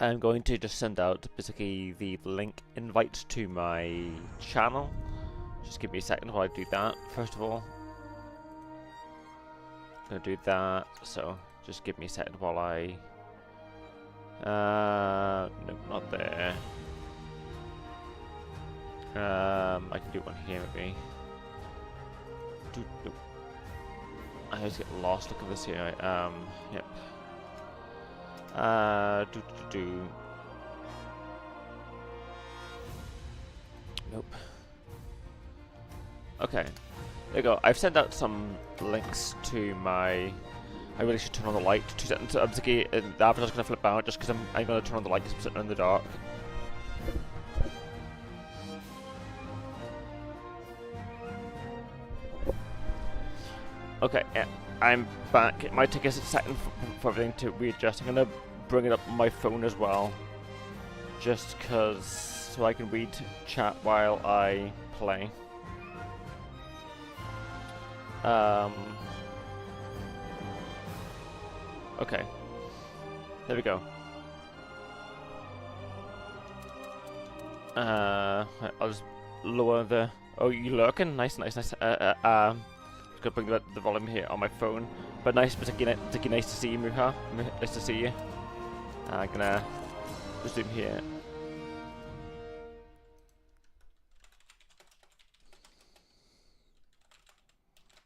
I'm going to just send out basically the link invite to my channel. Just give me a second while I do that. First of all, I'm gonna do that. So just give me a second while I. No, not there. I can do one here maybe. I always get lost. Look at this here. Yep. Nope. Okay. There you go. I've sent out some links to my. I really should turn on the light. 2 seconds. I'm thinking the avatar's gonna flip out just because I'm gonna turn on the light because I'm sitting in the dark. Okay, yeah, I'm back. It might take us a second for everything to readjust. I'm gonna bring it up on my phone as well, just cause so I can read chat while I play. Okay, there we go. I'll just lower the. Oh, you lurking? Nice, nice, nice. Just gonna bring the volume here on my phone. But nice, particularly nice to see you, Muha. Nice to see you. I'm gonna resume here.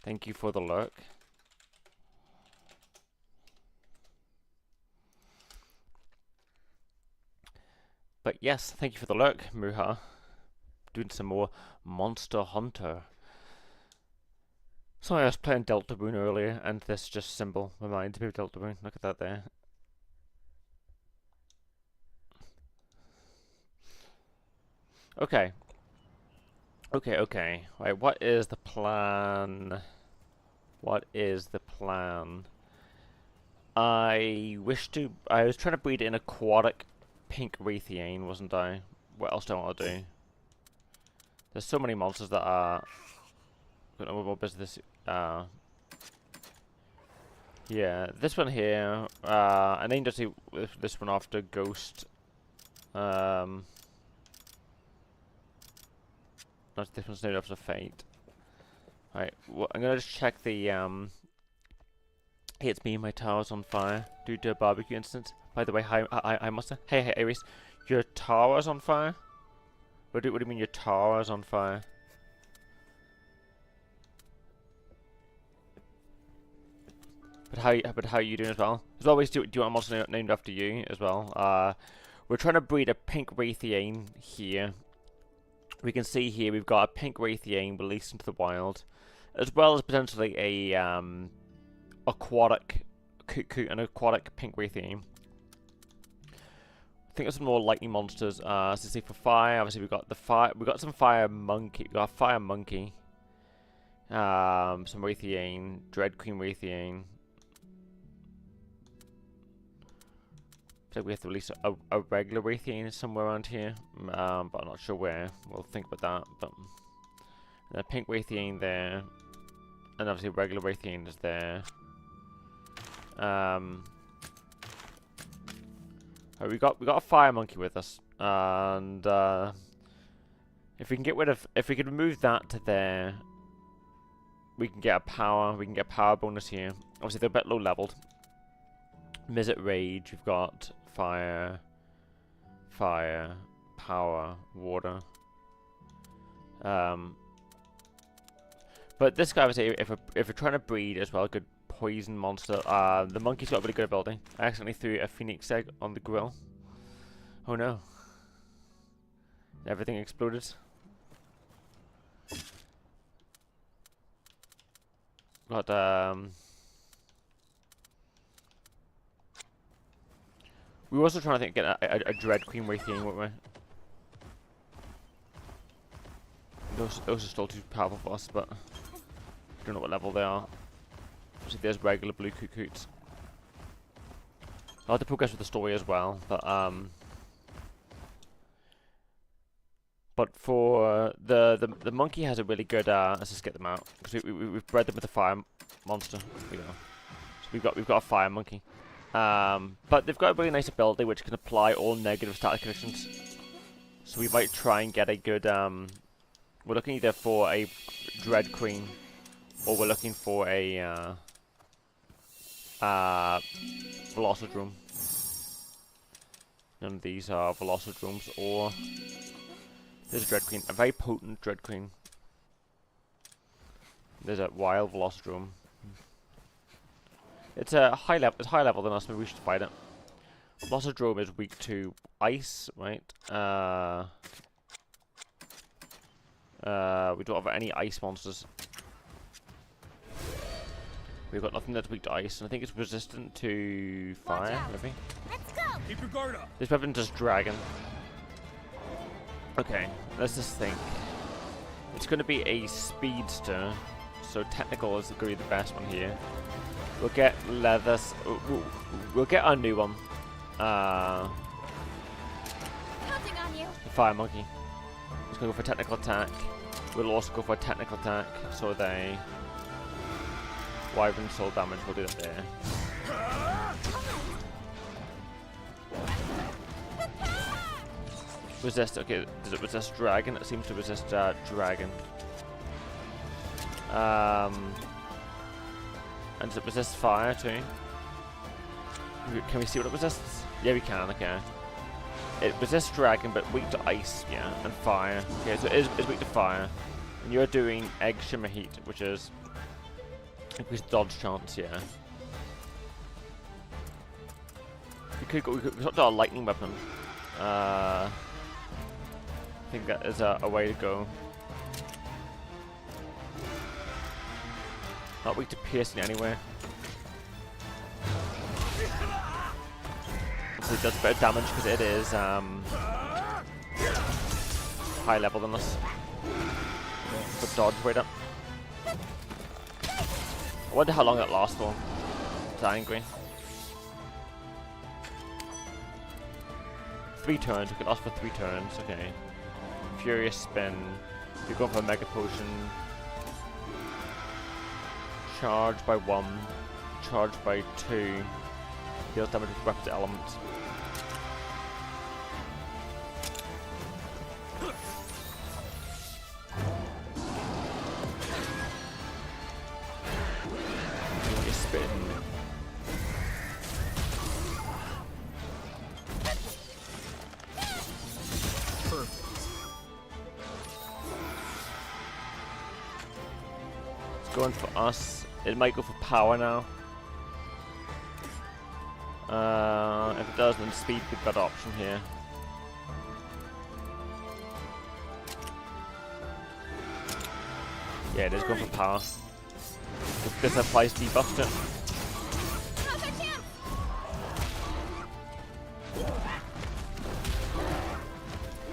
Thank you for the lurk. But yes, thank you for the lurk, Muha. Doing some more Monster Hunter. Sorry, I was playing Deltarune earlier, and this just symbol reminds me of Deltarune. Look at that there. Okay. Okay. Right, what is the plan? What is the plan? I was trying to breed an aquatic pink Raytheon, wasn't I? What else do I want to do? There's so many monsters that are... got no more business. Yeah, this one here. I named this one after Ghost. Not this one's named after Fate. Right, well, I'm gonna just check the Hey, it's me. My tower's on fire due to a barbecue incident. By the way, hi, Monster. Hey, Ares, your tower's on fire. What do you mean your tower's on fire? But how are you doing as well? As always, do you want a monster named after you as well? We're trying to breed a pink Raytheon here. We can see here we've got a pink Raytheon released into the wild, as well as potentially a aquatic an aquatic pink Raytheon. I think there's some more lightning monsters. So see for fire, obviously we've got some fire monkey. We got a fire monkey. Some Raytheon, Dread Queen Raytheon. I think we have to release a regular Raytheon somewhere around here, but I'm not sure where. We'll think about that. But a pink Raytheon there, and obviously a regular Raytheon is there. We got a fire monkey with us, and if we can remove that to there, we can get a power bonus here. Obviously they're a bit low leveled. Mizzet Rage, we've got fire, power, water. But this guy, obviously, if we're trying to breed as well, a good poison monster. The monkey's got a really good ability. I accidentally threw a phoenix egg on the grill. Oh no! Everything exploded. Got we were also trying to get a Dread Queen Raytheon, weren't we? Those are still too powerful for us, but I don't know what level they are. Obviously, there's regular blue cuckoots. I'll have to progress with the story as well, but for the monkey has a really good. Let's just get them out because we've bred them with a fire monster. So we've got a fire monkey. But they've got a really nice ability which can apply all negative static conditions. So we might try and get a good, we're looking either for a Dread Queen, or we're looking for a, Velocidrome. None of these are Velocidromes, or there's a Dread Queen, a very potent Dread Queen. There's a wild Velocidrome. It's a high level. It's higher level than us. Maybe we should fight it. Velocidrome is weak to ice, right? We don't have any ice monsters. We've got nothing that's weak to ice, and I think it's resistant to fire. Maybe. Let's go. Keep your guard up. This weapon does dragon. Okay, let's just think. It's going to be a speedster, so technical is going to be the best one here. We'll get leathers. We'll get our new one. Counting on you. The fire monkey. He's going to go for technical attack. We'll also go for a technical attack, so they wyvern soul damage. We'll do that there. Resist. Okay, does it resist dragon? It seems to resist dragon. And does it resist fire too? Can we see what it resists? Yeah, we can, okay. It resists dragon, but weak to ice, yeah, and fire. Okay, so it is weak to fire. And you're doing egg shimmer heat, which is increased dodge chance, yeah. We could do a lightning weapon. I think that is a way to go. Not weak to piercing anyway. So it does better damage because it is high level than us. Put dodge weight up. I wonder how long that lasts for. It's angry. 3 turns. We can last for 3 turns. Okay. Furious spin. You go for a mega potion. Charge by 1. Charge by 2. Deals damage with weapons elements. Spin. It's going for us. It might go for power now. If it does, then speed would be a better option here. Yeah, it is going for power. This applies debuff to it.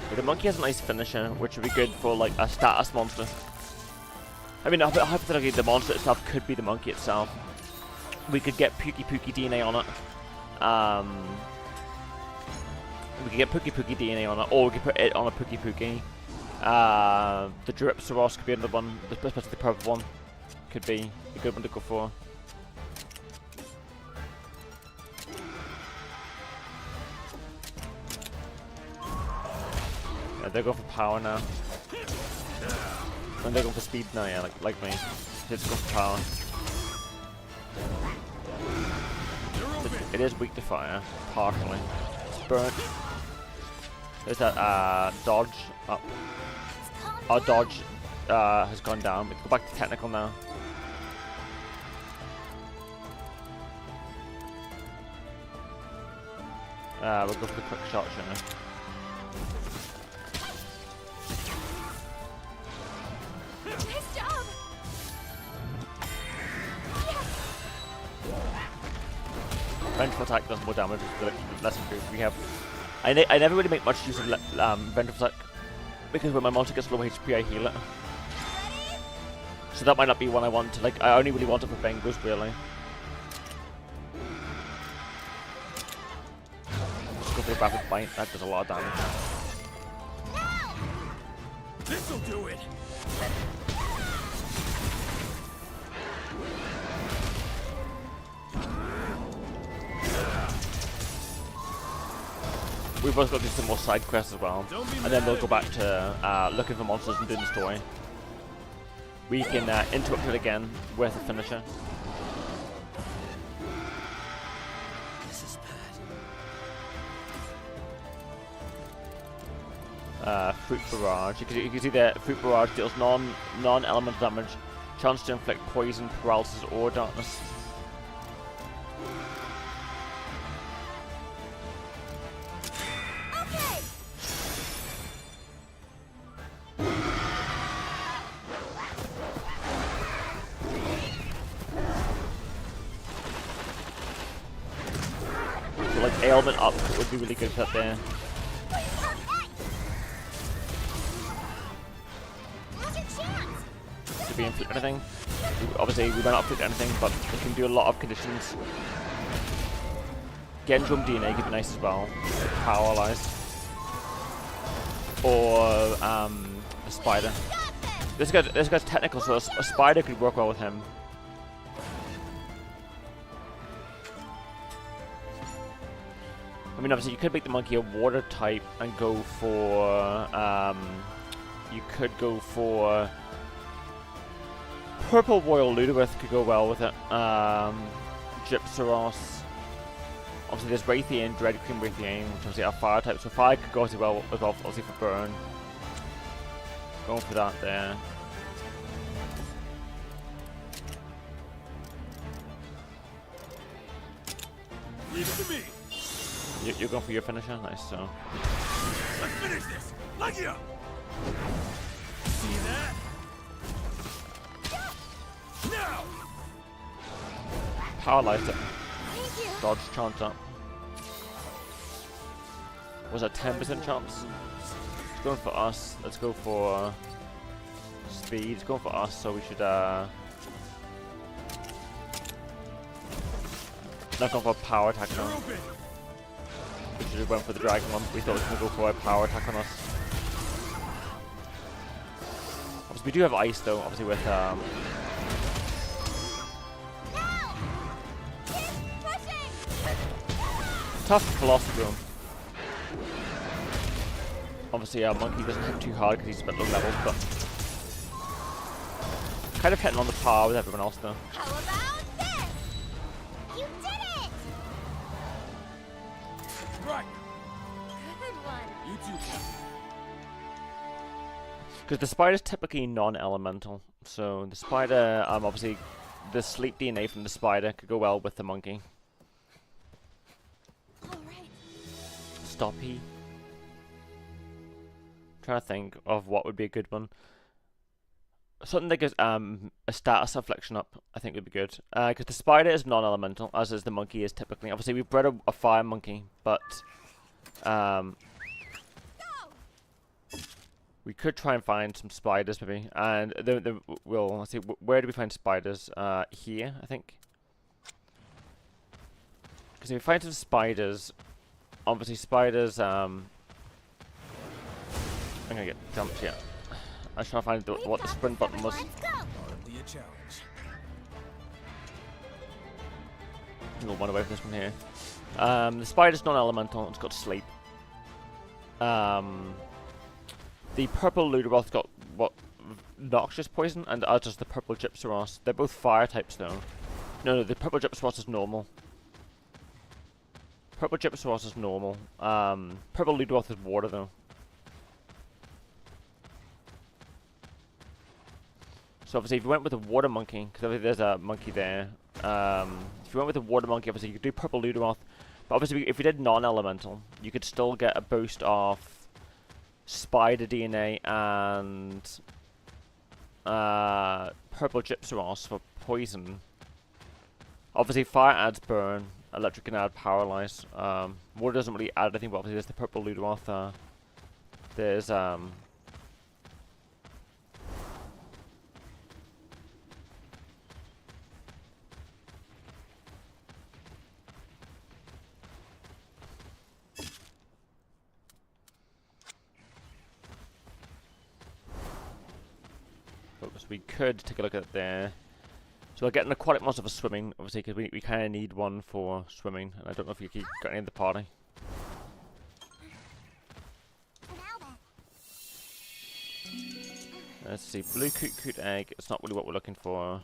But the monkey has a nice finisher, which would be good for like a status monster. I mean, hypothetically, the monster itself could be the monkey itself. We could get Pookie DNA on it. We could get Pookie DNA on it, or we could put it on a Pookie. The Dripsaros could be another one, especially the purple one. Could be a good one to go for. Yeah, they're going for power now. And they're going for speed now, yeah, like me. It's going for power. It is weak to fire, partially. It's burnt. There's that dodge up. Our dodge has gone down. We can go back to technical now. We'll go for the quick shot, shouldn't we? Nice job. Vengeful attack does more damage, but less improved. We have. I never really make much use of vengeful attack because when my monster gets low HP, I heal it. So that might not be one I want to like. I only really want it for Bengals, really. Let's go for the rapid bite. That does a lot of damage. This'll do it. we've both got to do some more side quests as well, and then we'll go back to looking for monsters and doing the story. We can interrupt it again with a finisher. This is bad. Fruit Barrage. You can see the Fruit Barrage deals non-elemental damage, chance to inflict poison, paralysis, or darkness. So like ailment up would be really good for that there. To be inflict anything. Obviously we might not inflict anything, but we can do a lot of conditions. Gendrum DNA could be nice as well. Paralyzed. Or a spider. This guy's technical, so a spider could work well with him. I mean, obviously, you could make the monkey a water type and go for. You could go for. Purple Royal Ludwith could go well with it. Gypsaros. Obviously, there's Raytheon, Dread Cream Raytheon, which obviously are fire types. So fire could go as well, obviously for burn. Going for that there. Leave it to me. You're going for your finisher? Nice, so. Let's finish this! Legia! See that? Now! Paralyzed it. Thank you. Dodge chance up. Was that 10% chance? It's going for us. Let's go for speed. It's going for us, so we should not going for a power attack now. We should have went for the dragon one. We thought it was going to go for a power attack on us. Obviously, we do have ice though. Obviously, with tough Colosseum. Obviously, our monkey doesn't hit too hard because he's a bit low level, but kind of hitting on the par with everyone else though. How about this? You did it! Right. Good one. You too, Captain. Because the spider's typically non-elemental, so the spider, obviously, the sleep DNA from the spider could go well with the monkey. All right. Stoppy. Trying to think of what would be a good one. Something that gives a status affliction up, I think would be good. Because the spider is non-elemental, as is the monkey is typically. Obviously, we've bred a fire monkey, but we could try and find some spiders maybe. And we'll let's see, where do we find spiders? Here, I think. Because if we find some spiders, obviously spiders. I'm gonna get jumped here. I was trying to find what the sprint button was. We'll run away from this one here. The spider's non-elemental. It's got sleep. The purple Luderoth's got what noxious poison, and as does the purple Gypsaros. They're both fire types though. No, the purple Gypsaros is normal. Purple Gypsaros is normal. Purple Luderoth is water though. So obviously if you went with a water monkey, because obviously there's a monkey there. If you went with a water monkey, obviously you could do purple Luderoth. But obviously if you did non-elemental, you could still get a boost of spider DNA and purple Gypsaros for poison. Obviously fire adds burn, electric can add paralyze. Water doesn't really add anything, but obviously there's the purple Luderoth. There's we could take a look at it there. So we'll get an aquatic monster for swimming, obviously, because we kind of need one for swimming, and I don't know if you got any in the party. Let's see, blue coot egg. It's not really what we're looking for.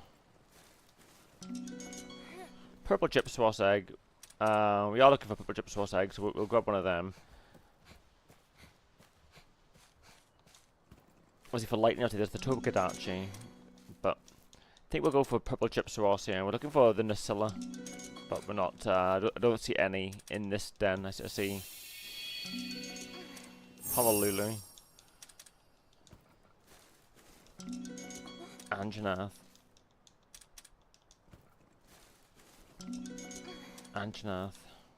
Purple gypswash egg. We are looking for purple gypswash egg, so we'll grab one of them. Obviously for lightning, there's the Togekidachi, but I think we'll go for purple gypswash here. We're looking for the Nacilla, but we're not. I don't see any in this den. I see Honolulu, Anjanath. Anjanath.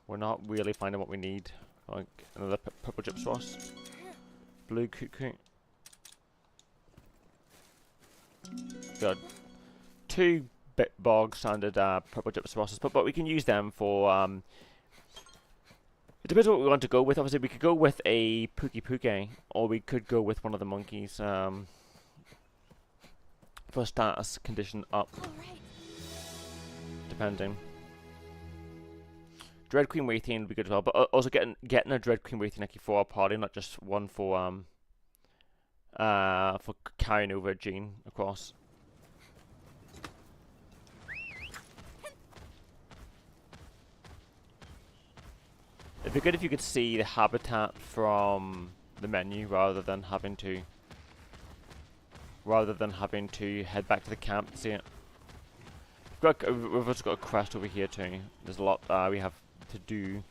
We're not really finding what we need. Like another purple gypswash. Blue cuckoo. Got 2 bog standard purple gypswashes, but we can use them for it depends what we want to go with. Obviously we could go with a Puke, or we could go with one of the monkeys for status condition up. Depending. Dread Queen Waithian would be good as well, but also getting a Dread Queen Waithian for our party, not just one for carrying over a gene across. It'd be good if you could see the habitat from the menu rather than having to head back to the camp to see it. We've also got a quest over here too. There's a lot we have to do.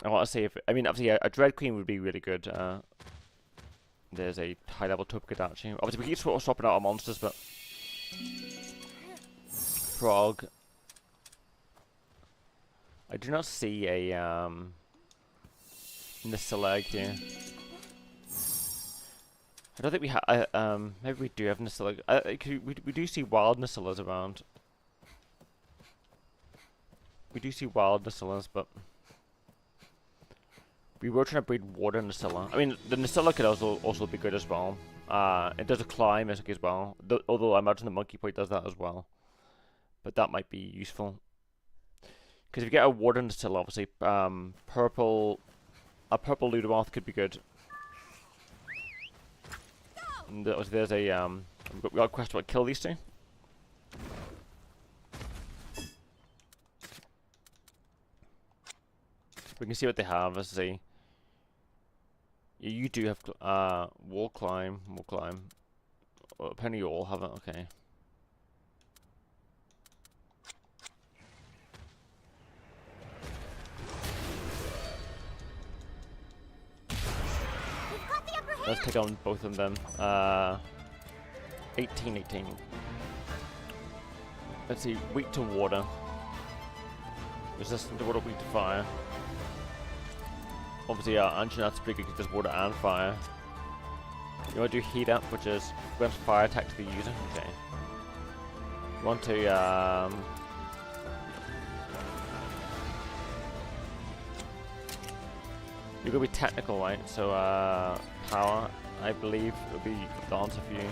I want to say obviously a Dread Queen would be really good. There's a high level Togekidachi. Obviously we keep swapping out our monsters, but Frog. I do not see a Nacilla egg here. I don't think we have. Maybe we do have Nacilla. We do see wild Nacillas around. We do see wild Nacillas, but we were trying to breed water Nacilla. I mean, the Nacilla could also be good as well. It does a climb as well. Although I imagine the monkey point does that as well. But that might be useful. Because if you get a water Nacilla, obviously, a purple Ludomoth could be good. And there's a we got a question about kill these two. We can see what they have. Let's see. You do have wall climb. Well, apparently you all have it. Okay. Let's take on both of them. 18. Let's see. Weak to water. Resistant to water, weak to fire. Obviously, Anjanath's pretty good because there's water and fire. You want to do heat up, which is grants fire attack to the user. Okay. You want to you're gonna be technical, right? So power, I believe, will be the answer for you.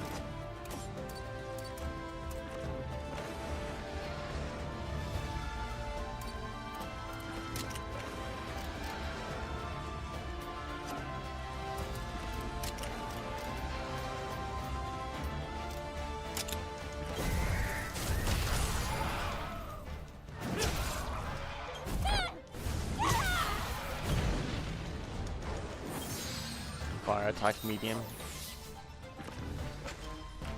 Fire attack medium.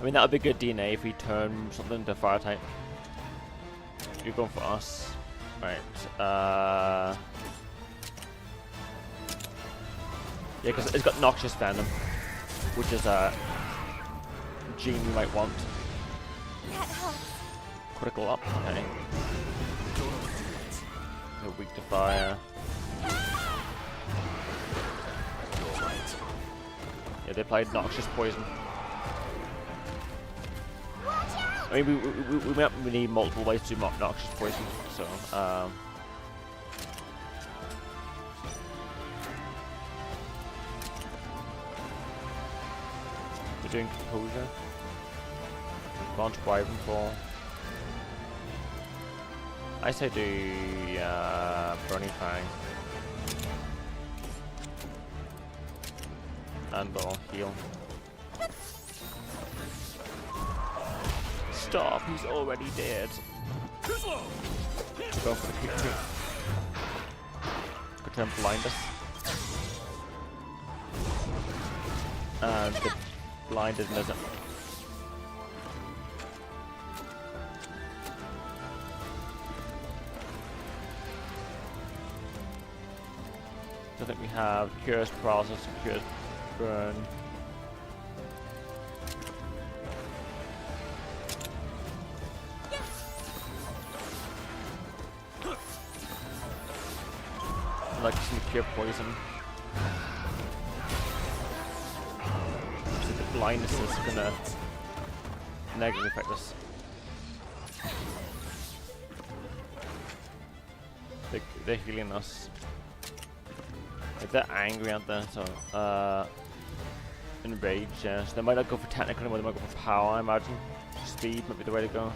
I mean, that would be good DNA if we turn something to fire type. You're going for us. Right. Yeah, because it's got Noxious Venom, which is a gene you might want. Critical up. Okay. They're weak to fire. Yeah, they applied Noxious Poison. I mean, we need multiple ways to do Noxious Poison, so, we're doing Composure. Launch Wyvern Fall. I say do, Burning Fang. And we'll heal. Stop, he's already dead. Go for the kick too. Go try and blind us. And the blinded doesn't. I think we have Curious Paralysis, Curious Burn. I'd like to see Cure Poison. So the blindness is gonna negatively affect us. They're healing us. Like they're angry, aren't they? So, enrage, yeah. So they might not go for technical anymore, they might go for power, I imagine. Speed might be the way to go.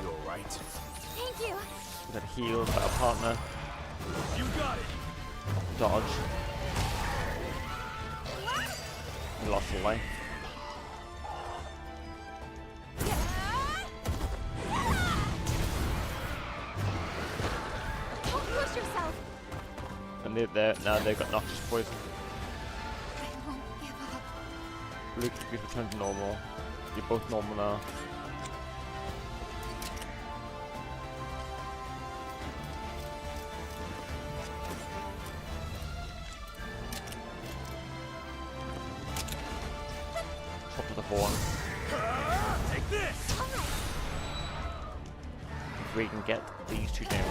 You alright? Thank you. We got healed by our partner. You got it! Dodge. We lost a life. Don't push yourself. And now they've got Noxious Poison. I won't give up. Luke is returned to normal. You're both normal now. Top of the horn. Take this! If we can get these two down,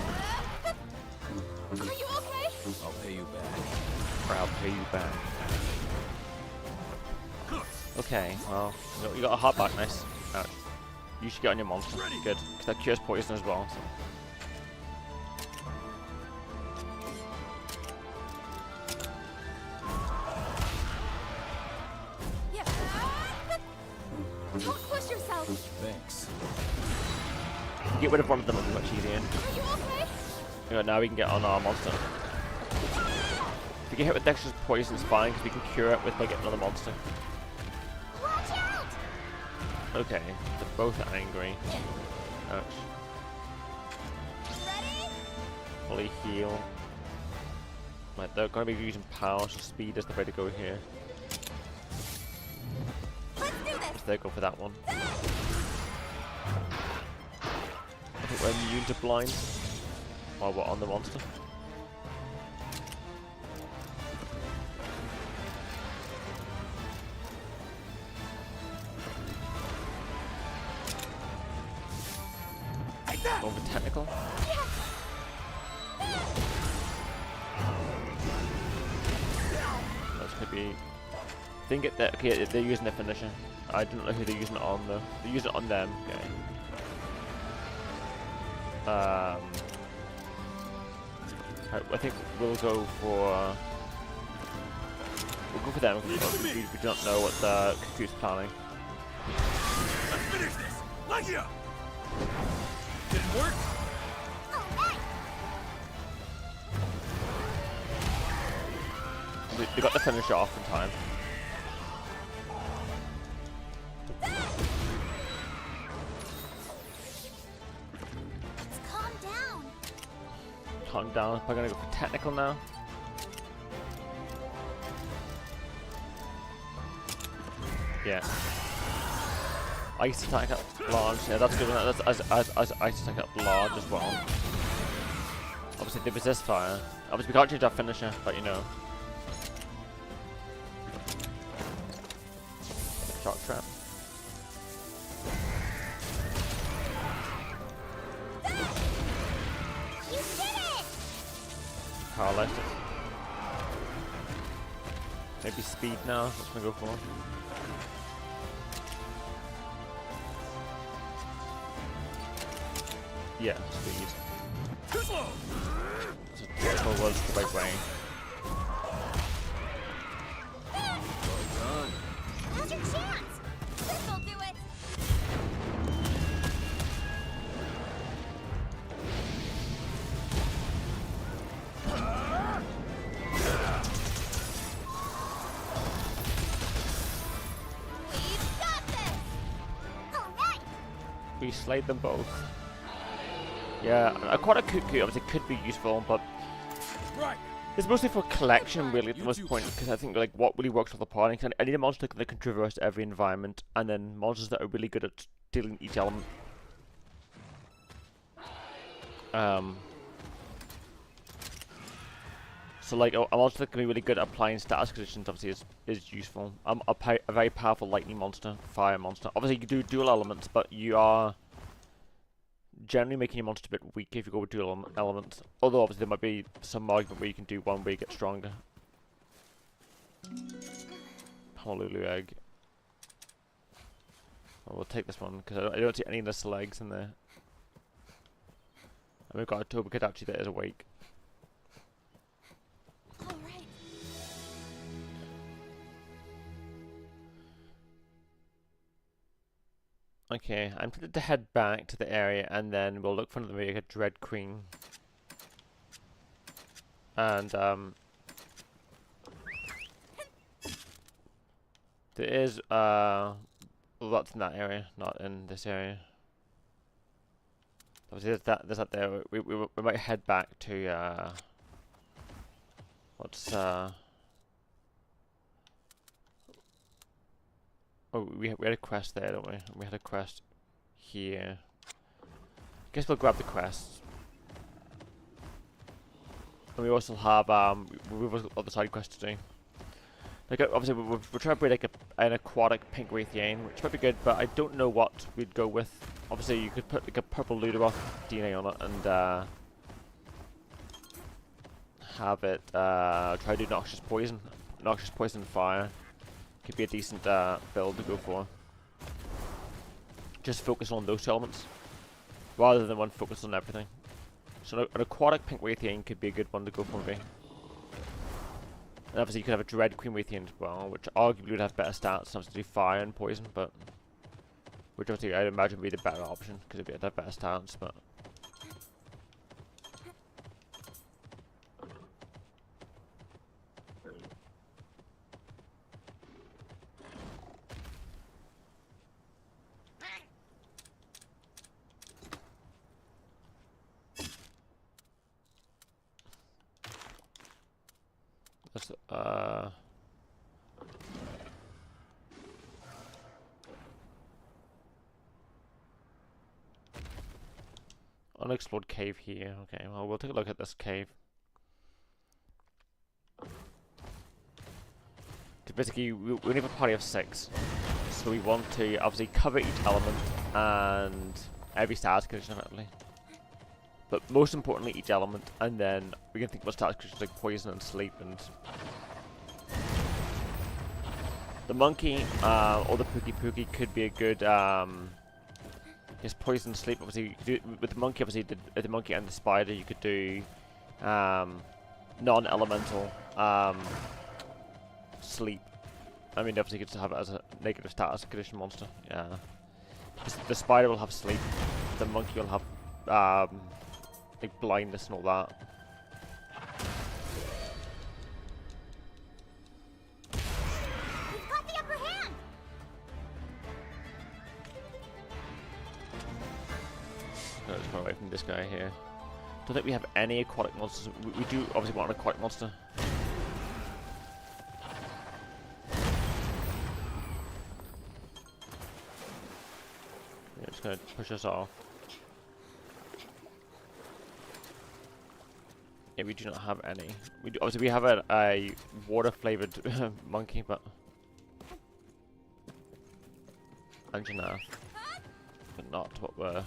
Are you okay? I'll pay you back. I'll pay you back. Okay, well, you got a hot back, nice. Ouch. You should get on your monster. Good, because that cures poison as well. So. Yeah. Don't push yourself. Thanks. If you get rid of one of them, it'll be much easier. Are you okay? Now we can get on our monster. If we get hit with Dexter's poison, it's fine, because we can cure it by getting another monster. Watch out! Okay, they're both angry. Ouch. Ready? Fully heal. Right, they're going to be using power, so speed is the way to go here. Let's do this. So they go for that one. I think we're immune to blind while we're on the monster. Going for technical. That's could be. Didn't get that. Okay, they're using their finisher. I don't know who they're using it on though. They're using it on them. Okay. I think we'll go for. We'll go for them because we don't know what the Cuckoo's planning. Let's finish this! Light it up! Didn't work? They got the finisher off in time. Let's calm down. Calm down. We're gonna go for technical now. Yeah. Ice attack at large. Yeah, that's good. That's as ice attack at large as well. Obviously, they resist fire. Obviously, we can't change our finisher, but you know. Shock trap. You did it! Paralyzed it. Maybe speed now. That's gonna go for. Yeah, speed. Too slow! So technical was the right way. Done. Now's your chance. This'll do it. we slayed them both. Yeah, Aquatic Cuckoo obviously could be useful, but Right. it's mostly for collection really at the most point, because I think like what really works for the party, 'cause I need a monster that can traverse every environment, and then monsters that are really good at dealing each element. So like a monster that can be really good at applying status conditions obviously is useful. A very powerful lightning monster, fire monster. Obviously you can do dual elements, but you are generally making your monster a bit weak if you go with dual elements. Although obviously there might be some argument where you can do one where you get stronger. Honolulu egg. Well, we'll take this one because I don't see any of the legs in there. And we've got a Tobukidachi that is awake. All right. Okay, I'm tempted to head back to the area and then we'll look for another maybe a Dread Queen. And there is well, that's in that area, not in this area. Obviously there's that there. We might head back to what's oh, we had a quest there, don't we? We had a quest here. Guess we'll grab the quest. And we also have we've got other side quests to do. Like obviously we're trying to breed like an aquatic pink Wraithian, which might be good, but I don't know what we'd go with. Obviously you could put like a purple Luderoth DNA on it and have it try to do Noxious Poison. Noxious Poison Fire could be a decent build to go for. Just focus on those elements rather than one focus on everything. So an aquatic pink Wraithian could be a good one to go for maybe. And obviously you could have a Dread Queen Wraithian as well, which arguably would have better stats, obviously fire and poison, but which obviously I'd imagine would be the better option because it'd have better stats, but that's unexplored cave here. Okay, well we'll take a look at this cave. Basically, we only have a party of 6, so we want to obviously cover each element and every status condition effectively. But most importantly, each element, and then we can think about status conditions like poison and sleep and the monkey or the Pookie could be a good. Yes, poison sleep. Obviously, you do, with the monkey, obviously the monkey and the spider, you could do non-elemental sleep. I mean, obviously, you could have it as a negative status condition monster. Yeah, the spider will have sleep. The monkey will have like blindness and all that. We've got the upper hand. Let's go away from this guy here. Don't think we have any aquatic monsters. We do obviously want an aquatic monster. Yeah, it's gonna push us off. Yeah, we do not have any. We do, obviously we have a water-flavored monkey, but Anjanath, but not what we're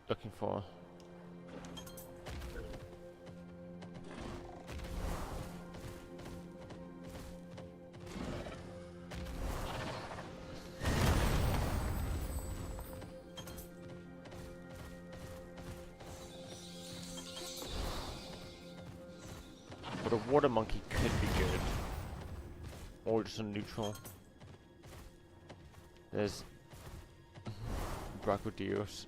looking for. But a water monkey could be good, or just a neutral. There's Brachydios.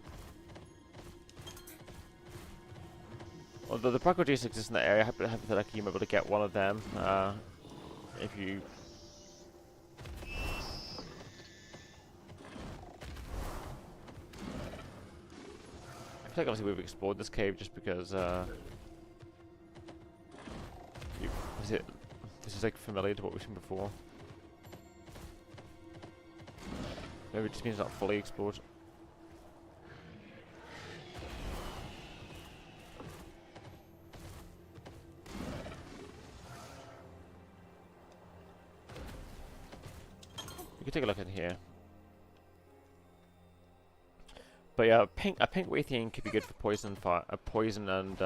Although the Brachydios exist in the area, hypothetically you might be able to get one of them if you. think obviously we've explored this cave just because this is like familiar to what we've seen before. Maybe it just means not fully explored. You can take a look in here. But yeah, a pink Waithian could be good for poison and fire, poison and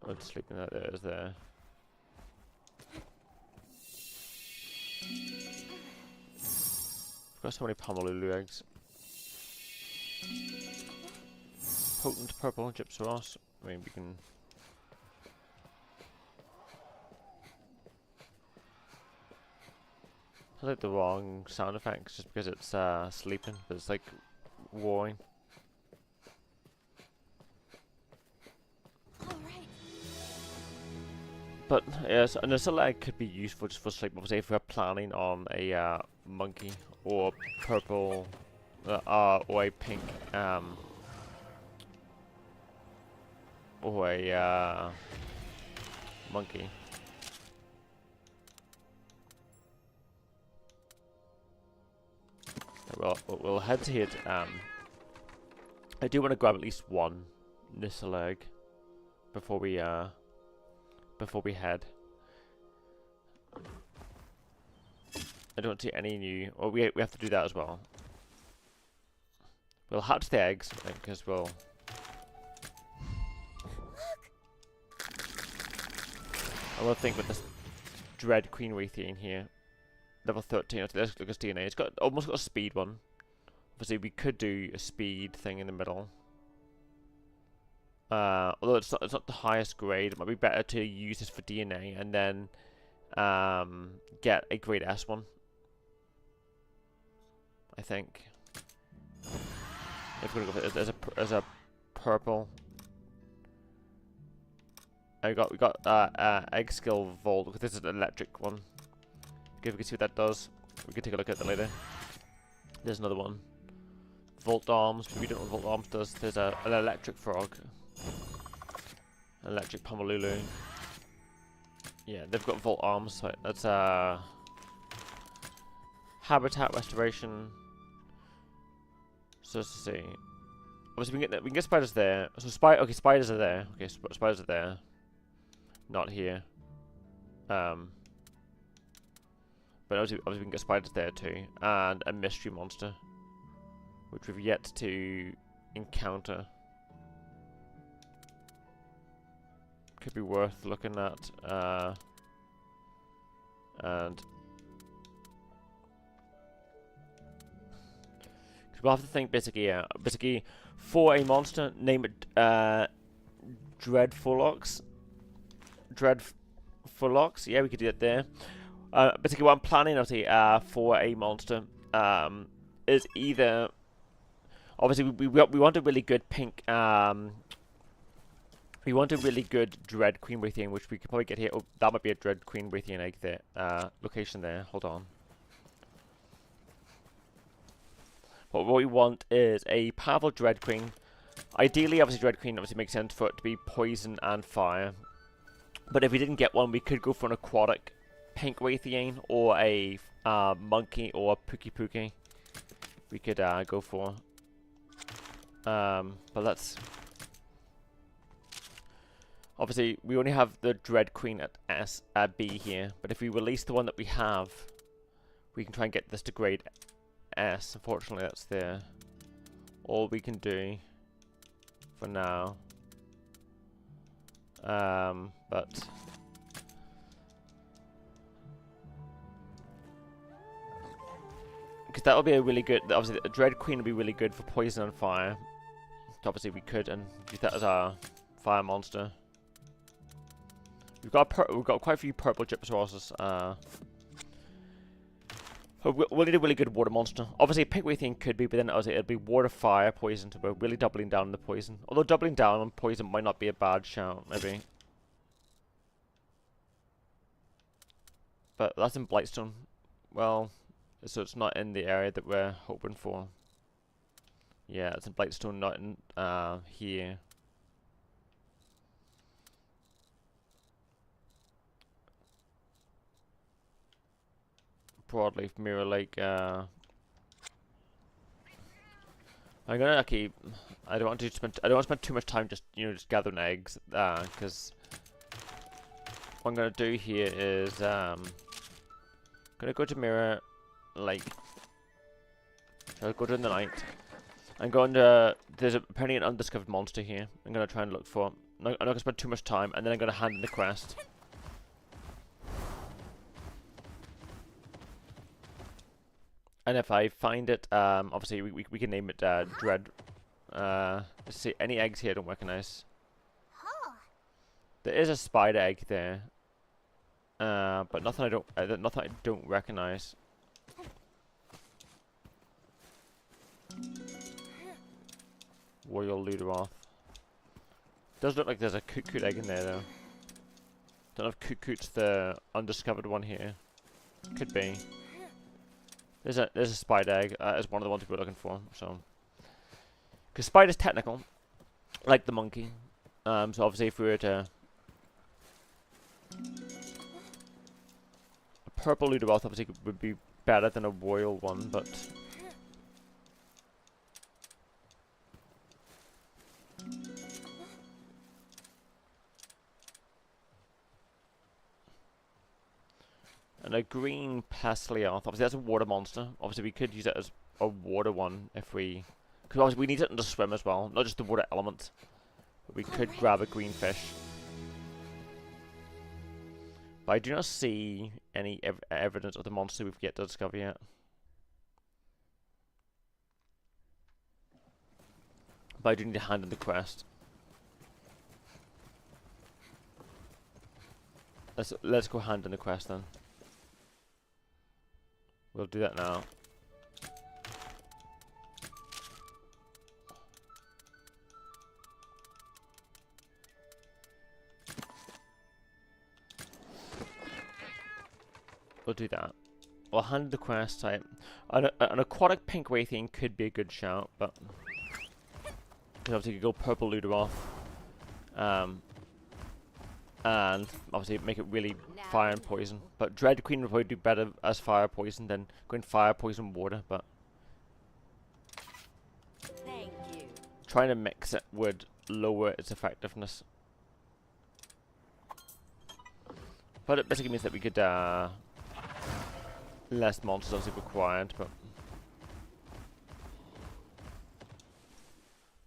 what's sleeping out there is there. I've got so many Pomalulu eggs. Potent purple Gypsaros. I mean, we can. I like the wrong sound effects just because it's sleeping, but it's like warring. Alright. But yes, and a leg could be useful just for sleep. Obviously, if we're planning on a monkey or purple or a pink or a monkey. Well, we'll head to it. I do want to grab at least one Nissa egg before we head. I don't see any new. Well, we have to do that as well. We'll hatch the eggs because we'll. I will think with this Dread Queen Waithian here. Level 13, let's look at its DNA. It's got almost got a speed one. Obviously, we could do a speed thing in the middle. Although it's not the highest grade, it might be better to use this for DNA and then get a grade S one. I think. If we're gonna go for it as a purple. We got egg skill Volt because this is an electric one. If we can see what that does, we can take a look at that later. There's another one. Volt arms. We don't know what Volt arms does. There's an electric frog. An electric Pomalulu. Yeah, they've got Volt arms. So that's habitat restoration. So let's see. Obviously, we can get spiders there. So spiders are there. Okay, spiders are there. Not here. But obviously we can get spiders there too, and a mystery monster, which we've yet to encounter. Could be worth looking at, and because we'll have to think basically, for a monster, name it Dreadfulox. Dreadfulox, yeah, we could do that there. Basically, what I'm planning, obviously, for a monster is either obviously we want a really good pink. We want a really good Dread Queen Waithian, which we could probably get here. Oh, that might be a Dread Queen Waithian egg there. Location there. Hold on. But what we want is a powerful Dread Queen. Ideally, obviously, Dread Queen obviously makes sense for it to be poison and fire. But if we didn't get one, we could go for an aquatic pink Waithian or a monkey or a Pukei. We could go for. But let's. Obviously, we only have the Dread Queen at B here. But if we release the one that we have, we can try and get this to grade S. Unfortunately, that's all we can do for now. But. Because that will be a really good. Obviously, the Dread Queen will be really good for poison and fire. So obviously, we could and use that as our fire monster. We've got quite a few purple Gypsaros. We'll need a really good water monster. Obviously, a pink Waithian could be, but then it'll be water, fire, poison. So we're really doubling down on the poison. Although doubling down on poison might not be a bad shout, maybe. But that's in Blightstone. Well. So it's not in the area that we're hoping for. Yeah, it's in Blightstone, not in here. Broadleaf, Mirror Lake. I'm gonna actually. I don't want to spend too much time just just gathering eggs. Because what I'm gonna do here is gonna go to Mirror Lake. I'll go to the night. I'm going to. There's apparently an undiscovered monster here. I'm gonna try and look for. I'm not gonna spend too much time, and then I'm gonna hand in the quest. And if I find it, obviously we can name it Dread. Let's see, any eggs here I don't recognize. There is a spider egg there, but nothing I don't recognize. Royal Luderoth. Does look like there's a Kut-Kut egg in there though. Don't know if Kut-Kut's the undiscovered one here. Could be. There's a spider egg as one of the ones we were looking for. So, because spider's technical, like the monkey. So obviously, if we were to a purple Luderoth, obviously would be better than a royal one, but. And a green Pasleoth. Obviously, that's a water monster. Obviously, we could use it as a water one if we. Because obviously, we need it to swim as well, not just the water element. But we could grab a green fish. But I do not see any evidence of the monster we've yet to discover yet. But I do need to hand in the quest. Let's go hand in the quest then. We'll do that now. We'll do that. We'll hand the quest type. An aquatic pink Wraithian could be a good shout, but obviously you could go purple Luderoth. And obviously make it really fire and poison. But Dread Queen would probably do better as fire poison than going fire, poison, water. But Thank you. trying to mix it would lower its effectiveness. But it basically means that we could less monsters obviously required.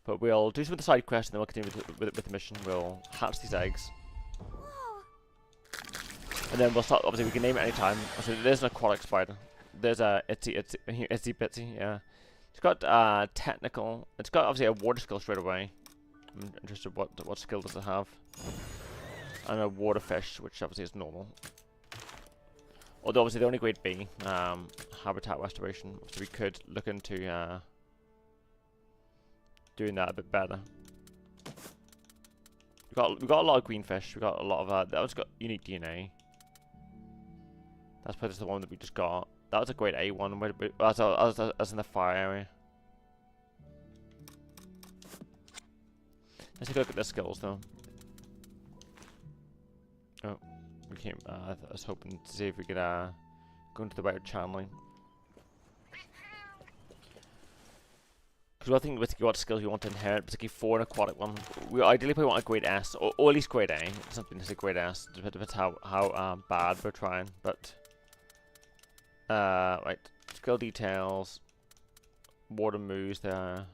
But we'll do some of the side quests and then we'll continue with the mission. We'll hatch these eggs. And then we'll start. Obviously, we can name it any time. So there's an aquatic spider. There's a itsy bitsy. Yeah, it's got technical. It's got obviously a water skill straight away. I'm interested what skill does it have? And a water fish, which obviously is normal. Although obviously the only grade B, habitat restoration. So we could look into doing that a bit better. We got a lot of green fish. We got a lot of that one's got unique DNA. That's probably just the one that we just got. That was a grade A one. As in the fire area. Let's take a look at their skills though. Oh, we came. I was hoping to see if we could go into the right channeling. Because I think with what skills you want to inherit, particularly for an aquatic one, we ideally probably want a grade S or at least grade A. Something to say grade S. Depends how bad we're trying, but. Right, skill details, water moves there,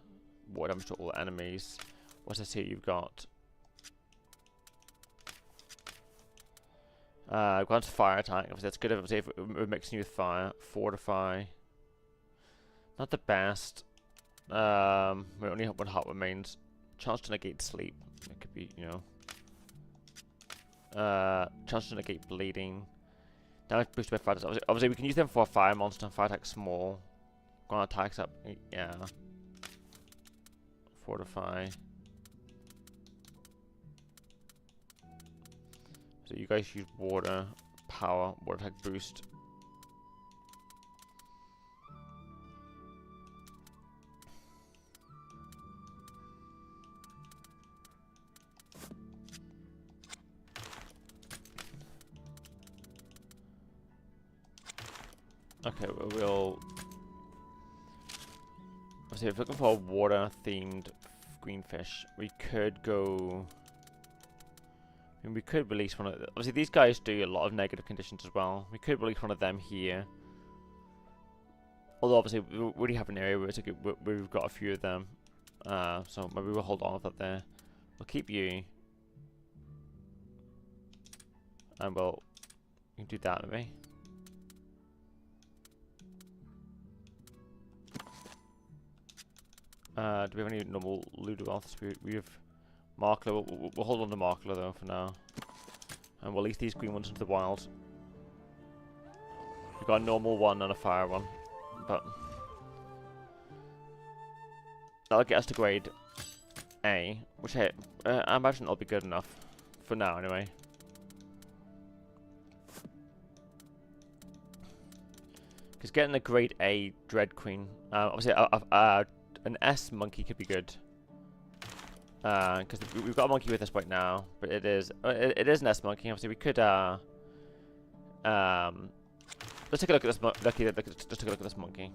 water damage to all enemies. What's this here you've got? We've got fire attack, obviously that's good if we're mixing with fire. Fortify. Not the best. We only have one heart remains. Chance to negate sleep. It could be, chance to negate bleeding. Damage boosted by fire attacks. Obviously, we can use them for a fire monster. Fire attack small. Ground attacks up. Yeah. Fortify. So you guys use water, power, water attack boost. Okay, we'll. Obviously, if we're looking for a water-themed green fish, we could go. I mean, we could release one of. Obviously, these guys do a lot of negative conditions as well. We could release one of them here. Although obviously we already have an area where, where we've got a few of them, so maybe we'll hold on with that there. We'll keep you, and we can do that maybe. Do we have any normal Ludroths? We have Markler. We'll hold on to Markler though for now, and we'll release these green ones into the wild. We've got a normal one and a fire one, but that'll get us to grade A, which I imagine that'll be good enough for now anyway. Because getting a grade A Dread Queen, obviously an S monkey could be good. Because we've got a monkey with us right now, but it is an S monkey. Obviously we could let's take a look at this. Let's take a look at this monkey.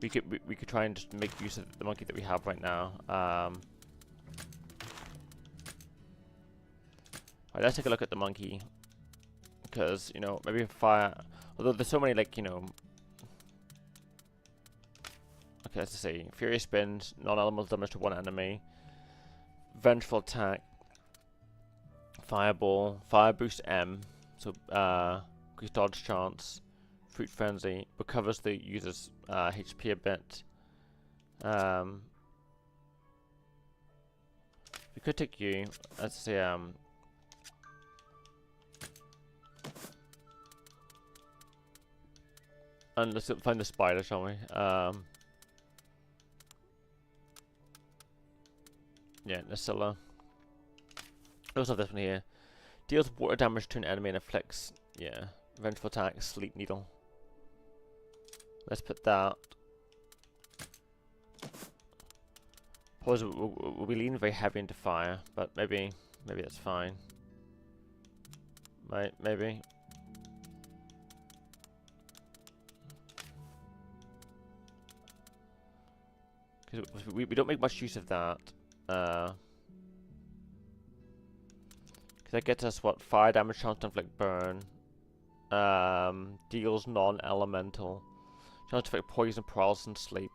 We could try and just make use of the monkey that we have right now. Alright, let's take a look at the monkey, because you know maybe fire. Although there's so many like you know. Okay, let's see. Furious Spins, non-elemental damage to one enemy. Vengeful Attack. Fireball. Fire Boost M. So, increase dodge chance. Fruit Frenzy. Recovers the user's HP a bit. We could take you. Let's see, and let's find the spider, shall we? Yeah, Nasilla. We also have this one here. Deals water damage to an enemy and inflicts, yeah, Vengeful Attack, Sleep Needle. Let's put that. Pause. We'll be leaning very heavy into fire, but maybe that's fine. Right, maybe. Because we don't make much use of that. Because that gets us what? Fire damage, chance to inflict burn. Deals non-elemental. Chance to inflict poison, paralysis, and sleep.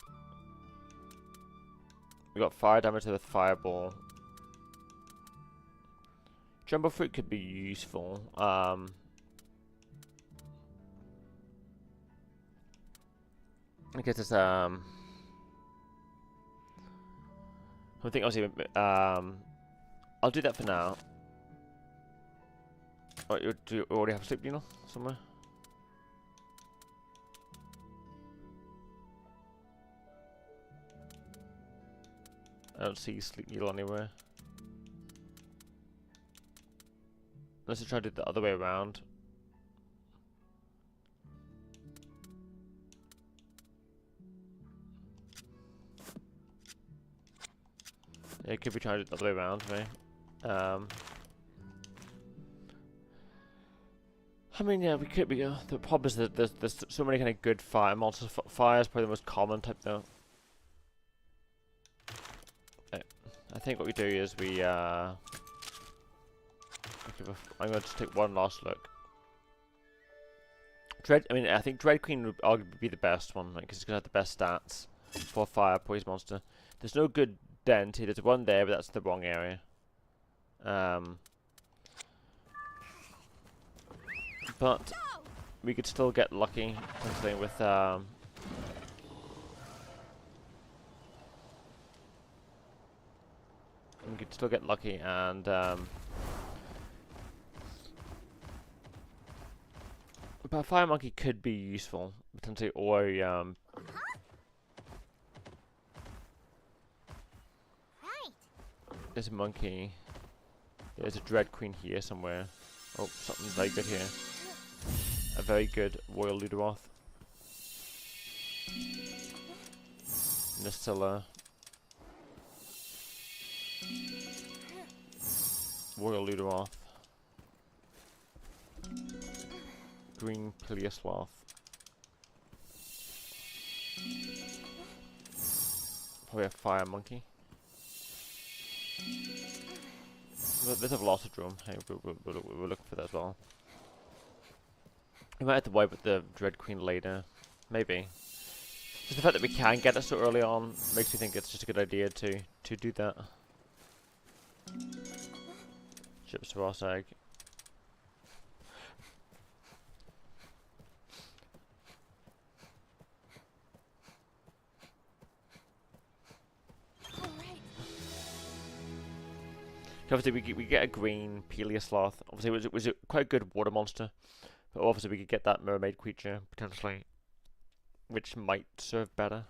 We got fire damage with fireball. Jumbo fruit could be useful. It gets us I think obviously I'll do that for now. Oh, do you already have Sleep Needle somewhere? I don't see Sleep Needle anywhere. Let's try to do it the other way around. Yeah, it could be trying to do it the other way around, maybe. I mean, yeah, we could be. The problem is that there's so many kind of good fire monsters. Fire is probably the most common type, though. I think what we do is we. I'm going to take one last look. I mean, I think Dread Queen would arguably be the best one, because it's going to have the best stats for a fire poison monster. There's no good dent here. There's one there, but that's the wrong area. But we could still get lucky something with we could still get lucky and but a fire monkey could be useful potentially, or there's a monkey. There's a Dread Queen here somewhere. Oh, something very good here. A very good Royal Ludroth. Nasilla. Royal Ludroth. Green Pleosloth. Probably a fire monkey. There's a Velocidrome. Hey, we're looking for that as well. We might have to wipe with the Dread Queen later. Maybe. Just the fact that we can get it so early on makes me think it's just a good idea to do that. Chips Ross egg. Obviously, we get a green Peleosloth. Obviously, it was quite a good water monster. But obviously, we could get that mermaid creature, potentially. Which might serve better.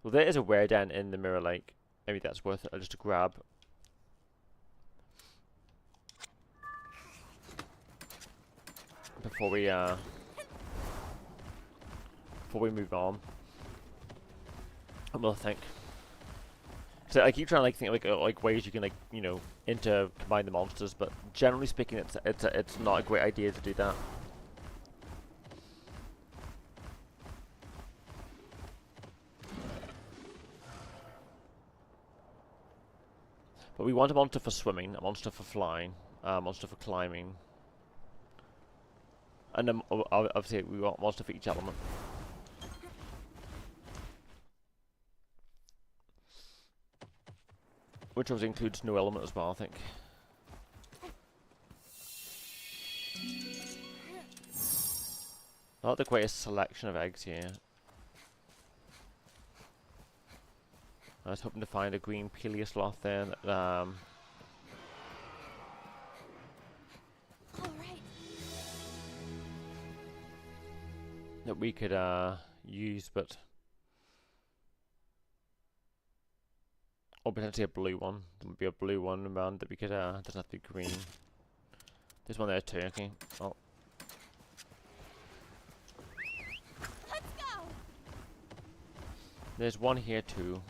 Well, there is a Weredan in the Mirror Lake. Maybe that's worth it, just a grab. Before we move on. We'll think. So I keep trying to think like ways you can combine the monsters, but generally speaking, it's not a great idea to do that. But we want a monster for swimming, a monster for flying, a monster for climbing, and then obviously we want a monster for each element. Which obviously includes no element as well, I think. Not the greatest selection of eggs here. I was hoping to find a green Peleosloth there that, that we could use, but or potentially a blue one. There would be a blue one around that we could doesn't have to be green. There's one there too, okay. Oh. Let's go. There's one here too.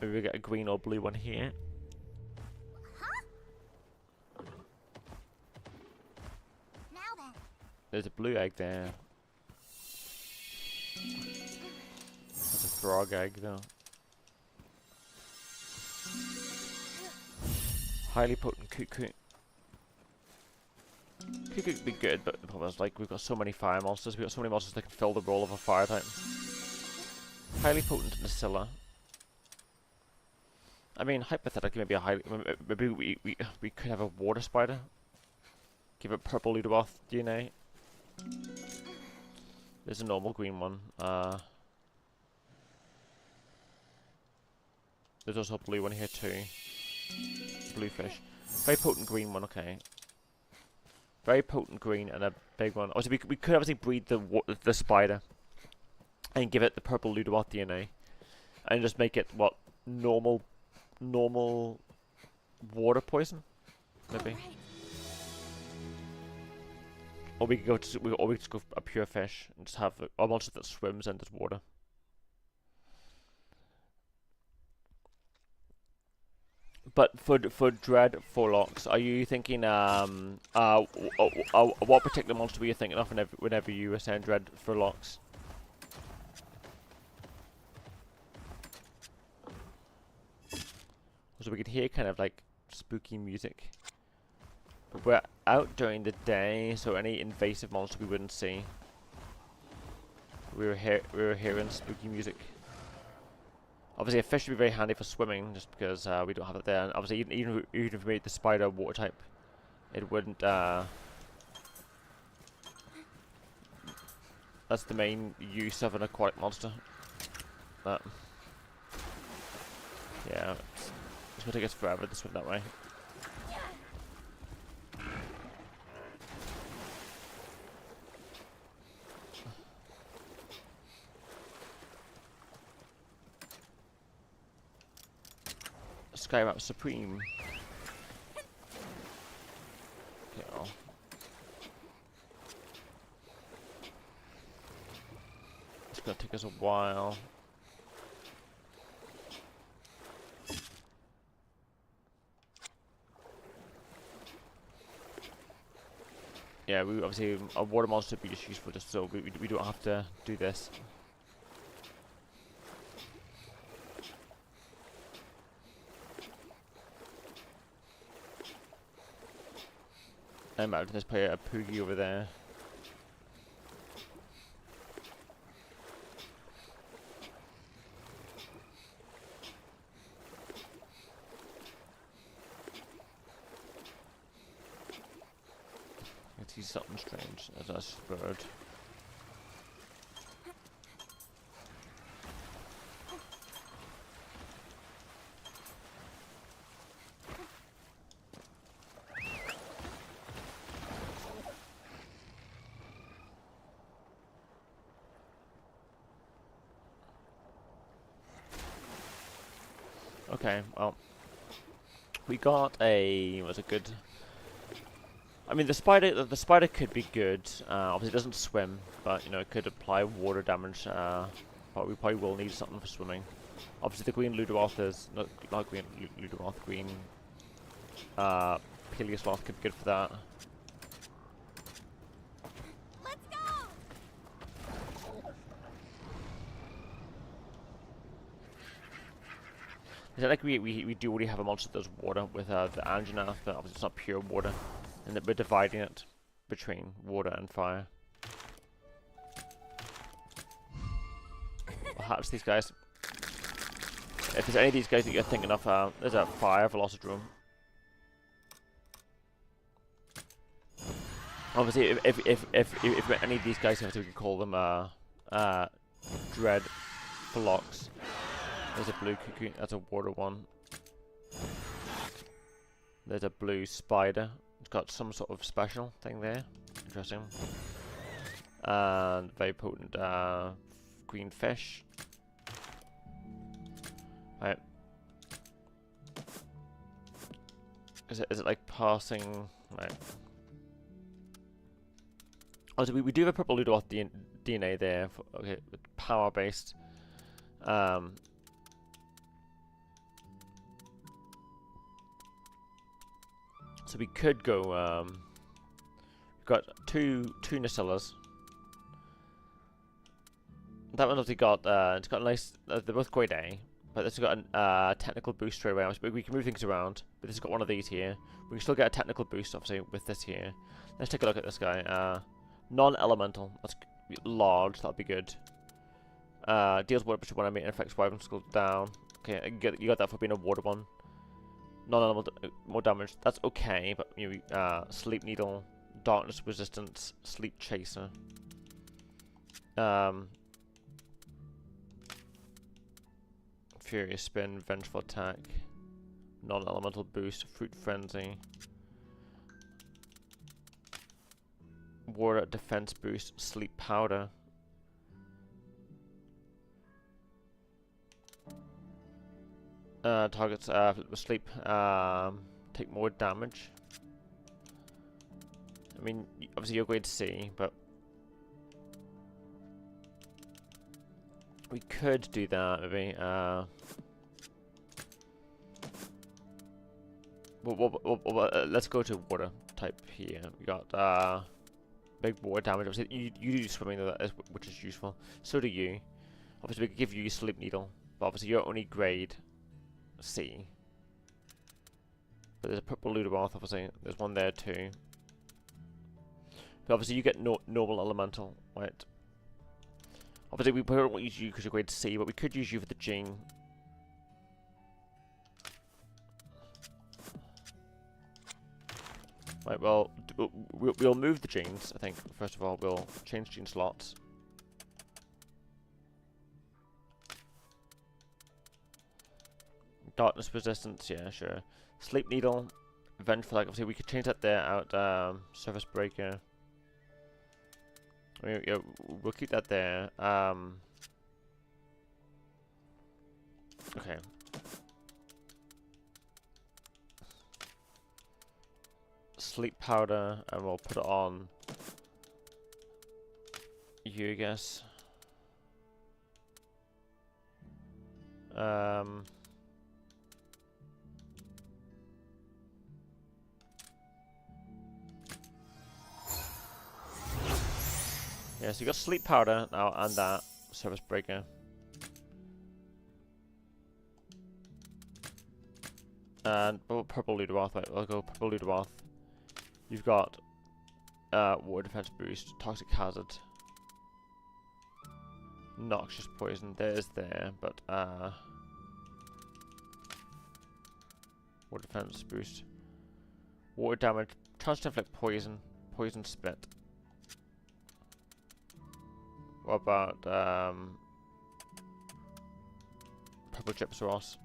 Maybe we get a green or blue one here. There's a blue egg there. That's a frog egg though. Highly potent Cuckoo. Cuckoo could be good, but the problem is like we've got so many fire monsters. We've got so many monsters that can fill the role of a fire type. Highly potent Nacilla. I mean, hypothetically, maybe we could have a water spider. Give it purple Ludoboth DNA. There's a normal green one. There's also a blue one here too. Blue fish. Very potent green one, okay. Very potent green and a big one. Also, we could obviously breed the spider and give it the purple Ludoboth DNA, and just make it what normal water poison, maybe. Or we could go just go a pure fish and just have a monster that swims and does water. But for Dread Forlox, are you thinking what particular monster were you thinking of whenever you were saying Dread Forlox? So we could hear kind of like spooky music. But we're out during the day, so any invasive monster we wouldn't see. We were hearing spooky music. Obviously, a fish would be very handy for swimming, just because we don't have it there. And obviously, even if we made the spider water type, it wouldn't. That's the main use of an aquatic monster. But yeah, it's gonna take us forever to swim that way. Skywrap Supreme. Okay, it's gonna take us a while. yeah, we obviously a water monster would be just useful just so we don't have to do this. I imagine there's probably a Poogie over there. I see something strange. That's a bird. Okay, well, we got a was a good. I mean, the spider could be good. Obviously, it doesn't swim, but you know, it could apply water damage. But we probably will need something for swimming. Obviously, the green Ludroth is not green Ludroth, green Peleosloth could be good for that. Let's go! Is it like we do already have a monster that does water with the Anjanath, but obviously it's not pure water, and that we're dividing it between water and fire. We'll hatch these guys. If there's any of these guys that you're thinking of, there's a fire Velocidrome. Obviously, if any of these guys, obviously we can call them Dread Phlox. There's a blue cuckoo. That's a water one. There's a blue spider. It's got some sort of special thing there. Interesting. And very potent green fish. Right. Is it like passing? Right. Also, we do have a purple Ludroth DNA there. Okay, power based. So we could go. We've got two Nasillas. That one's obviously got. It's got a nice. They're both grade A, but this has got a technical boost straight away. We can move things around, but this has got one of these here. We can still get a technical boost, obviously, with this here. Let's take a look at this guy. Non-elemental. That's large. That'll be good. Deals water pressure when I meet and affects wyvern skull down. Okay, you got that for being a water one. Non-elemental, more damage. That's okay, but you sleep needle, darkness resistance, sleep chaser. Furious spin, vengeful attack, non-elemental boost, fruit frenzy, water defense boost, sleep powder. Targets with sleep take more damage. I mean, obviously you're going to see, but we could do that maybe. Let's go to water type here. We got big water damage. Obviously, you do swimming though, which is useful. So do you. Obviously, we could give you sleep needle, but obviously you're only grade C. But there's a purple Ludroth, obviously. There's one there too. But obviously you get normal elemental, right? Obviously we don't want to use you because you're grade C, but we could use you for the gene. Right, well, we'll move the genes, I think. First of all, we'll change gene slots. Darkness resistance, yeah, sure. Sleep needle, vengeful attack. Obviously, we could change that there out. Surface breaker. Yeah, we'll keep that there. Okay. Sleep powder, and we'll put it on you, I guess. Yeah, so you got Sleep Powder now and that Service Breaker. And Purple Ludowath, right, I'll go Purple Ludowath. You've got Water Defense Boost, Toxic Hazard, Noxious Poison, there's there, but Water Defense Boost, Water Damage, Chance to Inflict Poison, Poison Spit. What about Purple Chips Ross?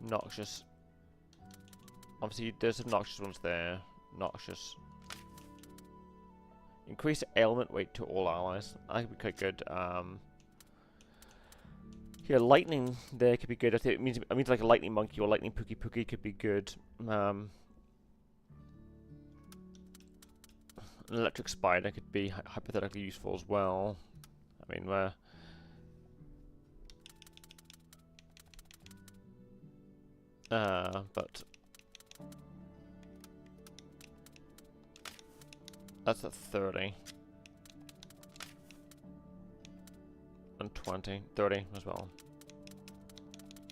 Noxious. Obviously, there's some noxious ones there. Noxious. Increase ailment weight to all allies. That could be quite good. Yeah, lightning there could be good. I think it means like a lightning monkey or lightning Pookie could be good. An electric spider could be hypothetically useful as well. I mean, but that's at 30 and 20, 30 as well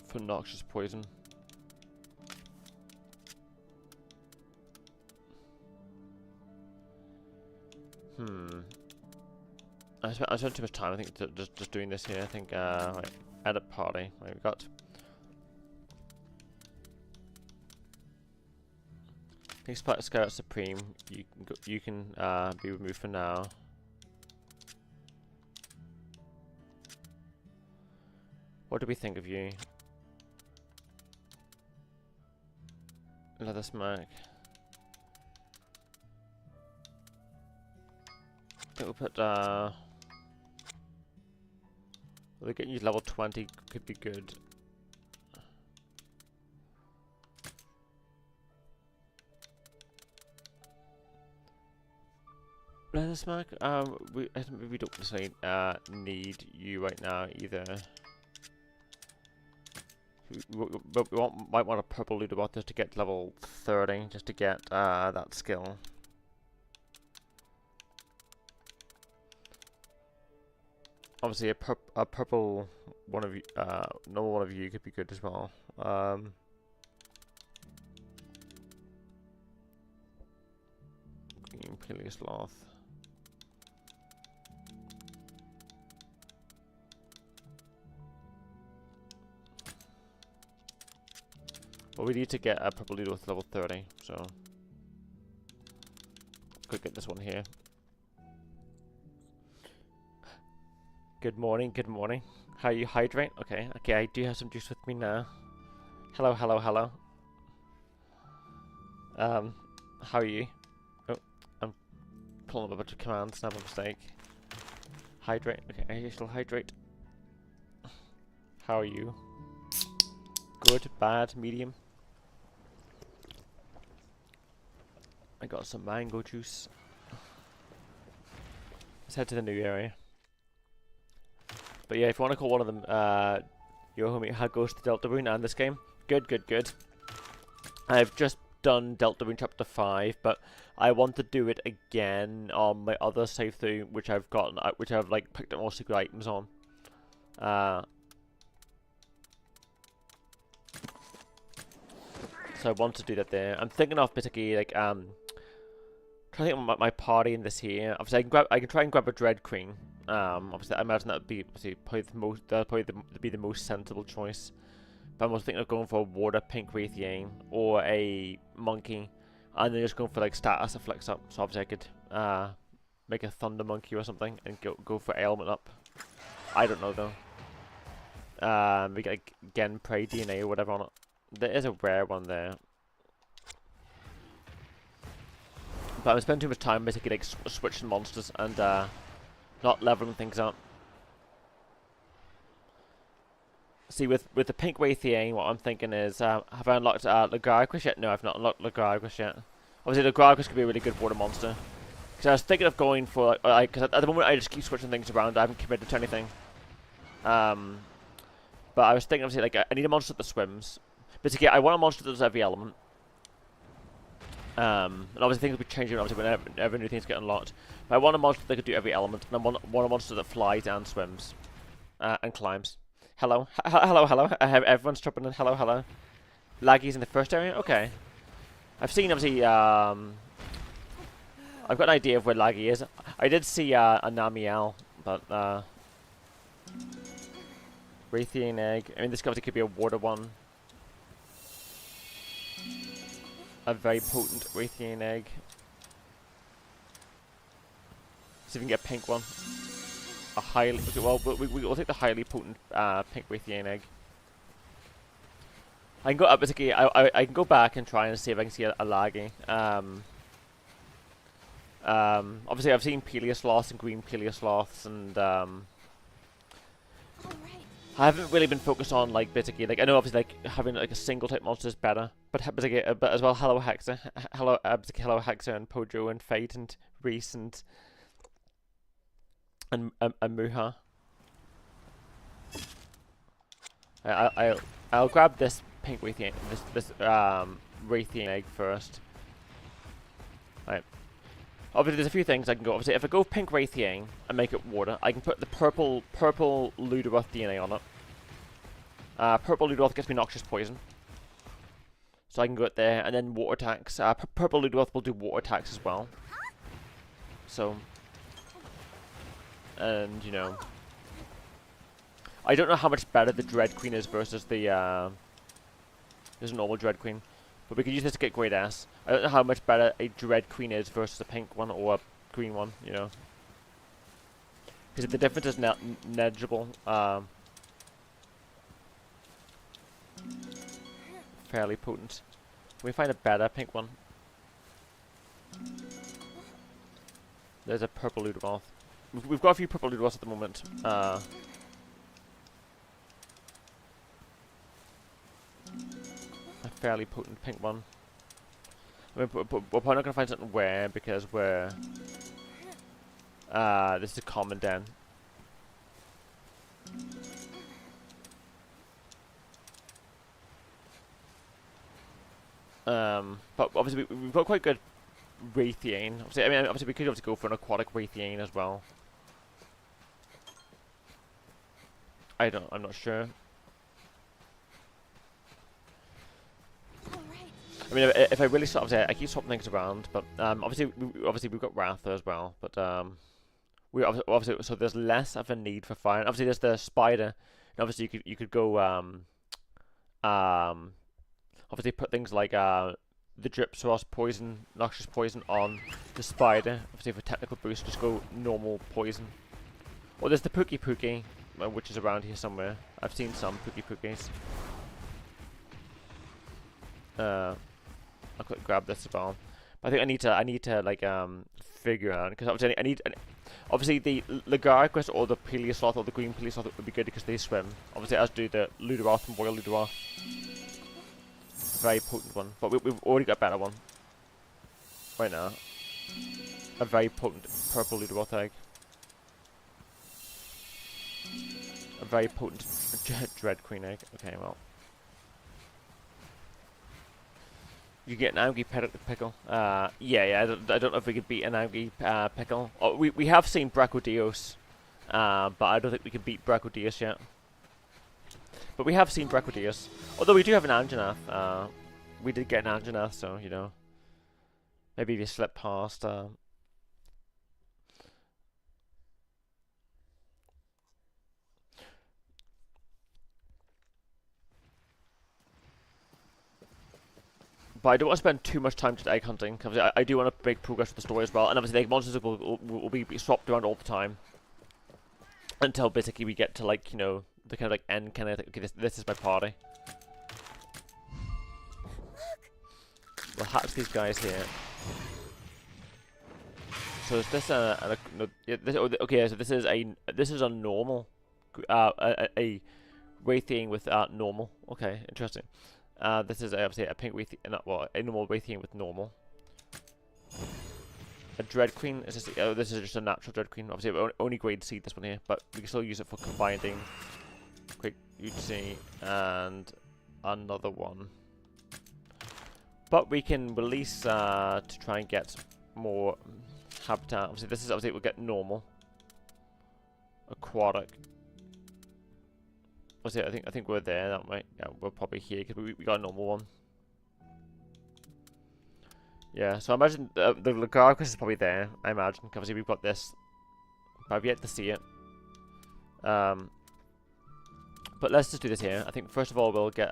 for Noxious Poison. I spent too much time, I think, just doing this here. I think, right, edit party. Right, we got. I think Scarlet Supreme. You can be removed for now. What do we think of you? Leather Smack. I think we'll put well, getting you level 20 could be good. Leather Smack, I think we don't necessarily need you right now either. But we might want a Purple Ludowath just to get level 30, just to get that skill. Obviously, a purple one of you, normal one of you could be good as well. Green Peleosloth. Well, we need to get a Purple Ludowath level 30, so could get this one here. Good morning, good morning. How are you? Hydrate? Okay, okay, I do have some juice with me now. Hello, hello, hello. How are you? Oh, I'm pulling up a bunch of commands, not a mistake. Hydrate, okay, I shall hydrate. How are you? Good, bad, medium? I got some mango juice. Let's head to the new area. But yeah, if you want to call one of them, your homie, how goes the Deltarune and this game? Good, good, good. I've just done Deltarune Chapter 5, but I want to do it again on my other save through, which I've gotten, which I've like picked up more secret items on. So I want to do that there. I'm thinking of basically like trying to think of my party in this here. Obviously, I can try and grab a Dread Queen. Obviously, I imagine that would be probably the most sensible choice. But I'm also thinking of going for a Water Pink Wraithian or a Monkey, and then just going for like status that flicks up. So obviously, I could make a Thunder Monkey or something and go for ailment up. I don't know though. We get like Genprey DNA or whatever on it. There is a rare one there. But I'm spending too much time basically like switching monsters and not leveling things up. See, with the Pink Wraithian, what I'm thinking is, have I unlocked Lagrargus yet? No, I've not unlocked Lagrargus yet. Obviously, Lagrargus could be a really good water monster. Because I was thinking of going for, because at the moment I just keep switching things around. I haven't committed to anything. But I was thinking, obviously, like I need a monster that swims. Basically, I want a monster that does every element. And obviously things will be changing obviously whenever new things get unlocked. But I want a monster that could do every element, and I want a monster that flies and swims. And climbs. Hello? Hello? Everyone's dropping in. Hello? Laggy's in the first area? Okay. I've seen, obviously, I've got an idea of where Laggy is. I did see a Namiel, but, Raytheon egg. I mean, this obviously could be a water one. A very potent Raytheon egg. See if we can get a pink one. A highly... Okay, well, we'll take the highly potent pink Raytheon egg. I can go up, basically, I can go back and try and see if I can see a Laggy. Obviously, I've seen Peleosloths and green Peleosloths, and I haven't really been focused on, like, basically, like, I know obviously, like, having, like, a single type monster is better, but basically, but as well, hello Hexa, hello Hexa and Pojo and Fate and Reese and Muha. I'll grab this pink Raytheon, this Raytheon egg first. Right. Obviously, there's a few things I can go. Obviously, if I go pink Raytheon and make it water, I can put the purple Luderoth DNA on it. Purple Luderoth gets me Noxious Poison, so I can go out there, and then water attacks. Purple Luderoth will do water attacks as well. So, and you know, I don't know how much better the Dread Queen is versus the normal Dread Queen. But we could use this to get Great S. I don't know how much better a Dread Queen is versus a pink one or a green one, you know. Because the difference is negligible. Fairly potent. Can we find a better pink one? There's a purple Luderoth. We've got a few purple Luderoths at the moment. A fairly potent pink one. I mean, we're probably not going to find something rare because we're... this is a common den. But obviously we've got quite good Raytheon. Obviously we could go for an aquatic Raytheon as well. I'm not sure. I mean, if I really start, obviously, I keep swapping things around, but obviously we've got Ratha as well, but we obviously so there's less of a need for fire. And obviously, there's the spider, and obviously you could go obviously put things like the drip source poison, noxious poison on the spider. Obviously, for technical boost, just go normal poison. Or there's the Pookie, which is around here somewhere. I've seen some Pookies. I'll quick grab this as well. But I think I need to like figure out, because obviously obviously the Lagarquus or the Peleosloth or the green Peleosloth would be good because they swim. Obviously, as do the Luderoth and Royal Luderoth. Very potent one, but we've already got a better one right now. A very potent purple Luderoth egg. A very potent Dread Queen egg. Okay, well. You get an Augie pickle. Yeah. I don't know if we could beat an Augie pickle. Oh, we have seen Brachydios, but I don't think we can beat Brachydios yet. But we have seen Brachydios. Although we do have an Anjanath. We did get an Anjanath, so you know. Maybe if you slip past. But I don't want to spend too much time just egg hunting, because I do want to make progress with the story as well. And obviously, the monsters will be swapped around all the time until basically we get to, like, you know, the kind of like end kind of. Okay, this is my party. We'll hatch these guys here. So is this okay? So this is a normal, a Raytheon with normal. Okay, interesting. This is obviously a pink Raytheon, well, a normal Raytheon with normal. A Dread Queen. Is this? This is just a natural Dread Queen. Obviously, we only grade C this one here, but we can still use it for combining. Quick UC and another one. But we can release to try and get more habitat. Obviously, this is obviously we'll get normal, aquatic. Obviously, I think we're there. That might, yeah, we're probably here because we got a normal one. Yeah, so I imagine the Lagarcus is probably there. I imagine. Obviously, we've got this, but I've yet to see it. But let's just do this here. I think first of all we'll get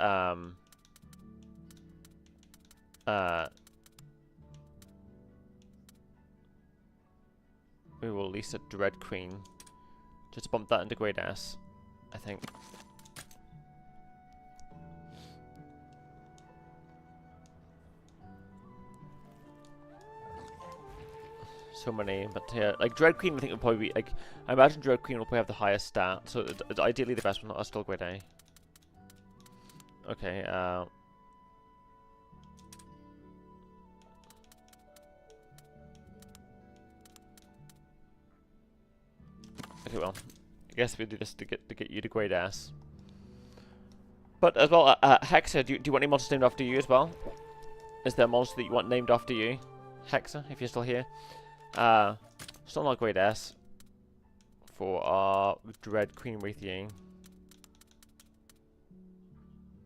we will release a Dread Queen just to bump that into grade S, I think. So many, but yeah, like Dread Queen I think will probably be, like, I imagine Dread Queen will probably have the highest stat, so it's ideally the best one. That's still grade A. Okay, okay, well, I guess we do this to get you to grade S. But as well, Hexa, do you want any monsters named after you as well? Is there a monster that you want named after you, Hexa, if you're still here? Still not grade S for our Dread Queen Raytheon.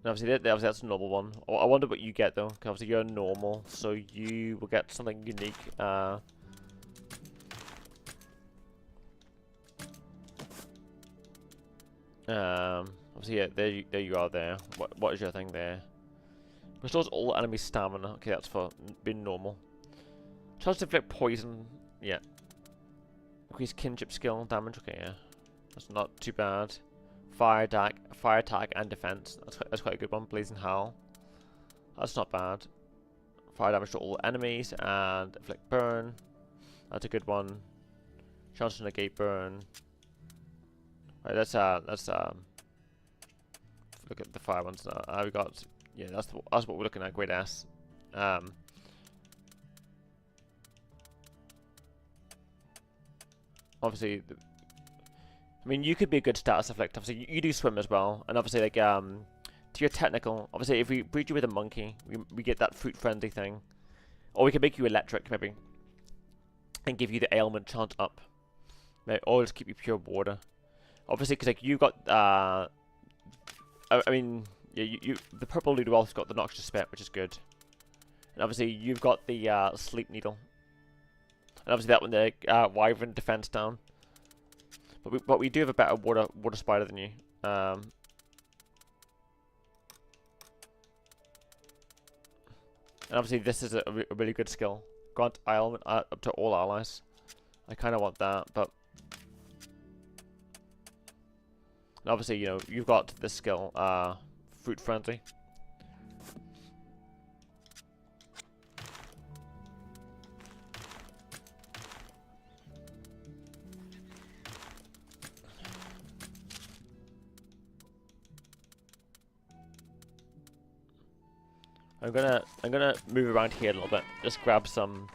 Obviously, that's a normal one. I wonder what you get though, because obviously you're normal, so you will get something unique. Obviously, yeah, there you are. There. What is your thing there? Restores all enemy stamina. Okay, that's for being normal. Chance to inflict poison. Yeah. Increase kinship skill damage. Okay, yeah. That's not too bad. Fire attack, and defense. That's quite a good one. Blazing Howl. That's not bad. Fire damage to all enemies and inflict burn. That's a good one. Chance to negate burn. Right, let's look at the fire ones. We got, yeah, that's what we're looking at. Grade S. Obviously, I mean, you could be a good status effect. Obviously, you do swim as well, and obviously, like, to your technical, obviously, if we breed you with a monkey, we get that fruit friendly thing, or we can make you electric maybe, and give you the ailment chance up, right? Or just keep you pure water. Obviously, because like you got, I mean, yeah, the purple Ludwolf's got the noxious spit, which is good, and obviously you've got the sleep needle. And obviously that one there, Wyvern defense down. But we do have a better water spider than you. And obviously this is a really good skill. Grant ailment up to all allies. I kind of want that, but and obviously, you know, you've got this skill, fruit friendly. I'm gonna move around here a little bit. Just grab some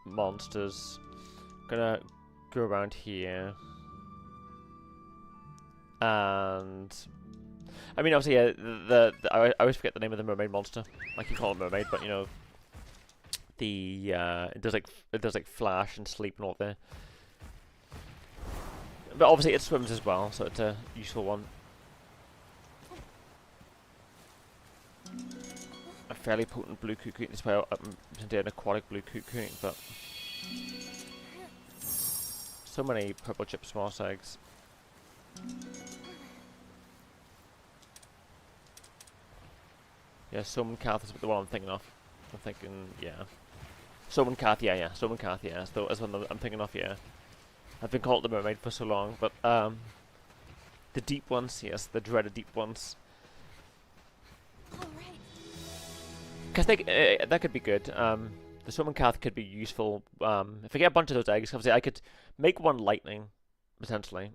monsters. Gonna go around here. And I mean, obviously, yeah, I always forget the name of the mermaid monster. I can call it mermaid, but you know, the it does like flash and sleep and all there. But obviously, it swims as well, so it's a useful one. A fairly potent blue cuckoo. This way, I'm doing an aquatic blue cuckoo, but so many purple chip small eggs. Yeah, Summon Cath is the one I'm thinking of. I'm thinking, yeah. Summon Cath, yeah. Summon Cath, yeah. That's the one I'm thinking of, yeah. I've been called the mermaid for so long, but the deep ones, yes, the dreaded deep ones. Because that could be good. The Summon Cath could be useful. If I get a bunch of those eggs, obviously I could make one lightning, potentially.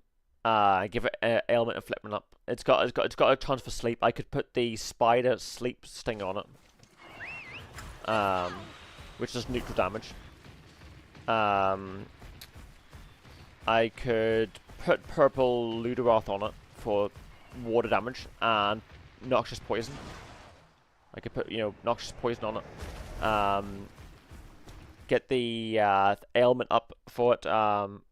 Give it ailment and flipment up. It's got a chance for sleep. I could put the spider sleep sting on it, which does neutral damage. I could put purple Luderoth on it for water damage and noxious poison. I could put, you know, noxious poison on it. Get the ailment up for it.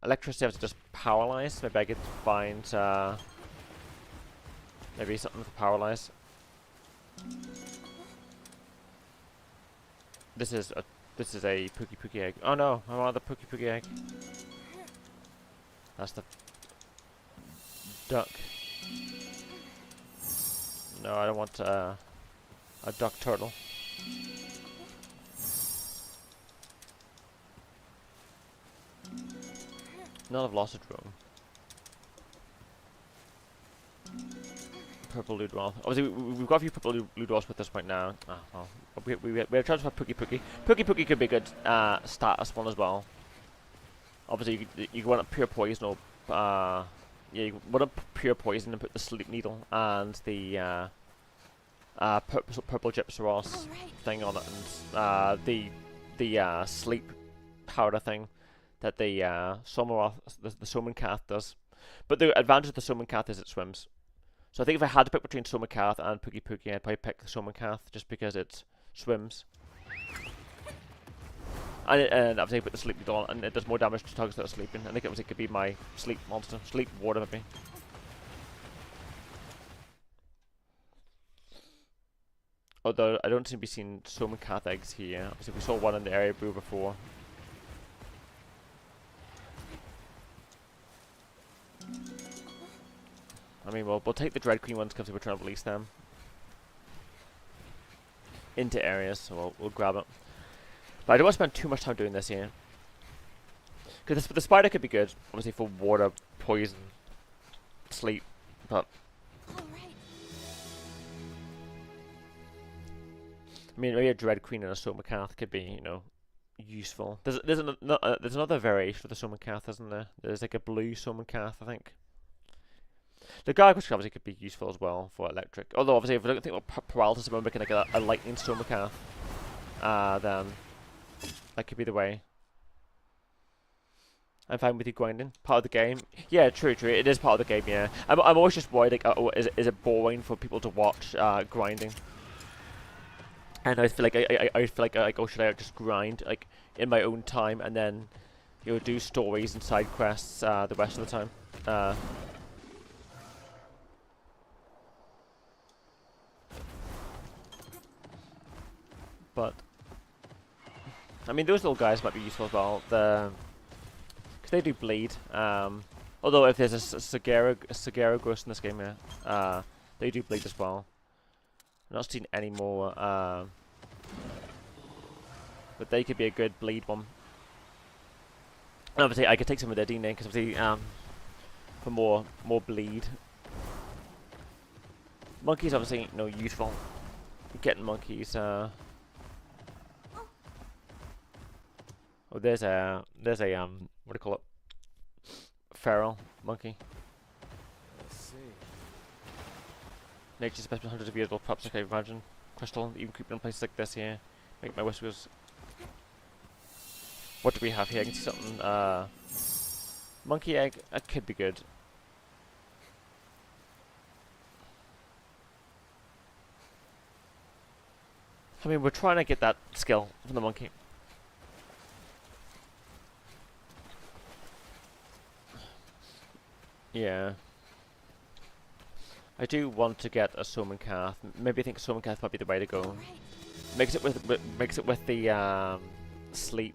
Electricity, I have to just paralyze. Maybe I could find maybe something for paralyze. This is a Pookie egg. Oh no, I want the Pookie egg. That's the duck. No, I don't want a duck turtle. None of lost a drone. Purple Ludroth. Obviously, we've got a few purple Ludroths with us right now. Ah, well, we have a chance for Pookie. Pookie could be a good status one as well. Obviously, you want a pure poison or yeah, you want a pure poison and put the sleep needle and the purple Gypsyros thing on it, and the sleep powder thing that the Somoroth, the Somancath does. But the advantage of the Somancath is it swims. So I think if I had to pick between Somancath and Pookie, I'd probably pick the Somancath just because it swims. And obviously put the sleep needle on, and it does more damage to targets that are sleeping. I think it could be my sleep monster, sleep water maybe. Although I don't seem to be seeing Somancath eggs here. Obviously we saw one in the area brew before. I mean, we'll take the Dread Queen ones because we're trying to release them into areas, so we'll grab it. But I don't want to spend too much time doing this here. Because the spider could be good, obviously for water, poison, sleep, but... I mean, maybe a Dread Queen and a Somancath could be, you know, useful. There's another variation of the Somancath, isn't there? There's like a blue Somancath, I think. The Gargoyle obviously could be useful as well for electric. Although obviously if we don't think about paralysis, we're making like a lightning Somancath, then that could be the way. I'm fine with you grinding. Part of the game. Yeah, true. It is part of the game. Yeah, I'm always just worried like, is it boring for people to watch grinding? And I feel like I feel like oh, should I just grind like in my own time and then you know do stories and side quests the rest of the time. But I mean, those little guys might be useful as well. Because they do bleed. Although if there's a Sagera ghost in this game, yeah, they do bleed as well. I'm not seeing any more. But they could be a good bleed one. And obviously, I could take some of their DNA because obviously, for more bleed. Monkeys obviously, you know, useful. Getting monkeys. Oh, there's a what do you call it? Feral monkey. Let's see. Nature's best been hundreds of years old, perhaps I can imagine. Crystal, even creeping in places like this here. Make my whiskers. What do we have here? I can see something. Monkey egg. That could be good. I mean, we're trying to get that skill from the monkey. Yeah. I do want to get a Somancath. Maybe I think Somancath might be the way to go. Mix it with the sleep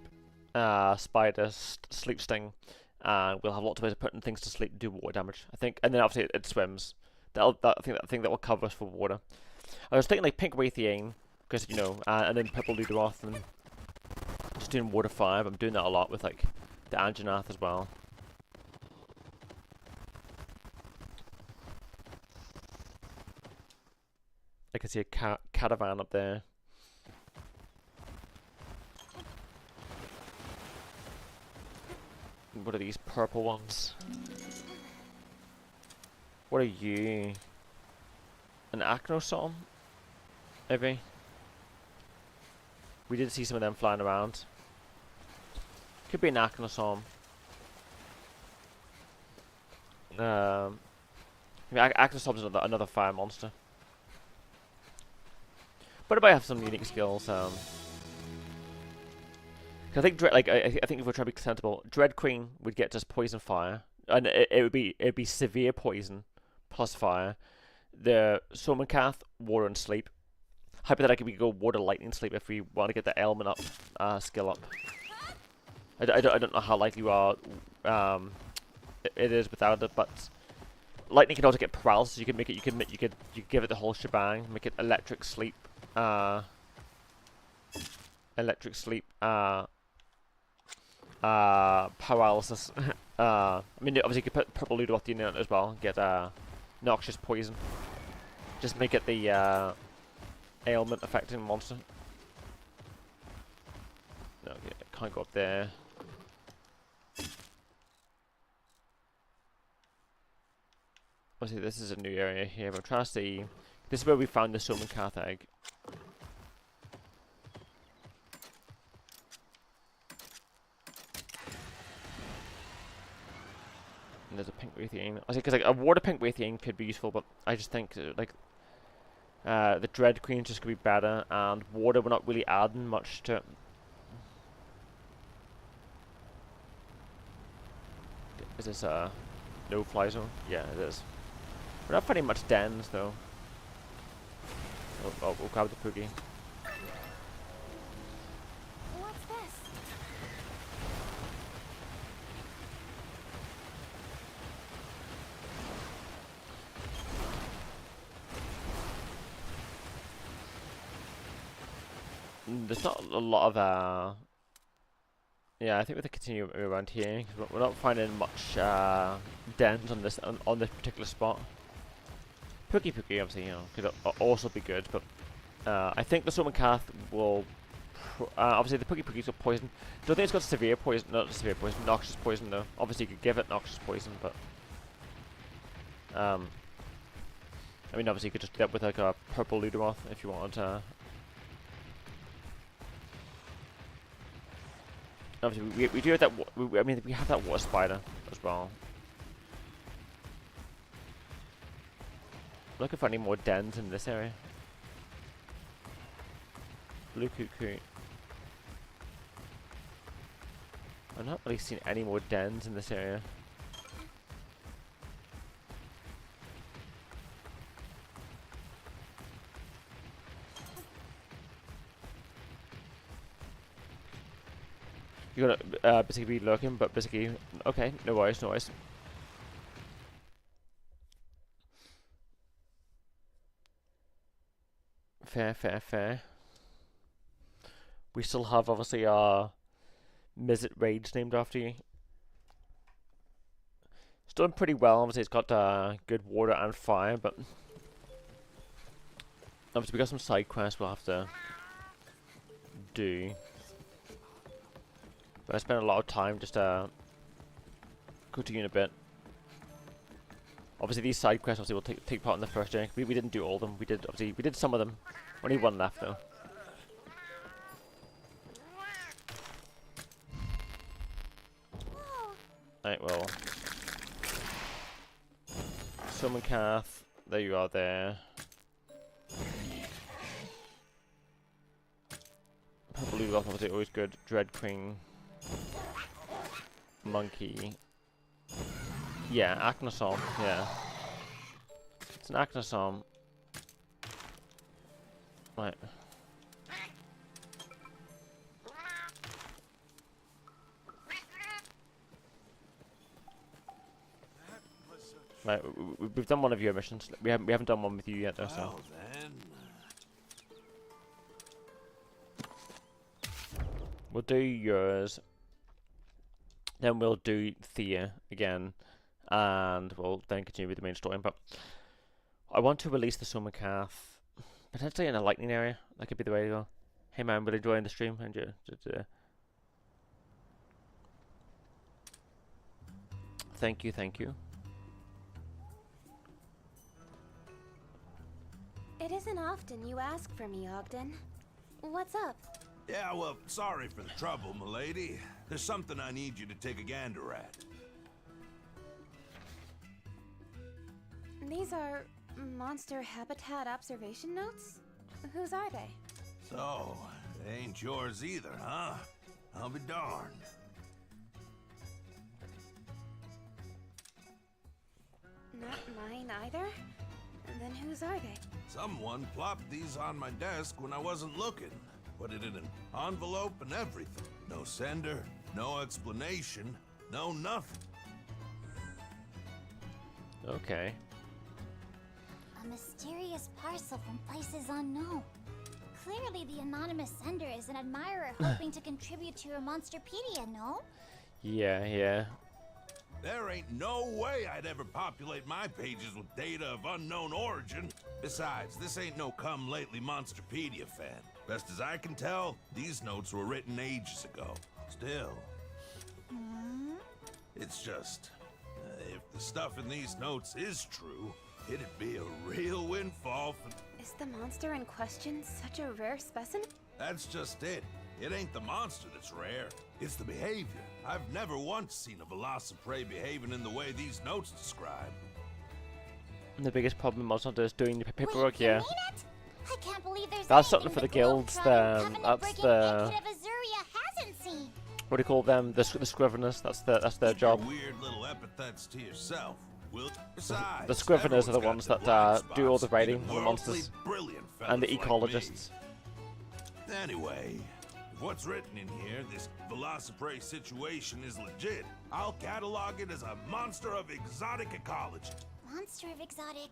spider sleep sting, and we'll have lots of ways of putting things to sleep and do water damage. I think, and then obviously it swims. I think that will cover us for water. I was thinking like pink Wraithian, because you know, and then purple Ludroth, and just doing water fire. But I'm doing that a lot with like the Anjanath as well. I can see a caravan up there. What are these purple ones? What are you? An Acnosom? Maybe? We did see some of them flying around. Could be an Acnosom. I mean, Acnosom's another fire monster. But it might have some unique skills. 'Cause I think I think if we're trying to be sensible, Dread Queen would get just poison fire, and it'd be severe poison plus fire. The Soulmancath, water and sleep. Hypothetically, we could go water, lightning, sleep if we want to get the element up, skill up. I don't know how likely you are. It is without it, but lightning can also get paralysis. You can make it. You could give it the whole shebang. Make it electric sleep. Electric sleep. Paralysis. I mean, obviously you could put purple Ludoth in it as well. Get noxious poison. Just make it the ailment affecting monster. No, okay, can't go up there. Obviously, this is a new area here. I'm trying to see. This is where we found the Soulmancath egg. And there's a pink Wraithian. I think because like a water pink Wraithian could be useful, but I just think like the Dread Queen just could be better, and water we're not really adding much to it. Is this a no-fly zone? Yeah, it is. We're not finding much dens though. Oh, we'll grab the Poogie. What's this? There's not a lot of yeah, I think we have to continue around here because we're not finding much dens on this particular spot. Poogie obviously, you know, could also be good, but I think the Soulmancath will obviously the Poogie's got poison. Don't think it's got severe poison, not severe poison, noxious poison though. Obviously you could give it noxious poison, but I mean obviously you could just do that with like a purple Ludoth if you wanted to. Obviously, we do have that. I mean, we have that water spider as well. Looking for any more dens in this area. Blue Cuckoo. I've not really seen any more dens in this area. You're gonna basically be looking, but basically, okay, no worries, no worries. Fair. We still have obviously our Mizzet Rage named after you. It's doing pretty well. Obviously, it's got good water and fire, but obviously we got some side quests we'll have to do. But I spent a lot of time just cooking in a bit. Obviously, these side quests obviously will take part in the first journey. We didn't do all of them. We did some of them. Only one left though. Right, well, Soulmancath, there you are there. Purple Ludoth, obviously always good. Dread Queen. Monkey. Yeah, Aknosom, yeah. It's an Aknosom. Right. Right, we've done one of your missions. We haven't done one with you yet though, so. Well, then. We'll do yours. Then we'll do Thea again, and we'll then continue with the main story. But I want to release the Soulmancath potentially in a lightning area. That could be the way to go. Hey man, really enjoying the stream, and thank you. It isn't often you ask for me, Ogden. What's up? Yeah, well, sorry for the trouble, milady. There's something I need you to take a gander at. These are monster habitat observation notes? Whose are they? So, they ain't yours either, huh? I'll be darned. Not mine either? Then whose are they? Someone plopped these on my desk when I wasn't looking. Put it in an envelope and everything. No sender, no explanation, no nothing. Okay. A mysterious parcel from places unknown. Clearly the anonymous sender is an admirer hoping to contribute to your Monsterpedia, no? Yeah, yeah. There ain't no way I'd ever populate my pages with data of unknown origin. Besides, this ain't no come-lately Monsterpedia fan. Best as I can tell, these notes were written ages ago. Still, it's just, if the stuff in these notes is true, it'd be a real windfall for... Is the monster in question such a rare specimen? That's just it. It ain't the monster that's rare. It's the behavior. I've never once seen a Velociprey behaving in the way these notes describe. And the biggest problem Monster is doing the paperwork, Wait, you yeah. mean it? I can't believe there's That's anything something for the the guilds, Globetrotter Covenant that's Brigade the- Kid of Azuria hasn't seen. What do you call them? The Scriveners, that's their Keep your job. weird little epithets to yourself. Besides, The Scriveners are the everyone's ones got that their blind do all the spots, writing even on the worldly monsters. brilliant And the fellas like ecologists. me. Anyway, if what's written in here, this Velociprey situation is legit, I'll catalog it as a monster of exotic ecology. Monster of exotic.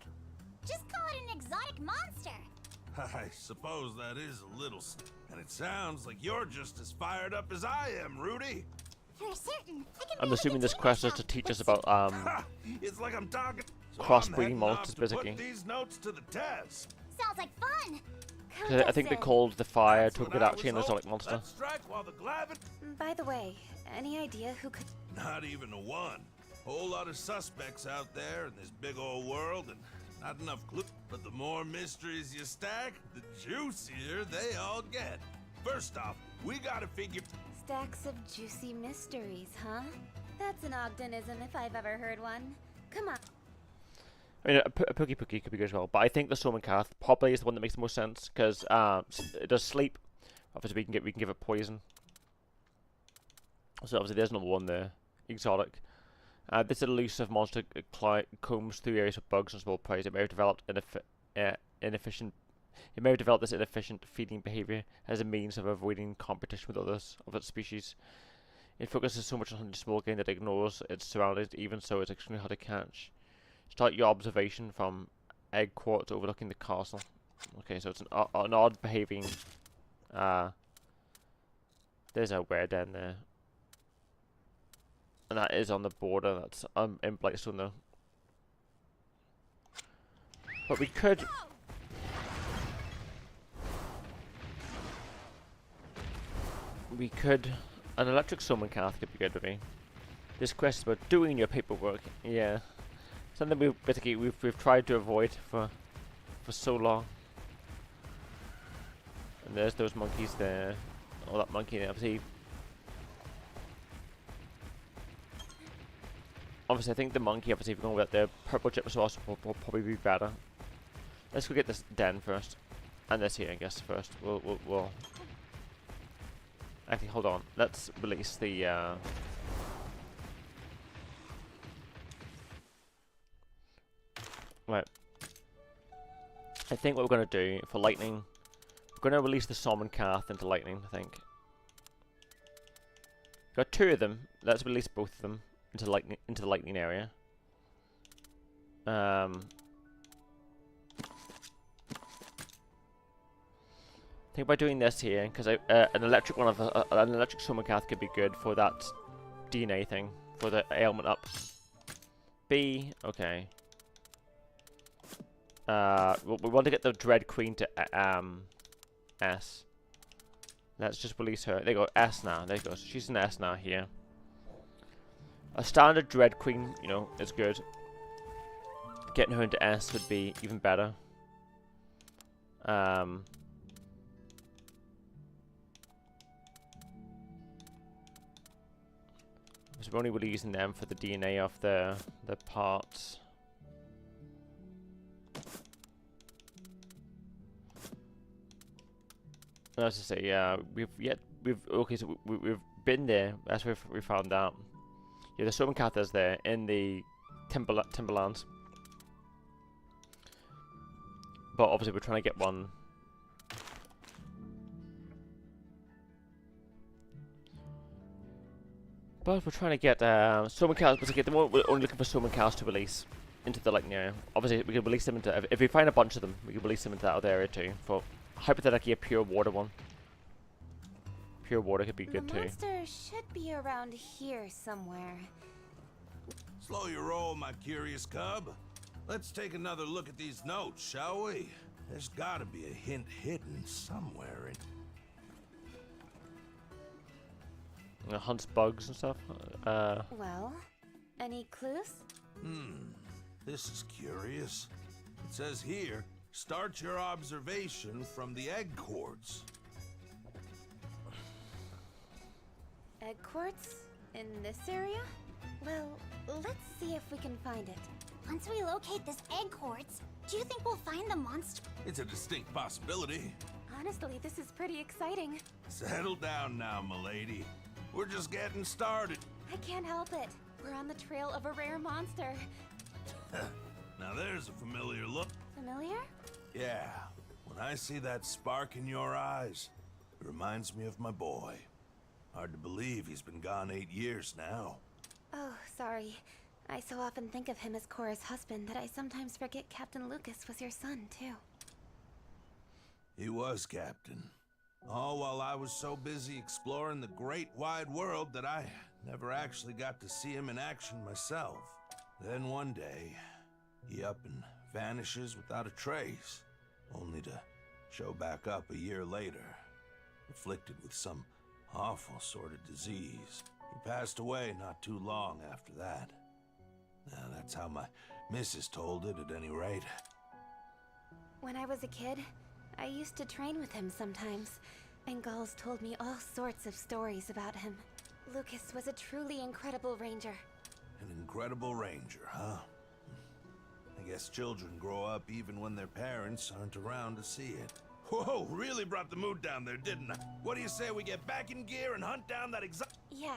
Just call it an exotic monster. I suppose that is a little... And it sounds like you're just as fired up as I am, Rudy. For certain. I'm assuming this quest is to teach us about Ha! It's like I'm talking... So Crossbreeding I'm heading monsters, off to basically. put these notes to the test. Sounds like fun. 'cause I think they called the fire That's what I Togedachi an was exotic hoping. monster. Let's strike while the glavin... By the way, any idea who could... Not even a one. Whole lot of suspects out there in this big old world, and not enough clues. But the more mysteries you stack, the juicier they all get. First off, we gotta figure... Stacks of juicy mysteries, huh? That's an Ogdenism if I've ever heard one. Come on. I mean, a Pookie Pookie could be good as well, but I think the Somancath probably is the one that makes the most sense because it does sleep. Obviously, we can give it poison. So obviously, there's another one there, exotic. This elusive monster combs through areas of bugs and small prey. It may have developed inefficient. It may have developed this inefficient feeding behavior as a means of avoiding competition with others of its species. It focuses so much on hunting small game that it ignores its surroundings. Even so, it's extremely hard to catch. Start your observation from Egg Quartz overlooking the castle. Okay, so it's an odd behaving. There's a Wereden there. And that is on the border. That's in Blightstone though. But we could. An electric Somancath could be good with me. This quest is about doing your paperwork. Yeah. Something we've tried to avoid for so long. And there's those monkeys there. Oh, that monkey there. Obviously, I think the monkey, if we're going with the purple chip sauce, will probably be better. Let's go get this den first. And this here, I guess, first. We'll... Actually, hold on. Let's release the... Right. I think what we're going to do for lightning... We're going to release the Somancath into lightning, I think. Got two of them. Let's release both of them into the lightning area. I think by doing this here, because an electric Somancath could be good for that DNA thing, for the ailment up. B, okay. We want to get the Dread Queen to S. Let's just release her. There you go, S now. There you go. So she's an S now here. A standard Dread Queen, you know, is good. Getting her into S would be even better. So we're only really using them for the DNA of the parts. I was to say, yeah, okay, so we've been there. That's where we found out. Yeah, the Storm Cather's there in the Timberlands. But obviously we're trying to get one. But we're trying to get Storm cows, but we're only looking for Storm cows to release into the, like, you know, obviously we can release them into, if we find a bunch of them, we can release them into that other area too, for hypothetically a pure water one. Pure water could be good the too. monster should be around here somewhere. Slow your roll, my curious cub. Let's take another look at these notes, shall we? There's gotta be a hint hidden somewhere in... Hunts bugs and stuff. Well, any clues? This is curious. It says here, start your observation from the egg quartz. Egg quartz? In this area? Well, let's see if we can find it. Once we locate this egg quartz, do you think we'll find the monster? It's a distinct possibility. Honestly, this is pretty exciting. Settle down now, milady. We're just getting started. I can't help it. We're on the trail of a rare monster. Now there's a familiar look. Familiar? Yeah, when I see that spark in your eyes, it reminds me of my boy. Hard to believe he's been gone 8 years now. Oh, sorry. I so often think of him as Cora's husband that I sometimes forget Captain Lucas was your son, too. He was, Captain. All while I was so busy exploring the great wide world that I never actually got to see him in action myself. Then one day, he up and vanishes without a trace, only to show back up a year later, afflicted with some awful sort of disease. He passed away not too long after that. Now, that's how my missus told it, at any rate. When I was a kid, I used to train with him sometimes, and Gulls told me all sorts of stories about him. Lucas was a truly incredible ranger. An incredible ranger, huh? I guess children grow up even when their parents aren't around to see it. Whoa, really brought the mood down there, didn't I? What do you say we get back in gear and hunt down that Yeah.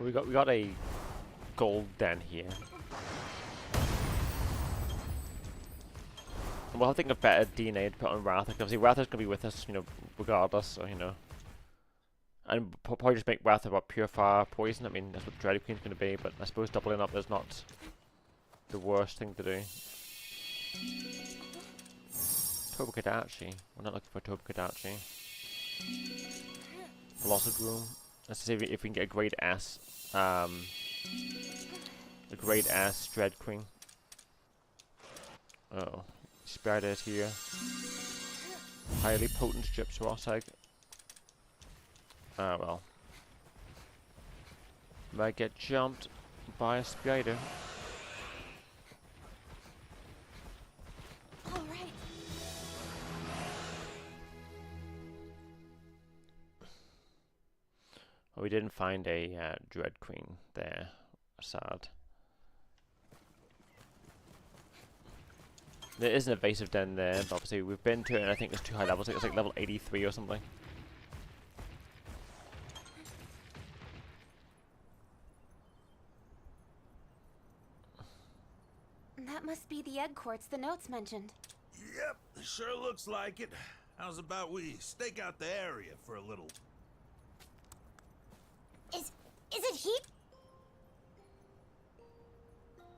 We got a gold den here. We'll have to think of better DNA to put on Ratha, because obviously Ratha's gonna be with us, you know, regardless, so, you know. And probably just make Ratha about pure fire poison. I mean, that's what Dread Queen's gonna be, but I suppose doubling up is not the worst thing to do. Tobakadachi. We're not looking for Tobakadachi. Velocigroom. Let's see if we can get a grade S. A grade S Dread Queen. Oh. Spiders here. Highly potent Gypsy egg. Ah, well. Might get jumped by a spider. All right. Well, we didn't find a Dread Queen there. Sad. There is an evasive den there, but obviously we've been to it and I think it's too high levels. I think it's like level 83 or something. That must be the egg quartz the notes mentioned. Yep, sure looks like it. How's about we stake out the area for a little? Is it he?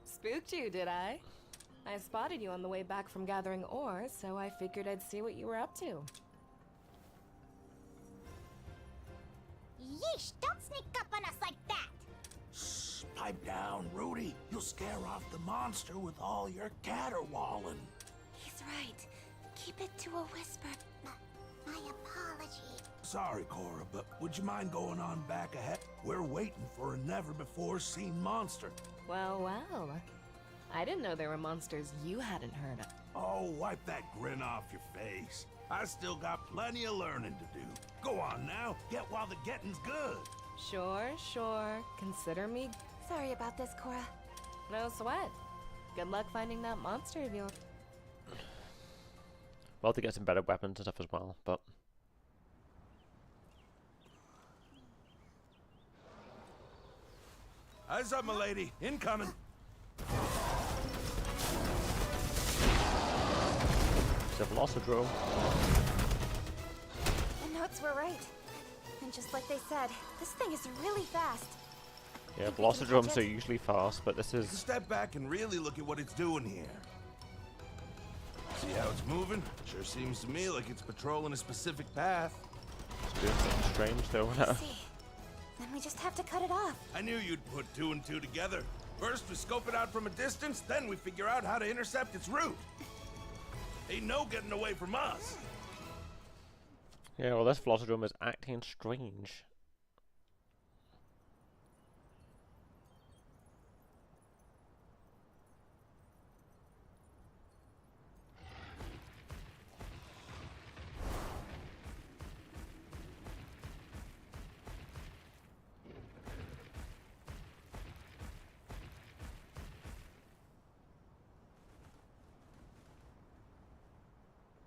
Spooked you, did I? I spotted you on the way back from gathering ore, so I figured I'd see what you were up to. Yeesh, don't sneak up on us like that! Shh, pipe down, Rudy. You'll scare off the monster with all your caterwauling. He's right. Keep it to a whisper. My apology. Sorry, Cora, but would you mind going on back ahead? We're waiting for a never-before-seen monster. Well, well. I didn't know there were monsters you hadn't heard of. Oh, wipe that grin off your face. I still got plenty of learning to do. Go on now, get while the getting's good. Sure, sure. Consider me. Sorry about this, Cora. No sweat. Good luck finding that monster of yours. Well, to get some better weapons and stuff as well, but... Eyes up, milady. Incoming. It's a Velocidrome. The notes were right. And just like they said, this thing is really fast. Yeah, Think we can catch Velocidromes it? are usually fast, but this is... Step back and really look at what it's doing here. See how it's moving? Sure seems to me like it's patrolling a specific path. It's doing something strange though. I see. Then we just have to cut it off. I knew you'd put two and two together. First we scope it out from a distance, then we figure out how to intercept its route. Ain't no getting away from us. Yeah, well, this Velocidrome is acting strange.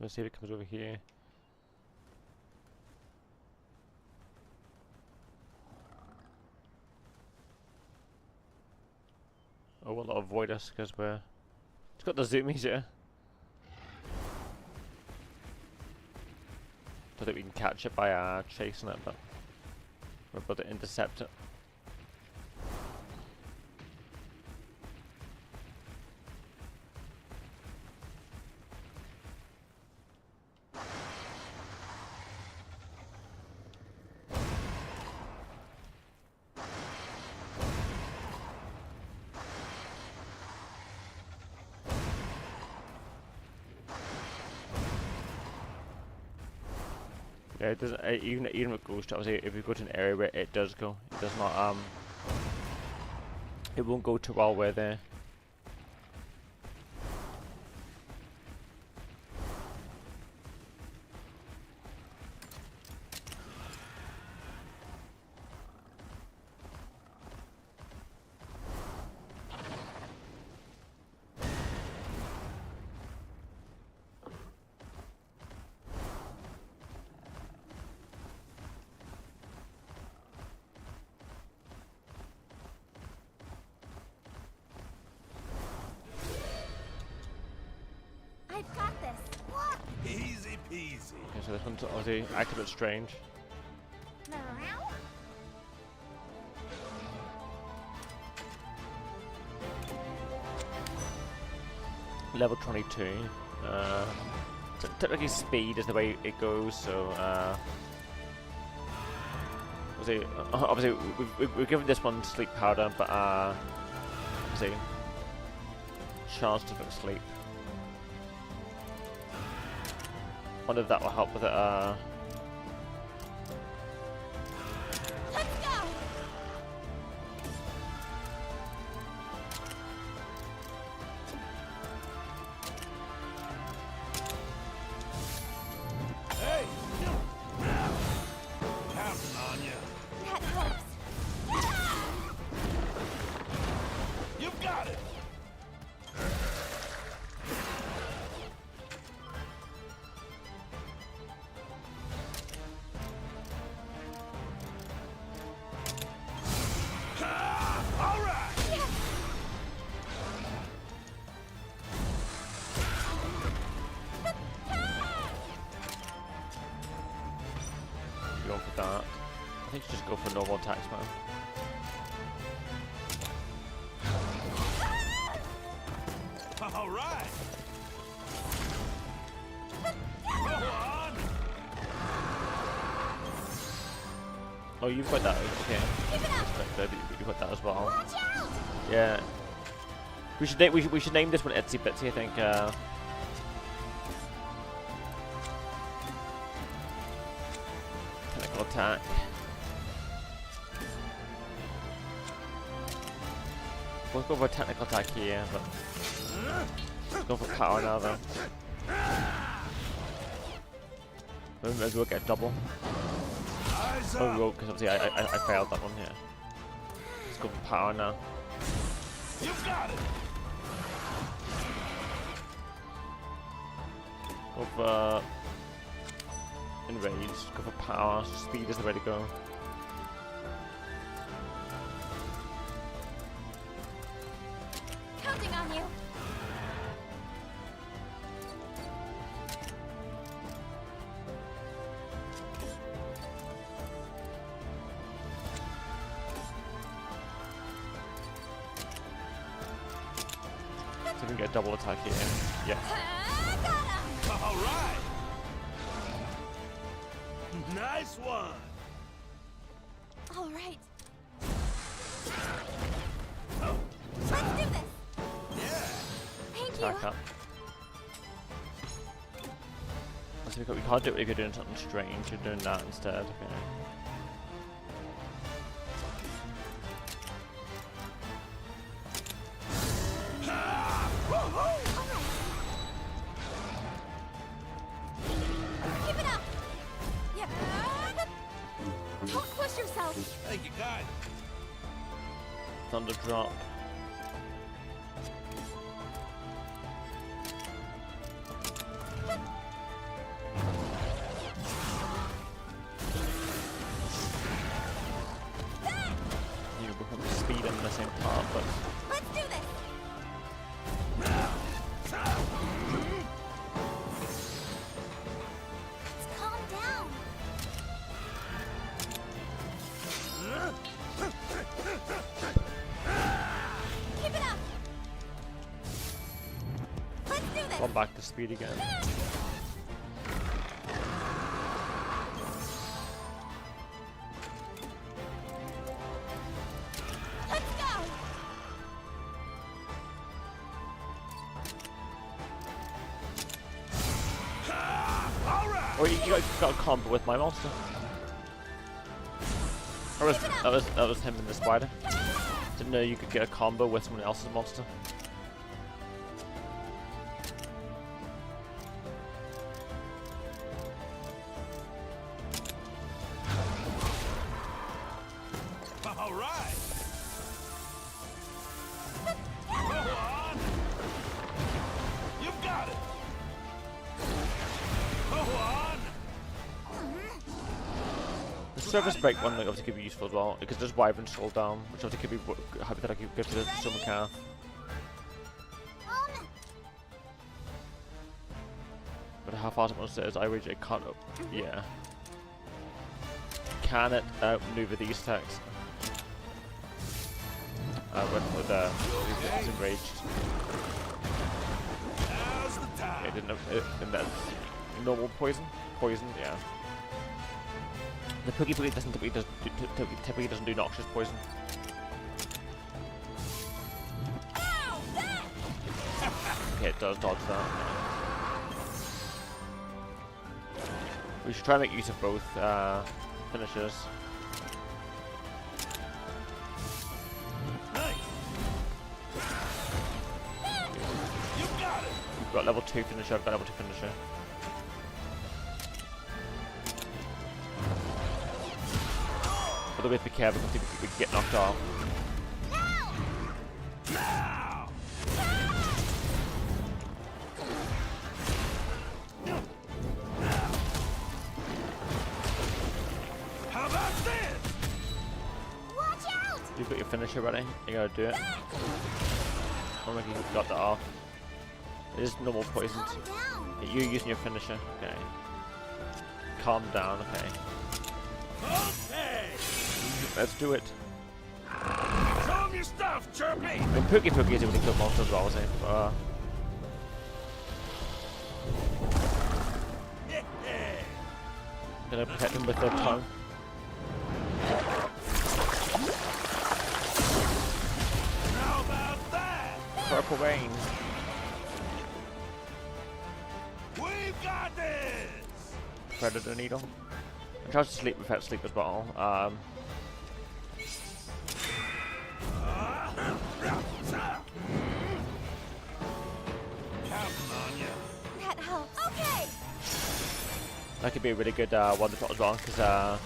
Let's see if it comes over here. Oh, we'll avoid us because we're... It's got the zoomies here. Don't think we can catch it by chasing it, but we're able to intercept it. Yeah, it doesn't. Even if it goes to, obviously, if we go to an area where it does go, it does not. It won't go to while we're there. I've got this. What? Easy peasy. Okay, so this one's obviously acting a bit strange. Meow? Level 22. Typically speed is the way it goes, so obviously we've given this one sleep powder, but obviously chance to fix sleep. Wonder if that will help with it. Let's go! Hey! Counting on you. That helps. You've got it. All right. Go for that. I think you just go for normal attacks, man. All right. Go on. Oh, you've got that. Okay. Keep it up! You've got that as well. Watch out! Yeah. We should name this one Itsy Bitsy. I think. Technical attack. We'll go for a technical attack here, but let's go for power now though. Maybe we'll get a double. Eyes Oh, we up. will, because obviously I failed that one here. Let's go for power now. You've got it. of enraged. Go for power. Speed is the way to go. Counting on you. So we can get a double attack here. Yeah. Got him. All right. Nice one. All right. Let's do this. Yeah. Thank Attack you. up. So we can't do it if you're doing something strange. You're doing that instead. Okay. Keep it up. Yeah. Don't push yourself. Thank you, God. Thunder drop. You become speed in the same part, but Let's do this. Let's calm down. Keep it up. Let's do this. gone back to speed again. Let's go. Oh, you got a combo with my monster. Or that was him and the spider. Didn't know you could get a combo with someone else's monster. All right. Go on. You've got it. Go on. The surface break one like, obviously could be useful as well, because there's Wyvern Soul down, which obviously could be hypothetically good to the Summon Calf. But how fast it says I reach it can't yeah. Can it outmaneuver these attacks? With it's enraged. Now's the time. It didn't and that's normal poison? Poison, yeah. The Pookie doesn't typically doesn't do noxious poison. Okay, it does dodge that. We should try and make use of both finishers. Nice. You got it. You've got level 2 finisher, I've got level 2 finisher. Although we have to be careful because we could get knocked off. Now. How about this? Watch out. You've got your finisher ready, you gotta do it. Oh my god, you got that off. It is normal poisons. Calm down. You're using your finisher, okay. Calm down, okay. Okay. Let's do it. Show 'em your stuff, Chirpy. I mean, Pookie is able to kill monsters as well, I think. Gonna protect them with their tongue. How about that? Purple Rain. We've got this. Predator Needle. I tried to sleep without sleep as well. Counting on you. That helps. Okay. That could be a really good one to put as well, because I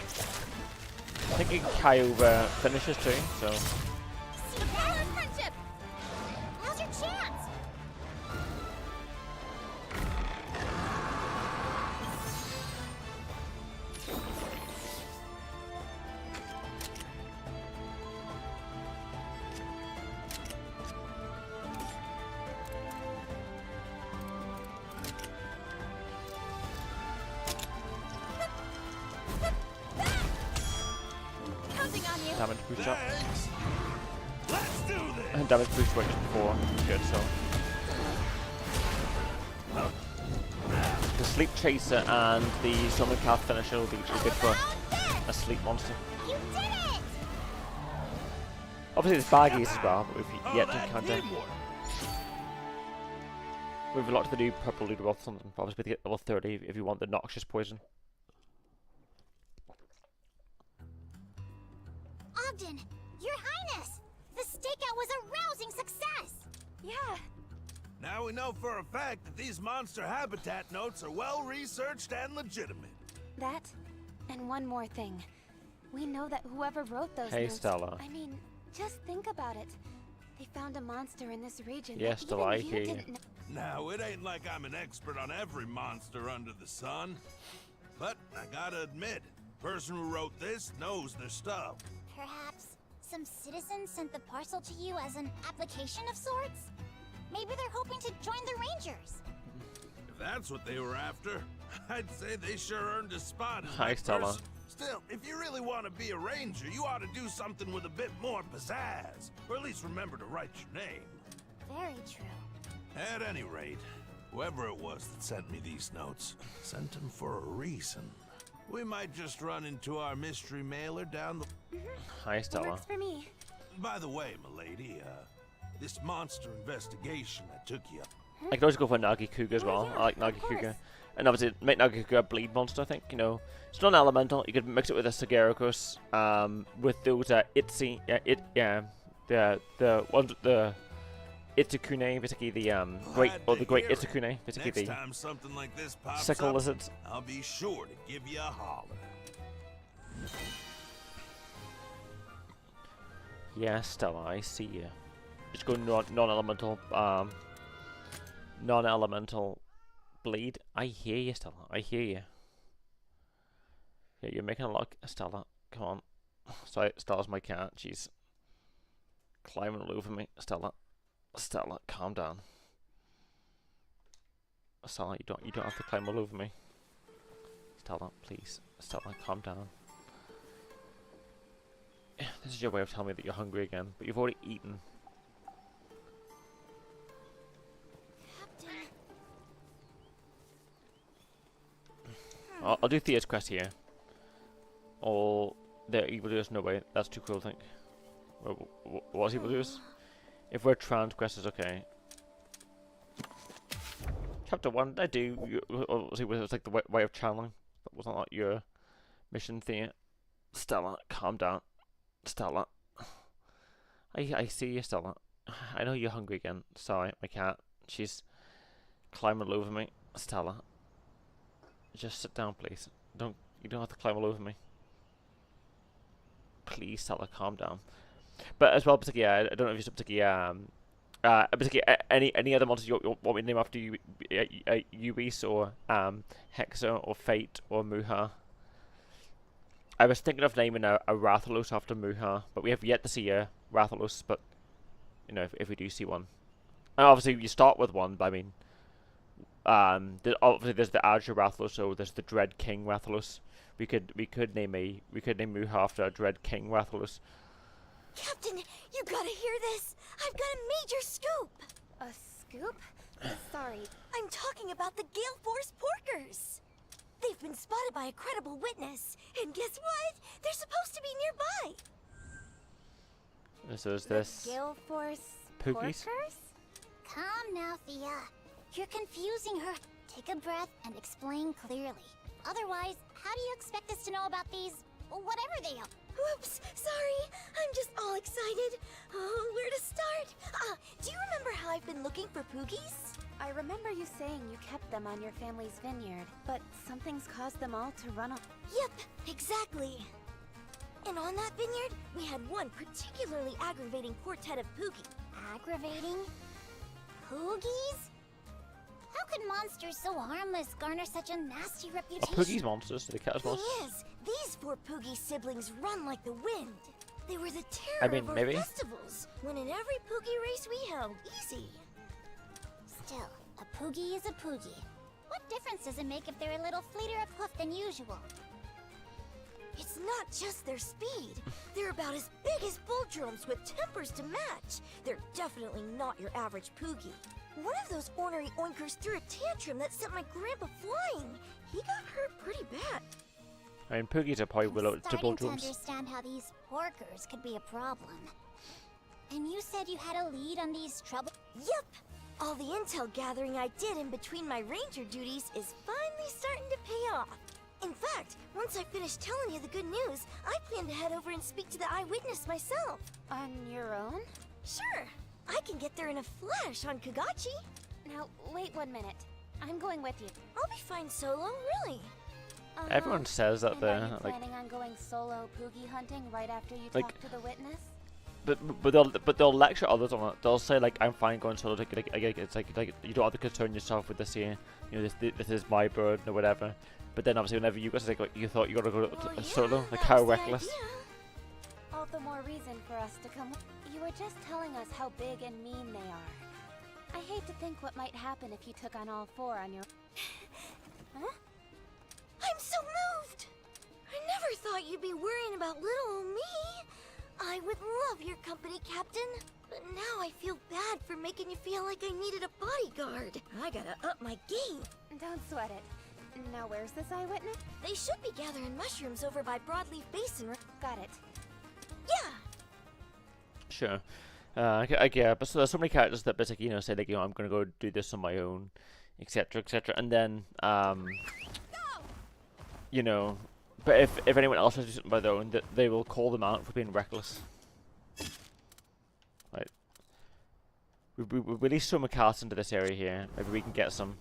think you can carry over finishes too, so. See the power of friendship. Now's your chance. boost up. Thanks. Let's do this. And damage boost right just before. Good, so. The Sleep Chaser and the Summon Calf finisher will be good for a sleep monster. You did it! Obviously there's baggies as well, but we've Oh, yet to that encounter. teamwork. We've locked the new purple leader with something, obviously to get level 30 if you want the noxious poison. Ogden, Your Highness! The stakeout was a rousing success! Yeah. Now we know for a fact that these monster habitat notes are well researched and legitimate. That, and one more thing. We know that whoever wrote those Hey, notes... Stella. I mean, just think about it. They found a monster in this region Yes, that Stella, I even hear you you. didn't know. Now, it ain't like I'm an expert on every monster under the sun. But I gotta admit, the person who wrote this knows their stuff. Perhaps some citizen sent the parcel to you as an application of sorts? Maybe they're hoping to join the Rangers. If that's what they were after, I'd say they sure earned a spot as Hi, my Stella. person. Still, if you really want to be a ranger, you ought to do something with a bit more pizzazz. Or at least remember to write your name. Very true. At any rate, whoever it was that sent me these notes, sent them for a reason. We might just run into our mystery mailer down the... Hi, Stella. Works for me. By the way, milady, this monster investigation that took you... I could always go for Nagi Kuga as well. yeah, I like of Nagi course. Kuga. And obviously, make Nagi Kuga a bleed monster, I think. You know, it's not an elemental. You could mix it with a Sagaricus, with those Itzy, the ones, the Itzukune, basically the great, Glad or to the great hear it. Itzukune, basically Next the time something like this pops sickle up, lizards. I'll be sure to give you a holler. Yeah, Stella, I see you. Just go non-elemental, non-elemental bleed. I hear you, Stella. I hear you. Yeah, you're making a lot, Stella. Come on. Sorry, Stella's my cat. She's climbing all over me. Stella, Stella, calm down. Stella, you don't have to climb all over me. Stella, please. Stella, calm down. This is your way of telling me that you're hungry again, but you've already eaten. I'll do Thea's quest here. Or the evildoers. No way, that's too cruel. I think. What's evildoers? If we're trans quest is okay. Chapter 1. I do. It was like the way of channeling. That wasn't like your mission, Thea. Stella, calm down. Stella. I see you, Stella. I know you're hungry again. Sorry, my cat. She's climbing all over me. Stella. Just sit down, please. You don't have to climb all over me. Please, Stella, calm down. But as well, particularly, I don't know if you're particularly particularly any other monsters you want me to name after you, Uis or Hexa or Fate or Muha. I was thinking of naming a Rathalos after Muha, but we have yet to see a Rathalos. But you know, if we do see one, and obviously you start with one. But I mean, obviously there's the Azure Rathalos, so there's the Dread King Rathalos. We could name Muha after a Dread King Rathalos. Captain, you gotta hear this! I've got a major scoop! A scoop? Sorry. I'm talking about the Gale Force Porkers! They've been spotted by a credible witness, and guess what? They're supposed to be nearby! So is this Gale Force Pookies? Porkers? Calm now, Thea. You're confusing her. Take a breath and explain clearly. Otherwise, how do you expect us to know about these, whatever they are? Whoops, sorry. I'm just all excited. Oh, where to start? Do you remember how I've been looking for Poogies? I remember you saying you kept them on your family's vineyard, but something's caused them all to run off. Yep, exactly. And on that vineyard, we had one particularly aggravating quartet of Poogie. Aggravating? Poogies? How could monsters so harmless garner such a nasty Are reputation? Poogies monsters? Do they count as Thing monsters? is, these four Poogie siblings run like the wind. They were the terror I mean, of our maybe. festivals, winning every Poogie race we held. Easy. Still, a Poogie is a Poogie. What difference does it make if they're a little fleeter of hoof than usual? It's not just their speed. They're about as big as bull drums with tempers to match. They're definitely not your average Poogie. One of those ornery oinkers threw a tantrum that sent my grandpa flying. He got hurt pretty bad. I mean, Poogies are probably willow I'm to starting to drums. understand how these porkers could be a problem. And you said you had a lead on these trouble... Yep. All the intel gathering I did in between my ranger duties is finally starting to pay off. In fact, once I finish telling you the good news, I plan to head over and speak to the eyewitness myself. On your own? Sure. I can get there in a flash on Kagachi. Now, wait 1 minute. I'm going with you. I'll be fine solo, really. Everyone says that And they're are you like, planning on going solo Poogie hunting right after you Like- talk to the witness? but they'll lecture others on it. They'll say like, I'm fine going solo. Like it's like you don't have to concern yourself with this here. You know, this is my bird or whatever. But then obviously whenever you guys like you thought you gotta go solo, like that how was the reckless. idea. All the more reason for us to come. You were just telling us how big and mean they are. I hate to think what might happen if you took on all 4 on your... Huh? I'm so moved. I never thought you'd be worrying about little old me. I would love your company, Captain. But now I feel bad for making you feel like I needed a bodyguard. I gotta up my game. Don't sweat it. Now where's this eyewitness? They should be gathering mushrooms over by Broadleaf Basin. Got it. Yeah. Sure. I get, but so there's so many characters that basically, you know, say like, you know, I'm gonna go do this on my own, etc., etc., and then, you know, but if anyone else has to do something by their own, they will call them out for being reckless. Right. We released some cast into this area here. Maybe we can get some.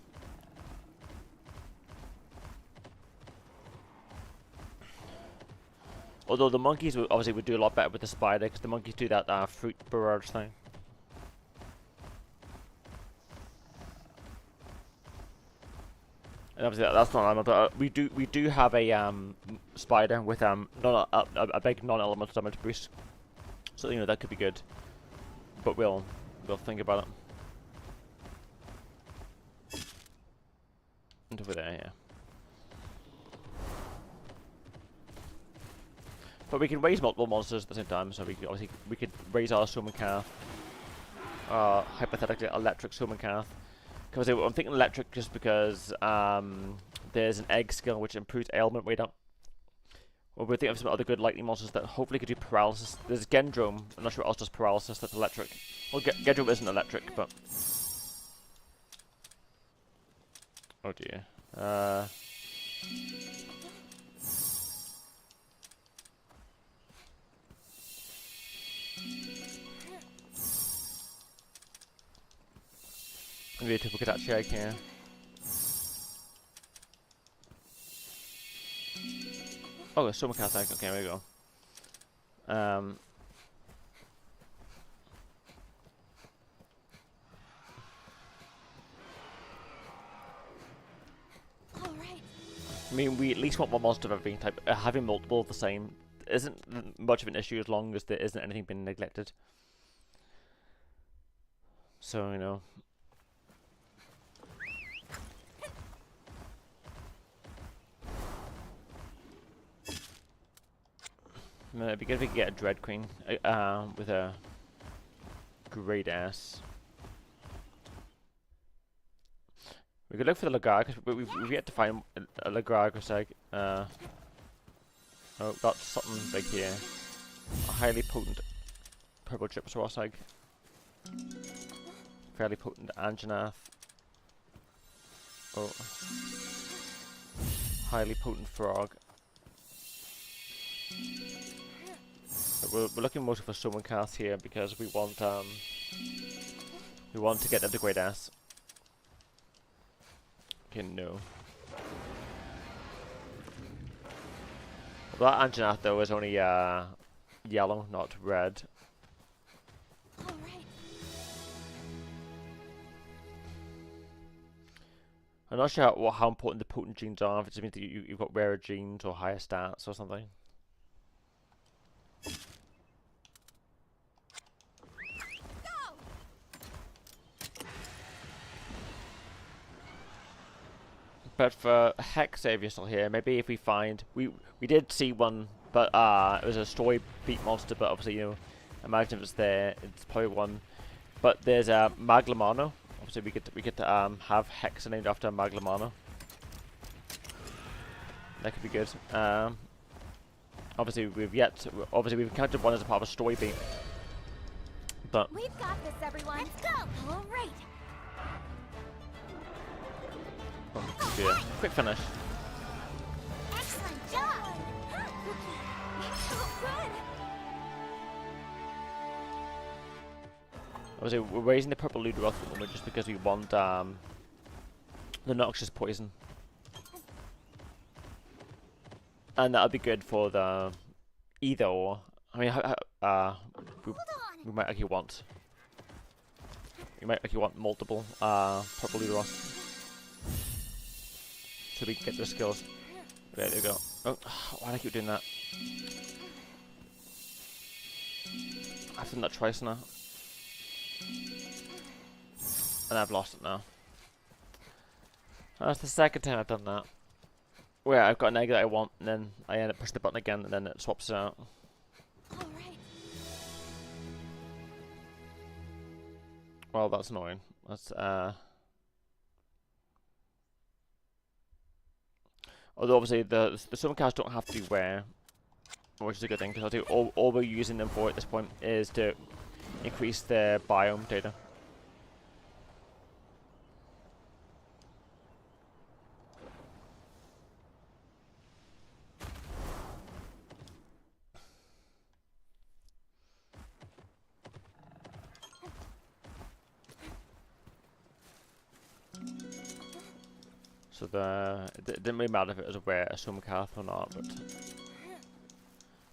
Although the monkeys obviously would do a lot better with the spider, because the monkeys do that fruit barrage thing. And obviously that's not element, but we do have a spider with not a big non-elemental damage boost, so you know that could be good. But we'll think about it. And over there, yeah. But we can raise multiple monsters at the same time, so we could raise our Summon-Calf, hypothetically electric Summon-Calf. Because I'm thinking electric just because there's an egg skill which improves ailment rate up. Or we're thinking of some other good lightning monsters that hopefully could do paralysis. There's Gendrome, I'm not sure what else does paralysis that's electric. Well, Gendrome isn't electric, but... Oh dear. Maybe a typical Katachi egg here. Oh, a Summon-Calf egg. Okay, there we go. I mean, we at least want one monster of every type. Having multiple of the same isn't much of an issue as long as there isn't anything being neglected. So, you know. It'd be good if we could get a Dread Queen with a great ass. We could look for the Lagargus, but we've yet to find a Lagargus egg. Oh, that's something big here. A highly potent purple Gypasaurus egg. Fairly potent Anjanath. Oh. Highly potent frog. We're looking mostly for Summon-Calf here because we want to get into Great Ass. Okay, no. Well, that Anjanath though is only yellow, not red. I'm not sure how important the potent genes are, if it means that you've got rarer genes or higher stats or something. but for Hex Savior still here, maybe if we find we did see one, but it was a story beat monster. But obviously, you know, imagine if it's there, it's probably one. But there's Maglamano. Obviously, we get to have Hex named after Maglamano. That could be good. Obviously we've encountered one as a part of a story beat. But We've got this, everyone. Let's go. All right. oh, dear. Quick finish. Excellent job. So good. Obviously we're raising the purple Ludroth at the moment just because we want the noxious poison. And that'll be good for the either or. I mean, we might actually want. We might actually want multiple purple Ludroth, so we can get the skills. Okay, there we go. Oh, why do I keep doing that? I've done that twice now, and I've lost it now. That's the second time I've done that. Where I've got an egg that I want, and then I end up pushing the button again, and then it swaps it out. All right. Well, that's annoying. That's although obviously the summon cards don't have to be rare, which is a good thing because I think all we're using them for at this point is to increase their biome data. So it didn't really matter if it was a Summon or not, but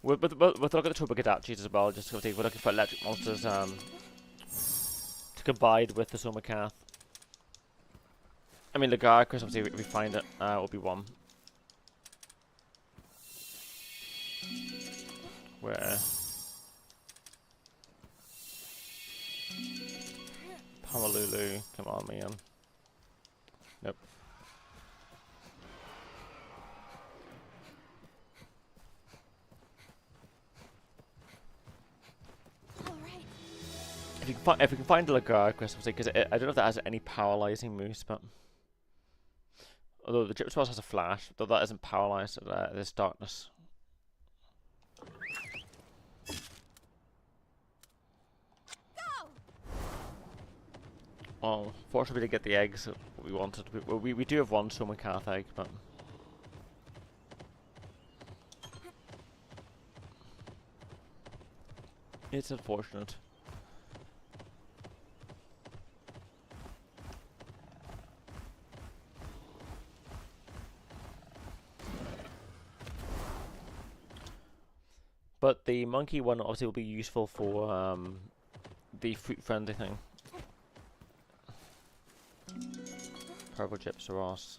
we'll look at the Turbogadachis as well, just because we're looking for electric monsters to combine with the Summon. I mean, Lagarcus, obviously, if we find it, will be one. Where Pamalulu, come on, man. Nope. If we can find the Lagarcus, because I don't know if that has any paralyzing moves, but although the Gypsy has a flash, though that isn't paralyzed, there's darkness. Well, fortunately we did get the eggs that we wanted. We do have one Summon egg, but it's unfortunate. But the monkey one obviously will be useful for the fruit friendly thing. Purple Gypsaros.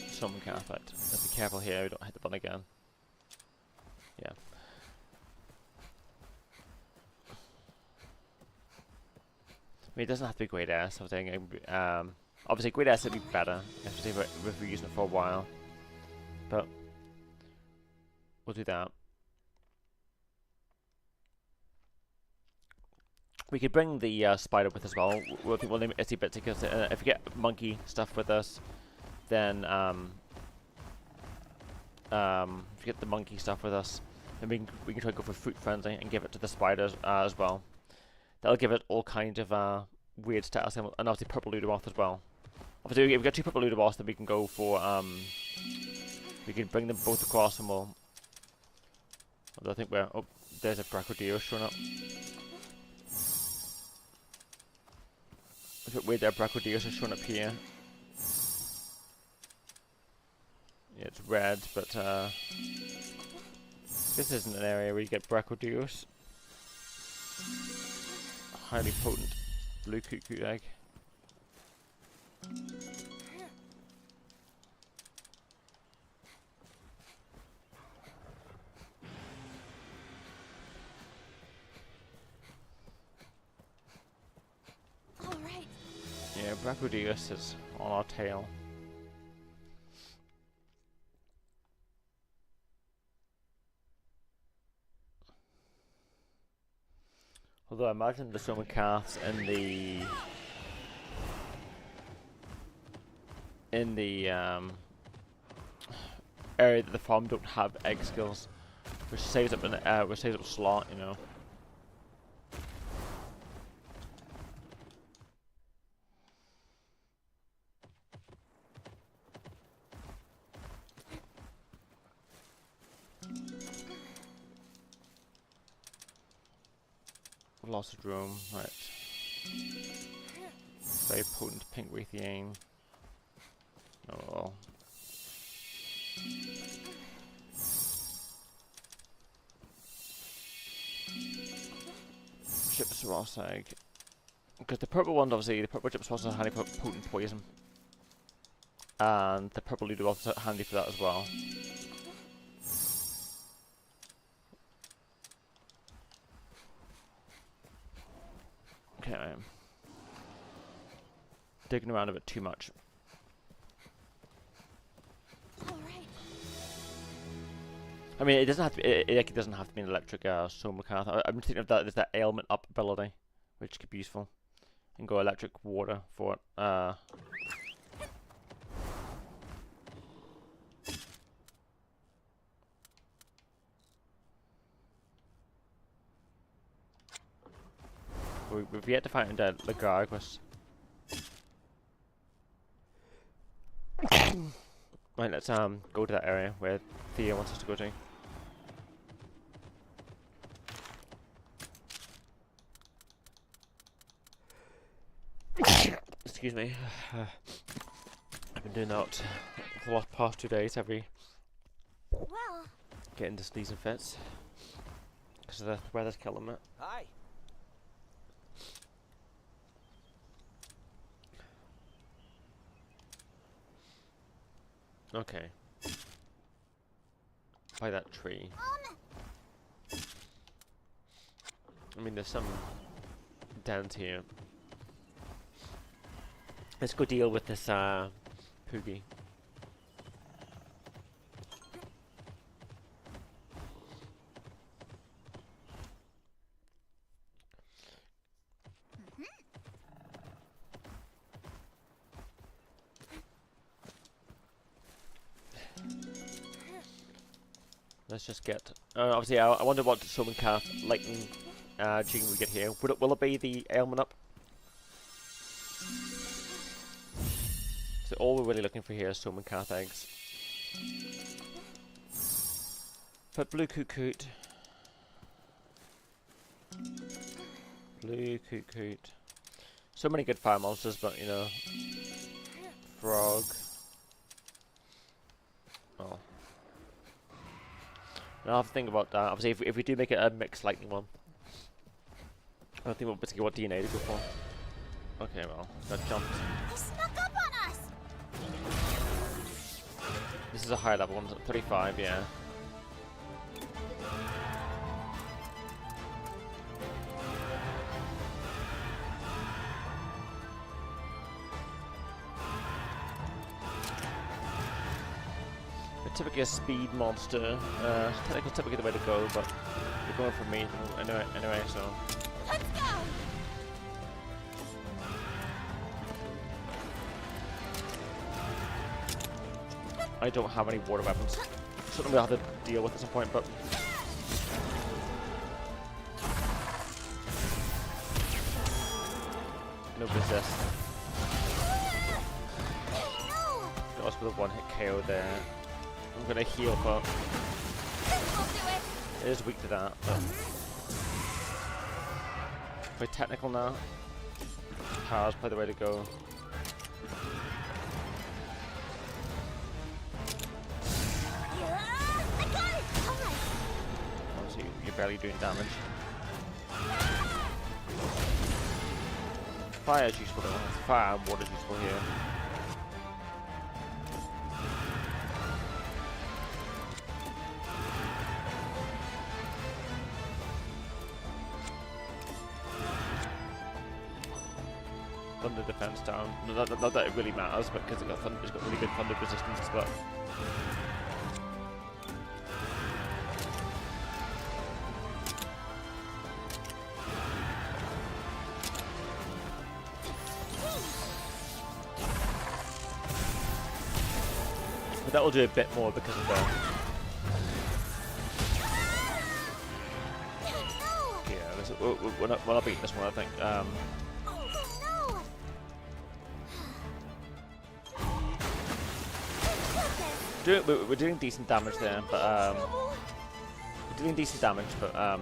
Summon Cathet. Let's be careful here, we don't hit the button again. Yeah. I mean, it doesn't have to be Great S, I think. Obviously, Great S would be better, especially if we're using it for a while. But we'll do that. We could bring the spider with as well. We'll name it Itsy Bitsy because if we get monkey stuff with us, then if we get the monkey stuff with us, then we can try to go for fruit friendly and give it to the spiders as well. That'll give it all kinds of weird stats and obviously purple Ludroth as well. Obviously, if we get two purple Ludroths, then we can go for we can bring them both across and we'll. I think we're. Oh, there's a Brachydios showing up. It's a bit weird that Brachydios is showing up here. Yeah, it's red, but this isn't an area where you get Brachydios. Highly potent blue cuckoo egg. Rapudius is on our tail. Although I imagine the Somacaths in the area that the farm don't have egg skills, which saves up a slot, you know. Lost room, right. Very potent pink Wreathian. Oh well. Chips Ross egg. Because the purple one, obviously, the purple Chips Ross is handy for potent poison. And the purple Ludo also handy for that as well. Okay, I am digging around a bit too much. I mean, it doesn't have to be. It doesn't have to be an electric Somacath. I'm thinking of that. There's that ailment up ability, which could be useful, and go electric water for it. We've yet to find Lagargus. Right, let's go to that area where Thea wants us to go to. Excuse me. I've been doing that for the past 2 days, Well, getting to sneezing fits because the weather's killing me. Hi. Okay. By that tree. I mean, there's some dents here. Let's go deal with this Poogie. Let's just get. Obviously, I wonder what Somacath lightning gene we get here. Will it be the ailment up? So all we're really looking for here is Somacath eggs. But Blue Coot. Blue Coot. So many good fire monsters, but you know, frog. Oh. I'll have to think about that. Obviously, if we do make it a mixed lightning one, I don't think we'll particularly what DNA to go for. Okay, well, that jumped. he snuck up on us! This is a higher level one, 35, yeah. Typically a speed monster. Typically the way to go, but you're going for me anyway, so. Let's go! I don't have any water weapons. Something we'll have to deal with at some point, but. No resist. No! That was with a one-hit KO there. I'm gonna heal, but This will do it! it is weak to that. But we're technical now. Power's probably the way to go. Yeah, I got it! Alright. Obviously, you're barely doing damage. Fire is useful though. Fire and water is useful here. thunder defense down. Not that it really matters, but because it's got really good thunder resistance, but. But that will do a bit more because of the. We're not beating this one, I think. We're doing decent damage there, but we're doing decent damage, but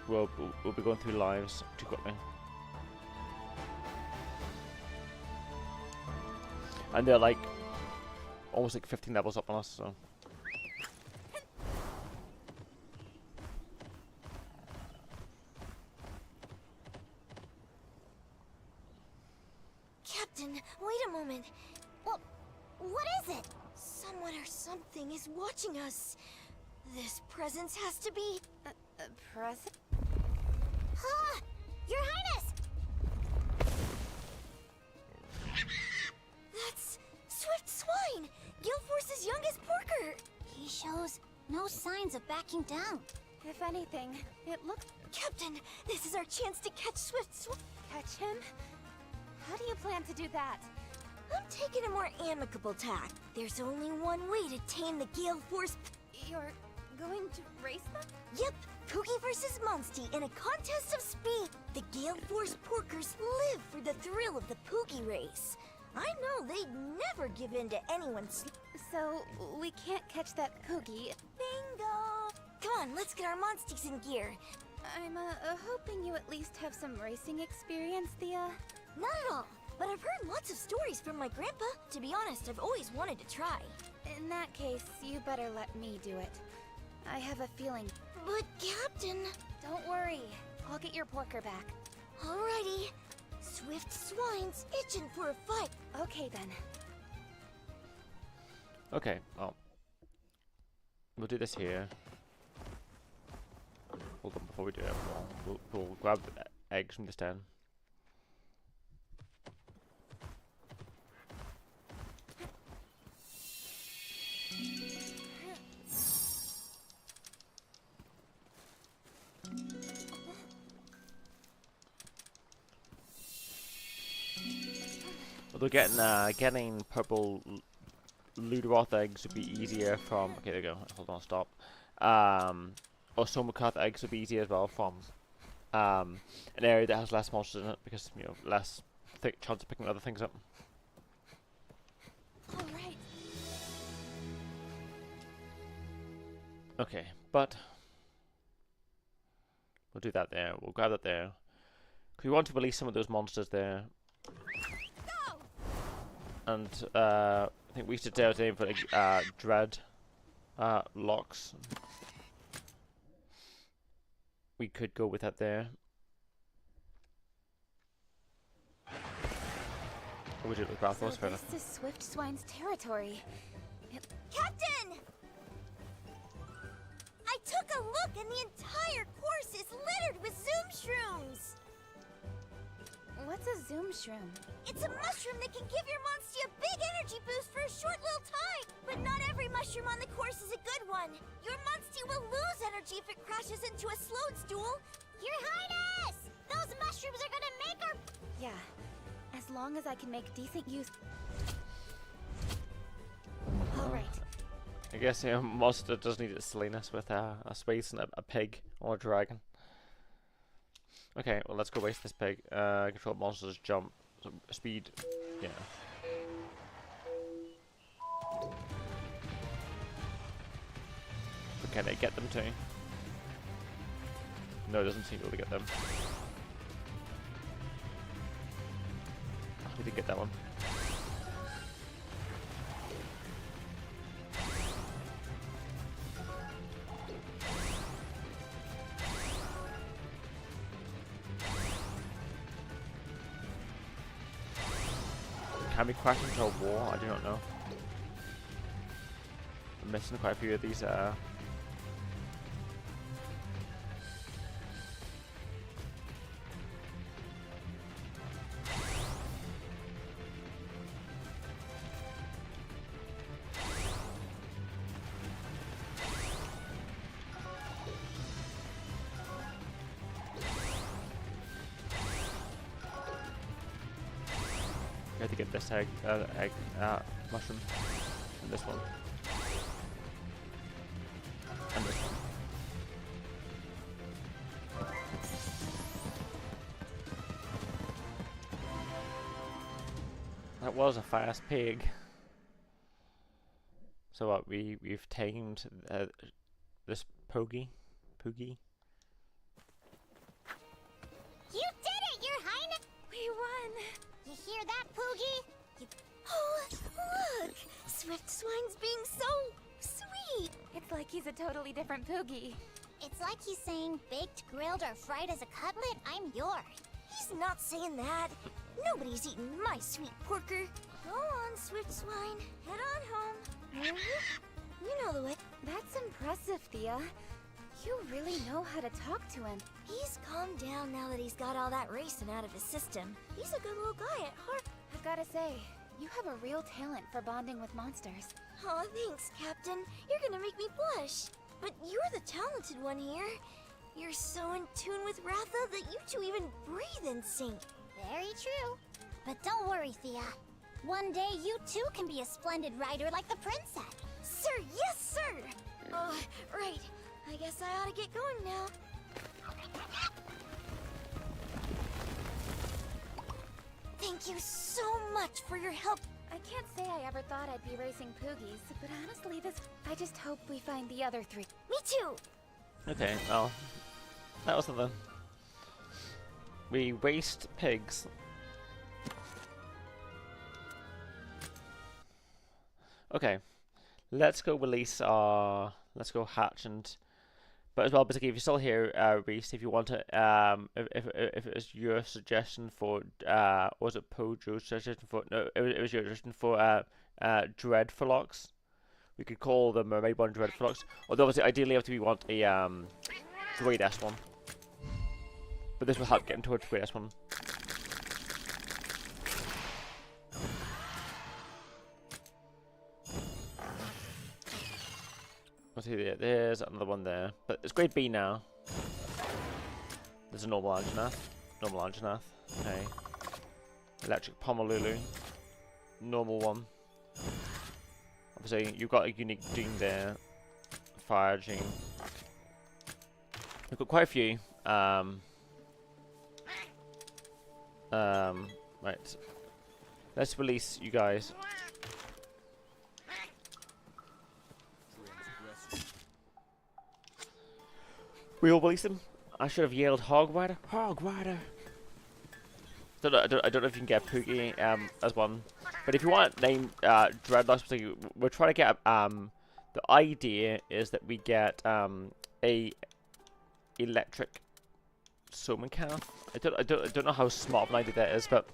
we'll be going through lives too quickly, and they're like almost like 15 levels up on us, so. Captain, wait a moment. What is it? Someone or something is watching us. This presence has to be... A present? Ah! Your Highness! That's Swift Swine, Guild Force's youngest porker. He shows no signs of backing down. If anything, it looks... Captain, this is our chance to catch Swift Swine. Catch him? How do you plan to do that? I'm taking a more amicable tack. There's only one way to tame the Gale Force. You're going to race them? Yep, Pookie versus Monstie in a contest of speed. The Gale Force porkers live for the thrill of the Pookie race. I know they'd never give in to anyone's. So, we can't catch that Poogie. Bingo! Come on, let's get our Monsties in gear. I'm hoping you at least have some racing experience, Thea. Not at all. But I've heard lots of stories from my grandpa. To be honest, I've always wanted to try. In that case, you better let me do it. I have a feeling. But, Captain... Don't worry. I'll get your porker back. Alrighty. Swift Swine's itching for a fight. Okay, then. Okay, well. We'll do this here. Hold on, before we do it, we'll grab eggs from this den. Although getting purple Luderoth eggs would be easier from. Okay, there you go. Hold on, stop. Or Somercarth eggs would be easier as well from an area that has less monsters in it because less chance of picking other things up. All right. Okay, but we'll do that there. We'll grab that there. Cause we want to release some of those monsters there. And I think we should dare to aim for like dread locks. We could go with that there. Or we do it with Grathos, fair enough. This is Swift Swine's territory. Captain! I took a look and the entire course is littered with Zoom Shrooms! What's a Zoom Shroom? It's a mushroom that can give your Monstie a big energy boost for a short little time! But not every mushroom on the course is a good one. Your Monstie will lose energy if it crashes into a Slowstool. Your Highness! Those mushrooms are gonna make our... Yeah, as long as I can make decent use. All right. I guess monster does need its silliness with a space and a pig or a dragon. Okay, well let's go waste this pig. Control monsters, jump, speed, yeah. But can they get them too? No, it doesn't seem to be able to get them. We did get that one. Can we crash into a wall? I do not know. I'm missing quite a few of these. to get this mushroom. And this one. And this one. That was a fast pig. So what, we've tamed this Poogie? You did it, Your Highness! We won! You hear that, Poogie? Oh, look! Swift Swine's being so sweet. It's like he's a totally different Poogie. It's like he's saying, baked, grilled, or fried as a cutlet, I'm yours. He's not saying that. Nobody's eating my sweet porker. Go on, Swift Swine. Head on home. You know the way. That's impressive, Thea. You really know how to talk to him. He's calmed down now that he's got all that racing out of his system. He's a good little guy at heart. I've gotta say, you have a real talent for bonding with monsters. Aw, thanks, Captain. You're gonna make me blush. But you're the talented one here. You're so in tune with Ratha that you two even breathe in sync. Very true. But don't worry, Thea. One day you too can be a splendid rider like the princess. Sir, yes, sir! Oh, right. I guess I ought to get going now. Thank you so much for your help. I can't say I ever thought I'd be racing Poogies, but honestly, I just hope we find the other three. Me too. Okay, well, that was something. We raced pigs. Okay, let's go release our. Let's go hatch and. But as well, basically, if you're still here, Reese, if you want to, if it was your suggestion for, was it Pojo's suggestion for? No, it was your suggestion for Dreadflox. We could call the mermaid one Dreadflox. Although obviously, ideally, after we want a Great S one. But this will help get towards Great S one. Let's see there. There's another one there, but it's grade B now. There's a normal Anjanath. Normal Anjanath. Okay. Electric Pomalulu. Normal one. Obviously, you've got a unique gene there. Fire gene. We've got quite a few. Right. Let's release you guys. We all release them. I should have yelled Hog Rider. Hog Rider. I don't know if you can get Poogie as one, but if you want to name Dreadlocks, we're trying to get the idea is that we get a electric summon calf. I don't know how smart of an idea that is, but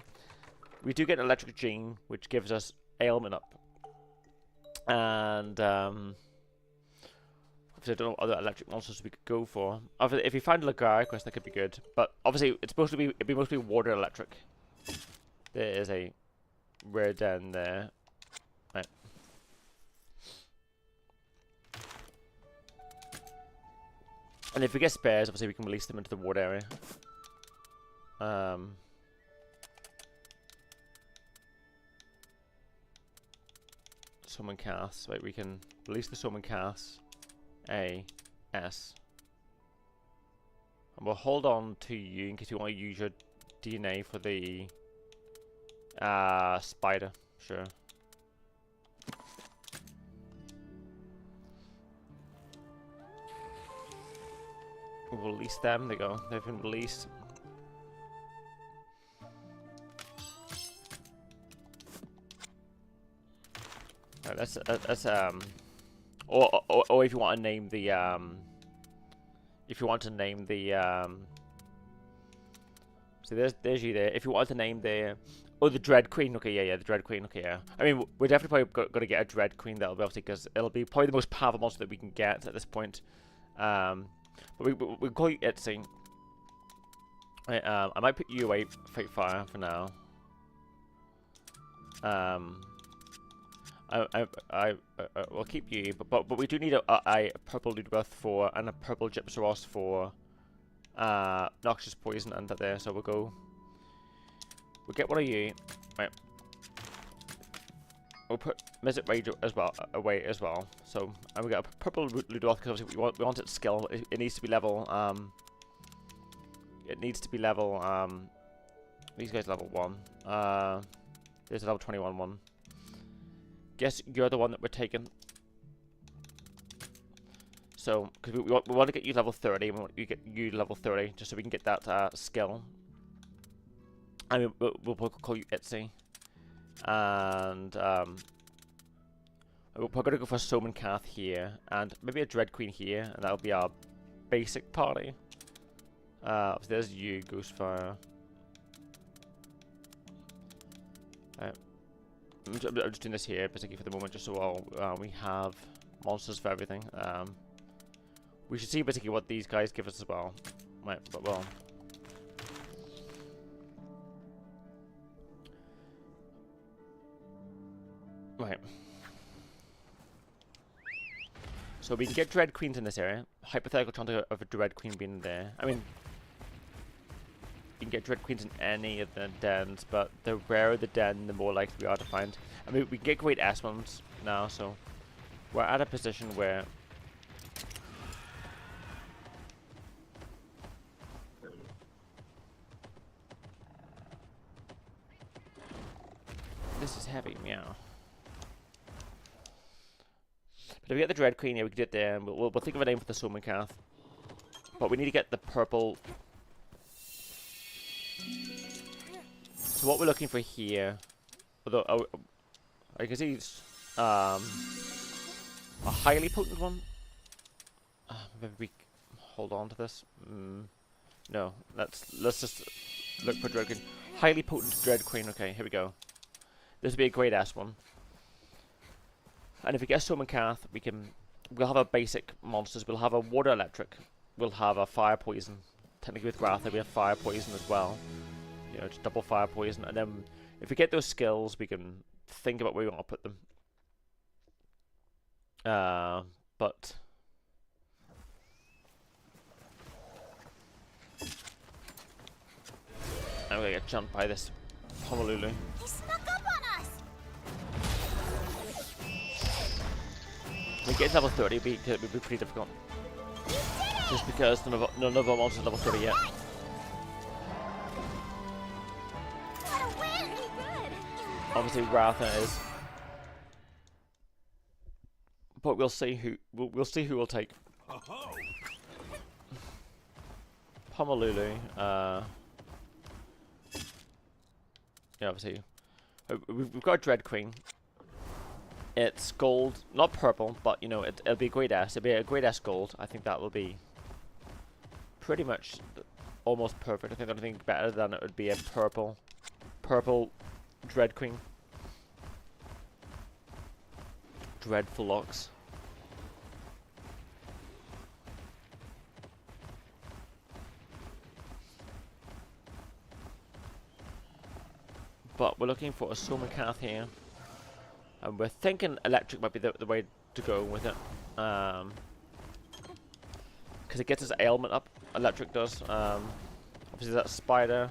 we do get an electric gene which gives us ailment up, and obviously I don't know what other electric monsters we could go for. Obviously, if we find a Lagariquest, that could be good, but obviously it'd be mostly water electric. There is a rare den there. Right. And if we get spares, obviously we can release them into the water area. Summon casts. Right, we can release the summon casts. A, S. And we'll hold on to you in case you want to use your DNA for the spider. Sure. We'll release them. There you go. They've been released. Right, let's or if you want to name the so there's you there. If you want to name the the Dread Queen, okay, yeah, the Dread Queen, okay, yeah. I mean, we're definitely probably going to get a Dread Queen. That'll be obviously because it'll be probably the most powerful monster that we can get at this point. But we call you Itzy. Right, I might put you away, Fate Fire, for now. I will keep you, but we do need a purple Ludwig for and a purple Gypsaros for Noxious Poison under there. So we'll get one of you. Right, we'll put Mizzet Rage as well away as well. So, and we got a purple Ludroth because we want its skill. It needs to be level. It needs to be level. These guys level 1. There's a level 21 one. Guess you're the one that we're taking. So, because we want to get you level 30, and we want to get you level 30, just so we can get that skill. And we'll call you Itzy. And we're going to go for Soman Kath here, and maybe a Dread Queen here, and that'll be our basic party. So there's you, Ghostfire. I'm just doing this here, particularly for the moment, just so we have monsters for everything. We should see particularly what these guys give us as well. Right, but well. Right. So we can get Dread Queens in this area. Hypothetical chance of a Dread Queen being there. I mean, you can get Dread Queens in any of the dens, but the rarer the den, the more likely we are to find. I mean, we get Great S ones now, so we're at a position where this is heavy, meow. But if we get the Dread Queen, yeah, we can do it there, and we'll think of a name for the Soman Kath. But we need to get the purple. So what we're looking for here, although I can see a highly potent one. Maybe we hold on to this. No, let's just look for Dread Queen. Highly potent Dread Queen. Okay, here we go. This will be a Great S one. And if we get a Soman Kath, we'll have our basic monsters. We'll have a water electric. We'll have a fire poison. Technically with Ratha, we have fire poison as well. You know, just double fire poison. And then if we get those skills, we can think about where we want to put them. But I'm gonna get jumped by this Honolulu. He snuck up on us! When we get to level 30, it'll be pretty difficult. Just because none of our monsters are level 30 yet. What a win! Good. Obviously, Ratha is, but we'll see who we'll take. Oh-ho. Honolulu. Yeah, obviously, we've got a Dread Queen. It's gold, not purple, but you know it'll be a Great S. It'll be a Great S gold. I think that will be pretty much almost perfect. I think anything better than it would be a purple Dread Queen. Dreadful locks. But we're looking for a Soman Kath here. And we're thinking electric might be the way to go with it. Because it gets its ailment up. Electric does. Obviously that spider.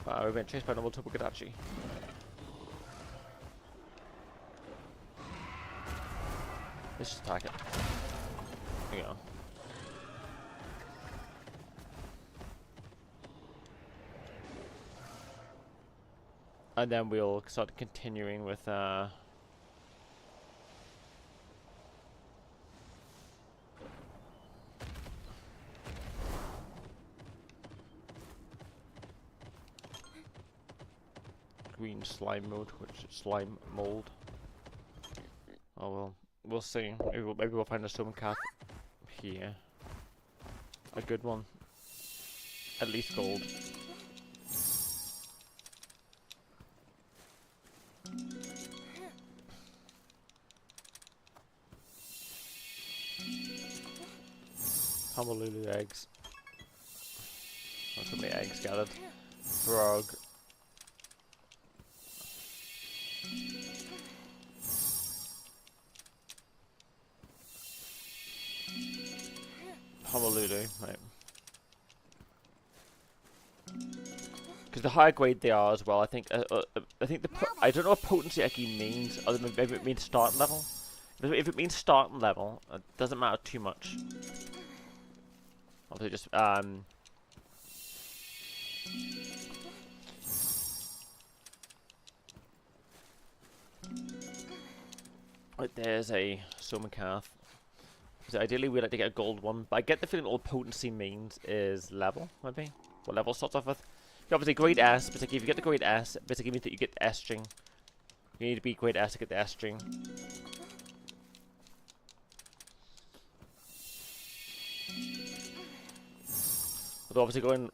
Wow, we've been chased by normal Tobogadachi. Let's just attack it. There you go. And then we'll start continuing with green slime mode, which is slime mold. Oh well, we'll see. Maybe we'll find a Soman Kath here. A good one. At least gold. Honolulu eggs. Not so many eggs gathered. Frog. Honolulu, right. Because the higher grade they are as well, I think. I think I don't know what potency actually means, other than maybe it means starting level. If it means starting level, it doesn't matter too much. Obviously, just right, there's a Soman Cath. So ideally, we'd like to get a gold one, but I get the feeling all potency means is level, maybe. What level starts off with? Obviously, grade S, basically, if you get the grade S, it basically means that you get the S string. You need to be grade S to get the S string. Although, obviously, going.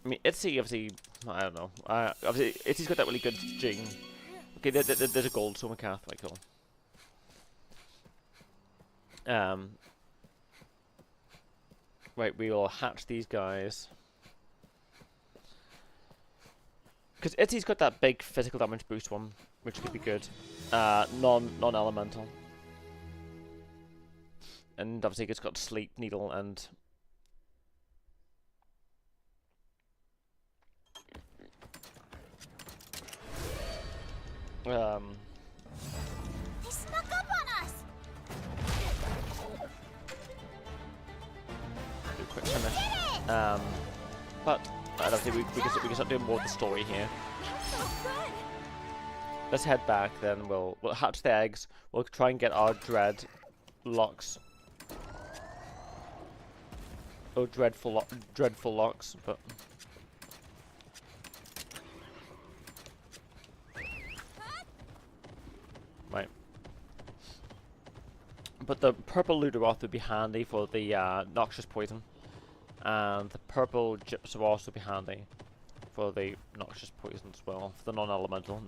I mean, Itzy, obviously, I don't know. Obviously, Itzy's got that really good string. Okay, there's a gold Soman Cath, right, cool. Right, we will hatch these guys. Because Itzy's got that big physical damage boost one, which could be good. Non-elemental. And obviously it's got Sleep Needle and... They snuck up on us! Do a quick finish. But obviously we can start doing more of the story here. Let's head back then. We'll hatch the eggs. We'll try and get our dread locks. Oh, dreadful locks, but. Right. But the purple Luderoth would be handy for the noxious poison. And the purple Gyps will also be handy for the noxious poison as well, for the non-elemental.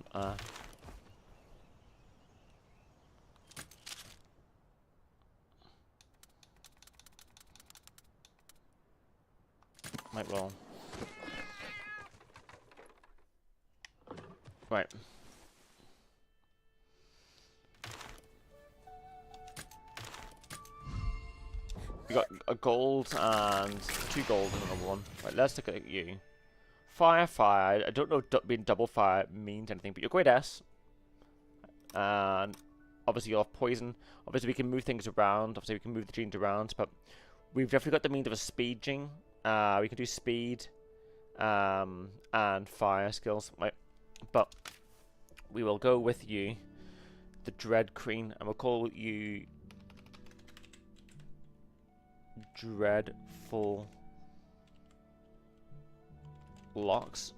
Might well. Right. We got a gold and 2 gold and another one. Right, let's look at you. Fire. I don't know being double fire means anything, but you're grade S. And obviously you'll have poison. Obviously we can move things around. Obviously we can move the genes around, but we've definitely got the means of a speed gene. We can do speed and fire skills. Right, but we will go with you, the Dread Queen, and we'll call you Dreadful Locks.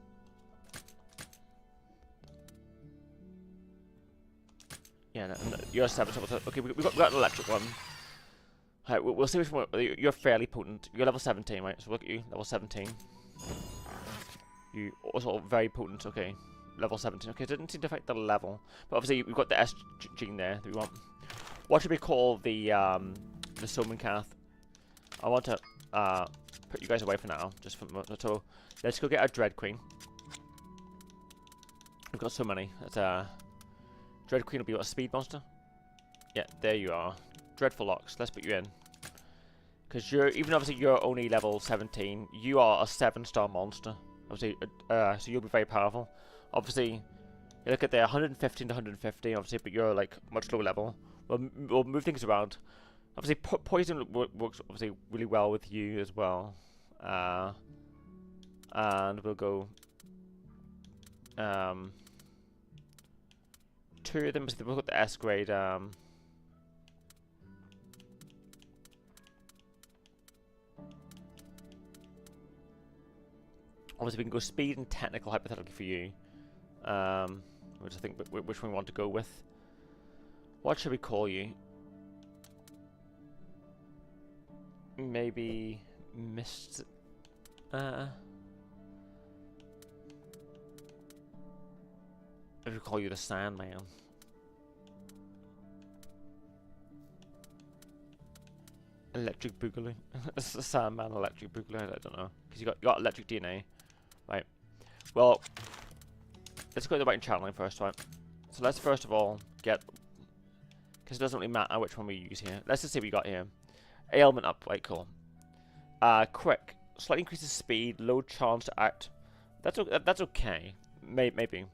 Yeah, no, you're a 7. Okay, we got an electric one. Right, we'll see which one. You're fairly potent. You're level 17, right? So look at you, level 17. You also very potent. Okay, level 17. Okay, didn't seem to affect the level, but obviously we've got the S gene there that we want. What should we call the Soman Cath? I want to put you guys away for now, just for so let's go get our Dread Queen. We've got so many. That's Dread Queen will be what, a speed monster? Yeah, there you are. Dreadful Locks. Let's put you in. Because obviously you're only level 17, you are a 7-star monster. Obviously, so you'll be very powerful. Obviously, you look at there, 115 to 150, obviously, but you're like much lower level. We'll move things around. Obviously, poison works obviously really well with you as well. And we'll go 2 of them. So we've got the S grade. Obviously, we can go speed and technical hypothetically for you. Which I think which one we want to go with. What should we call you? Maybe Mist. If we call you the Sandman. Electric Boogaloo. It's the Sandman Electric Boogaloo. I don't know, because you got electric DNA, right? Well, let's go to the right channeling first, right? So let's first of all get, because it doesn't really matter which one we use here. Let's just see what we got here. Ailment up, right? Cool. Quick. slightly increases speed, low chance to act. That's okay. Maybe.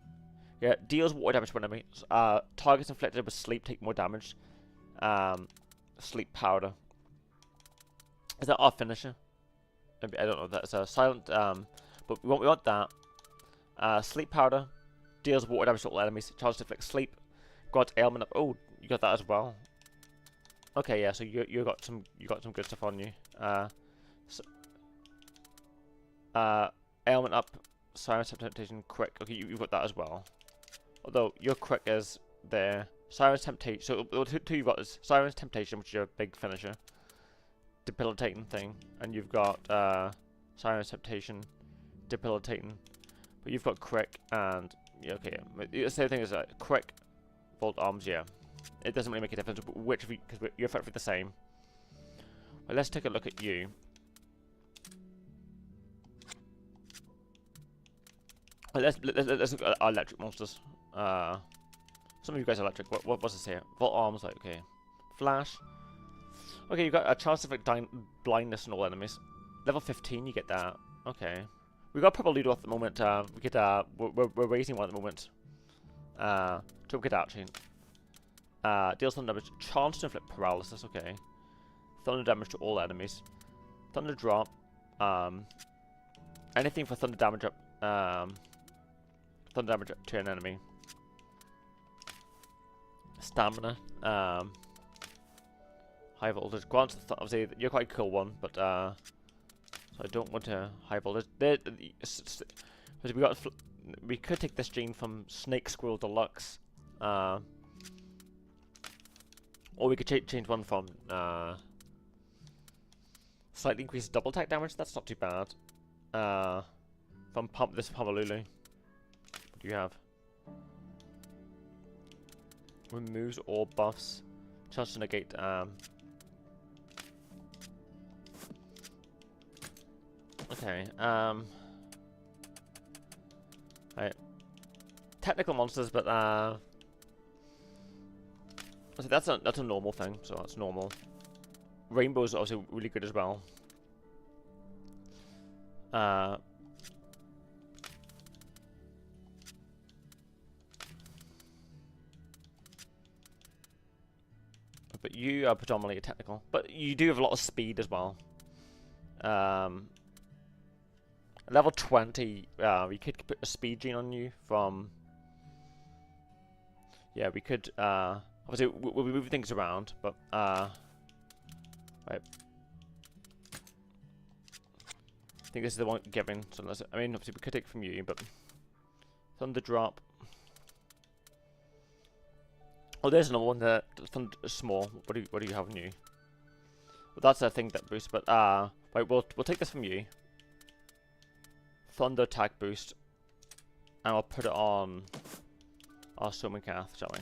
Yeah, deals water damage to enemies. Targets inflicted with sleep take more damage. Sleep powder. Is that our finisher? Maybe, I don't know. That's a silent. But we want that. Sleep powder deals water damage to all enemies. Chance to inflict sleep. Got ailment up. Oh, you got that as well. Okay, yeah. So you got some good stuff on you. Ailment up. Siren Temptation quick. Okay, you've got that as well. Although your quick is there. Siren's Temptation. So the two you've got is Siren's Temptation, which is your big finisher, debilitating thing, and you've got Siren's Temptation, debilitating. But you've got quick and yeah, okay. Yeah. The same thing is quick, bolt arms. Yeah, it doesn't really make a difference which because you're effectively the same. Well, let's take a look at you. Let's look at our electric monsters. Some of you guys are electric. What's this here? Volt arms, like, okay. Flash. Okay, you got a chance of blindness in all enemies. Level 15, you get that. Okay. We got purple Ludo at the moment. We could we're raising one at the moment. So we could actually deals thunder damage. Chance to inflict paralysis. Okay. Thunder damage to all enemies. Thunder drop. Anything for thunder damage up. Thunder damage to an enemy. Stamina. High voltage. Grants obviously you're quite a cool one, but so I don't want to high voltage. We could take this gene from Snake Squirrel Deluxe, or we could change one from slightly increased double attack damage. That's not too bad. From Pumpalulu. What do you have? Removes all buffs. Chance to negate. Okay. Right. Technical monsters, but that's a normal thing, so that's normal. Rainbow's also really good as well. But you are predominantly technical. But you do have a lot of speed as well. Level 20, we could put a speed gene on you from... Yeah, we could... obviously, we'll be moving things around, but... Right. I think this is the one given. So unless, I mean, obviously, we could take it from you, but... Thunder Drop. Oh, there's another one that small. What do you have on you? Well, that's a thing that boosts. But right, we'll take this from you. Thunder attack boost, and I'll put it on our Somancath, shall we?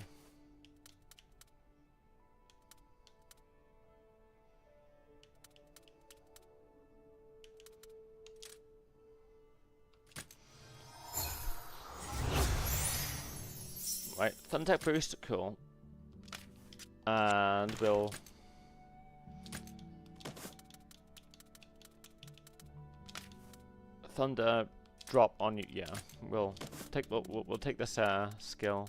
Right, Thunder attack boost, cool. And we'll Thunder drop on you. Yeah, we'll take this skill.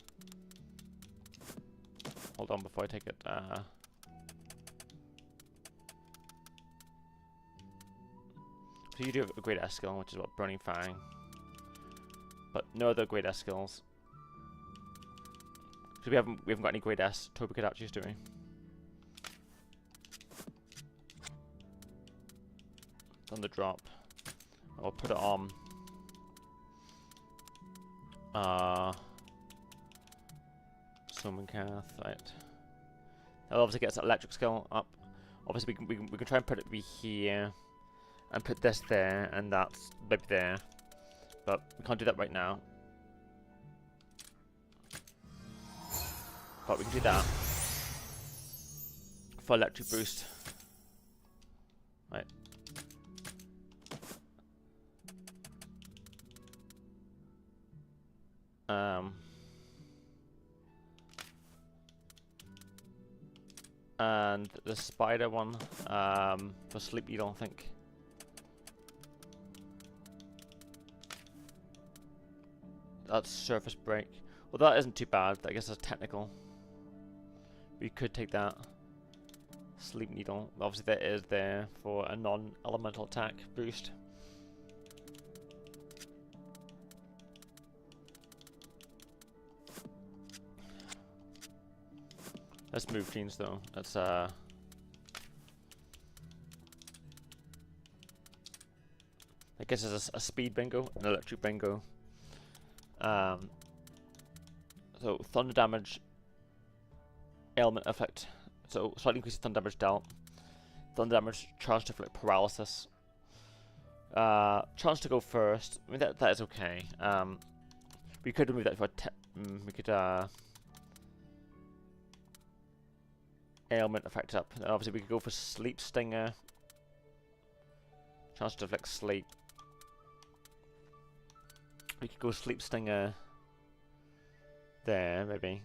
Hold on before I take it. So you do have a great S skill, which is what Burning Fang, but no other great S skills. So we haven't got any great S Tobikadachis, do we? Thunder drop. I'll put it on. Somancath, right. That obviously gets that electric skill up. Obviously we can try and put it be here, and put this there, and that's maybe there, but we can't do that right now. But we can do that for electric boost. Right. And the spider one for sleep needle, I think. That's surface break. Well, that isn't too bad. I guess that's technical. We could take that. Sleep needle. Obviously, that is there for a non-elemental attack boost. Let's move genes though. Let's I guess it's a speed bingo, an electric bingo. So thunder damage, ailment effect. So slightly increased thunder damage dealt. Thunder damage, chance to inflict paralysis. Chance to go first. I mean that is okay. We could remove that for we could ailment effect up. And obviously we could go for sleep stinger. Chance to inflict sleep. We could go sleep stinger there, maybe.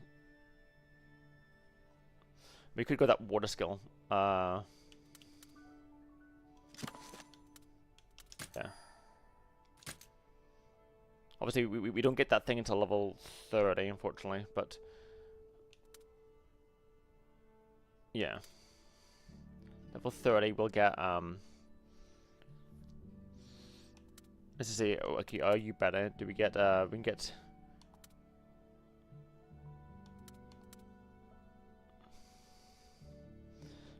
We could go that water skill. Yeah. Obviously we don't get that thing until level 30, unfortunately, but yeah. Level 30 we'll get let's see, okay, are you better? Do we get we can get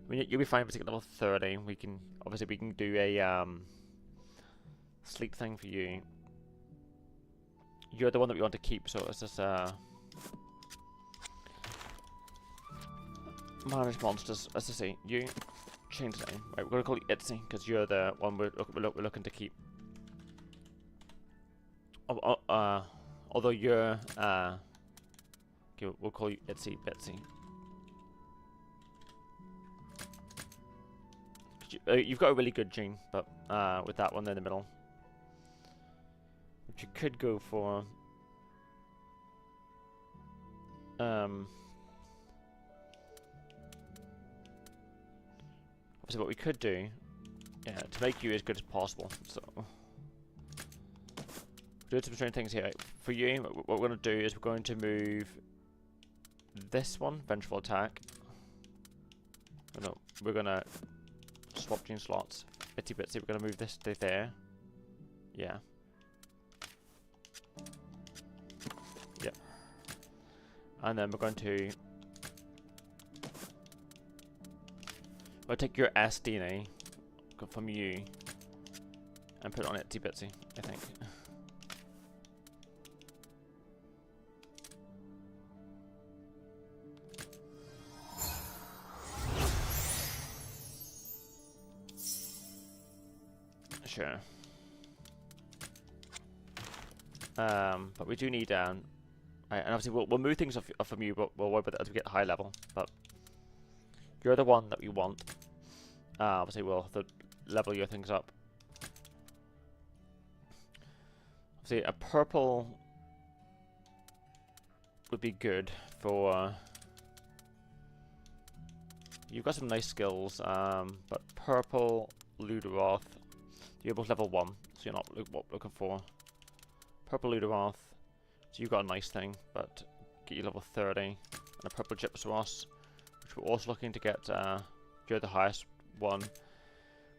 I mean, you'll be fine if we get level 30. We can obviously we can do a sleep thing for you. You're the one that we want to keep, so it's just manage monsters. Let's just see, you change the name. Right, we're gonna call you Itzy because you're the one we're looking to keep. Although you're okay, we'll call you Itsy Bitsy. You've got a really good gene, but with that one in the middle, which you could go for. Obviously, what we could do, yeah, to make you as good as possible. So, doing some strange things here. For you, what we're going to do is we're going to move this one, Vengeful Attack. Oh, no, we're going to swap gene slots. Itsy Bitsy, we're going to move this to there. Yeah. Yeah. And then we're going to we'll take your SDNA from you and put it on Itsy Bitsy, I think. Sure. But we do need and obviously we'll move things off from you, but we'll worry about that as we get high level. But you're the one that we want. Obviously we'll have to level your things up. Obviously a purple would be good for. You've got some nice skills, but purple Luderoth. You're both level 1, so you're not looking for. Purple Luderoth, so you've got a nice thing, but get you level 30. And a purple Gypsaros, which we're also looking to get, you're the highest one.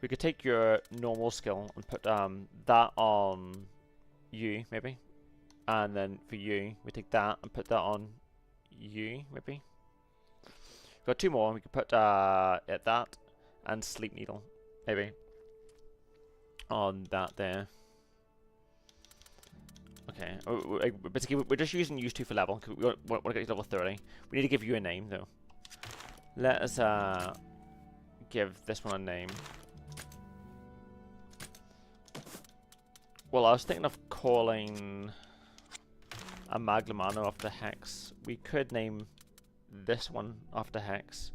We could take your normal skill and put that on you, maybe. And then for you, we take that and put that on you, maybe. We've got 2 more, we could put that and Sleep Needle, maybe. On that there. Okay, basically we're just using use 2 for level, because we want to get to level 30. We need to give you a name though. Let us give this one a name. Well, I was thinking of calling a Maglamano after Hex. We could name this one after Hex.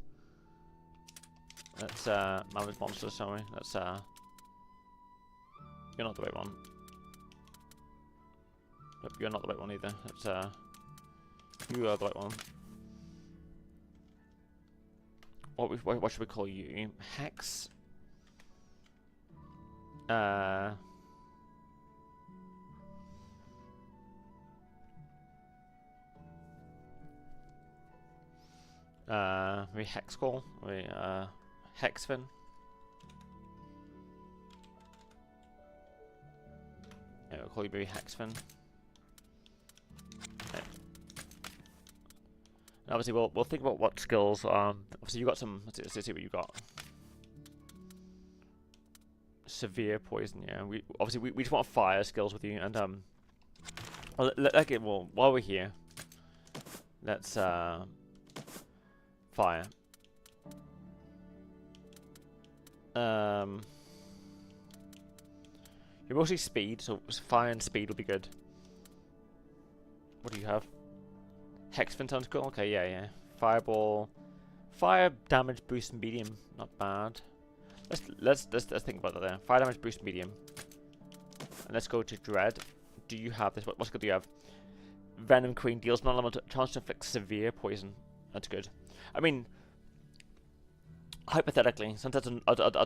That's Manage Monsters, sorry. That's you're not the right one. Nope, you're not the right one either. That's you are the right one. What should we call you? Hex. Maybe Hexcall, maybe Hexfin. Yeah, we'll call you maybe Hexfin. Okay. And obviously we'll think about what skills. Obviously you got some. Let's see what you got. Severe poison. Yeah. We just want fire skills with you, and well, while we're here, let's fire. You're mostly speed, so fire and speed will be good. What do you have? Hexfin sounds cool. Okay, yeah. Fireball, fire damage boost medium, not bad. Let's think about that there. Fire damage boost medium, and let's go to Dread. Do you have this? What skill do you have? Venom Queen deals non-elemental chance to inflict severe poison. That's good. I mean, hypothetically, since that's